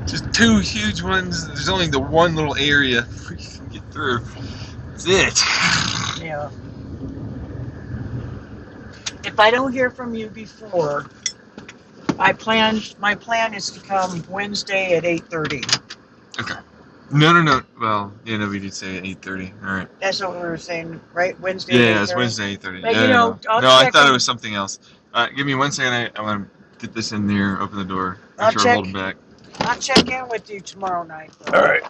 Just two huge ones. There's only the one little area where you can get through. That's it.
Yeah. If I don't hear from you before, my plan is to come Wednesday at 8:30.
Okay. No. Well, yeah, no, we did say 8:30. All right.
That's what we were saying, right? Wednesday.
Yeah,
at
it's
8:30?
Wednesday 8:30.
But,
Yeah,
you know, I'll
no, I
check
thought
in-
it was something else. Give me 1 second. I want to get this in there. Open the door. Make
I'll
sure
check.
I'm holding back.
I'll check in with you tomorrow night. Though.
All right.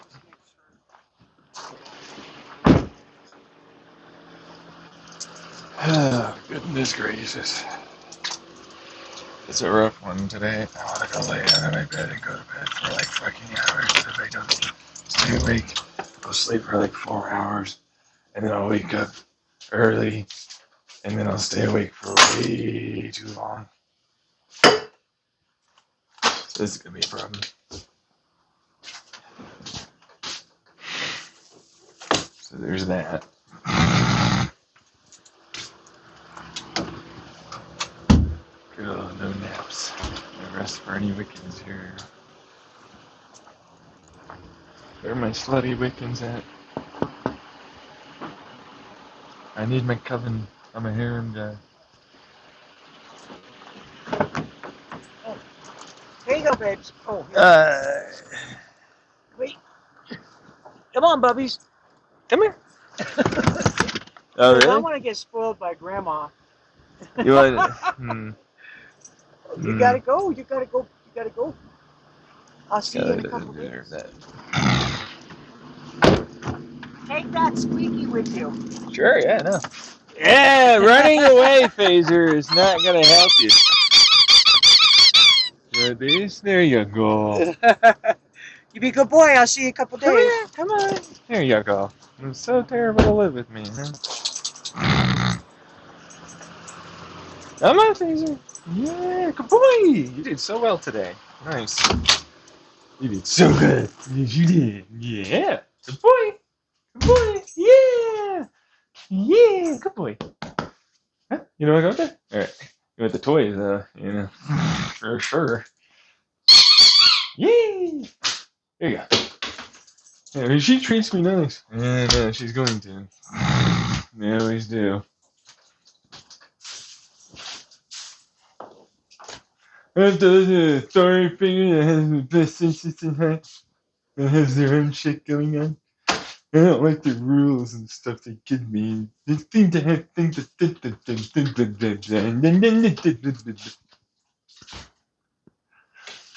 Oh, goodness gracious. It's a rough one today. I want to go lay down in my bed and go to bed for like fucking hours. If I don't stay awake, I'll sleep for like 4 hours. And then I'll wake up early and then I'll stay awake for way too long. So this is gonna be a problem. So there's that. Oh, no naps. No rest for any Wiccans here. Where are my slutty Wiccans at? I need my coven. I'm a harem guy.
Here you go, babes. Oh, here. Wait. Come on, bubbies.
Come here.
I
Oh, really?
want to get spoiled by Grandma.
You want?
You gotta go. You gotta go. You gotta go. I'll see you in a couple
There's
days.
that.
Take that squeaky with you.
Sure, yeah, no. Yeah, running away, Phaser, is not gonna help you. This, there you go.
You be a good boy. I'll see you in a couple days.
Come here, come on. There you go. It's so terrible to live with me, huh? Come on, Phaser. Yeah, good boy. You did so well today. Nice. You did so good. Yes, you did. Yeah. Good boy. Good boy. Yeah. Yeah. Good boy. Huh? You know what I got there? All right. You want the toys, you know. For sure. Yay! There you go. Yeah, she treats me nice. And she's going to. They always do. Sorry finger that has the best interests in her. That has their own shit going on. I don't like the rules and stuff they give me. They seem to have things that.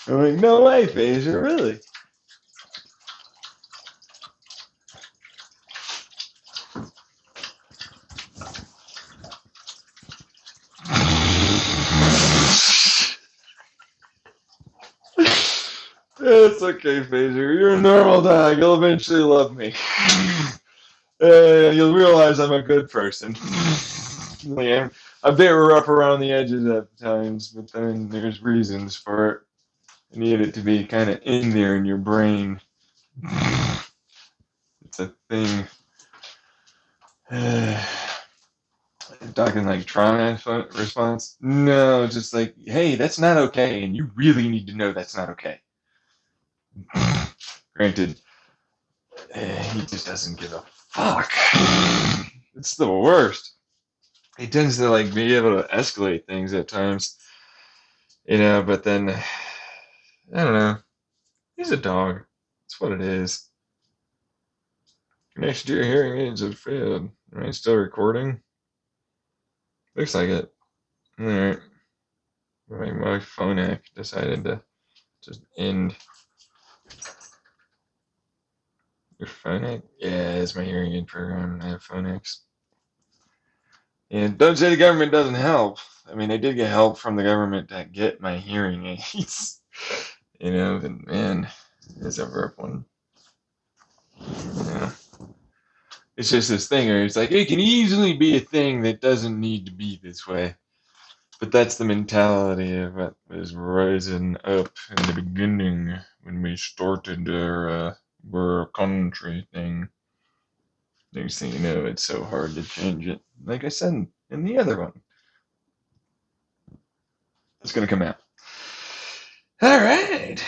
I'm like, no way, Phaser, really? It's okay, Phaser. You're a normal dog. You'll eventually love me. You'll realize I'm a good person. Like, I'm a bit rough around the edges at times, but then there's reasons for it. I need it to be kind of in there in your brain. It's a thing. Talking like trauma response? No, just like, hey, that's not okay, and you really need to know that's not okay. Granted, he just doesn't give a fuck. It's the worst. He tends to like be able to escalate things at times, you know. But then, I don't know. He's a dog. That's what it is. Connection to your hearing aids have failed. Am I still recording? Looks like it. All right. My phone app decided to just end. Your phone app? Yeah, it's my hearing aid program. I have phone apps. And don't say the government doesn't help. I mean, I did get help from the government to get my hearing aids. You know, but man, it's a rough one. You know, it's just this thing where it's like, it can easily be a thing that doesn't need to be this way. But that's the mentality of what was rising up in the beginning when we started our country thing. Next thing you know, it's so hard to change it. Like I said in the other one. It's going to come out. All right.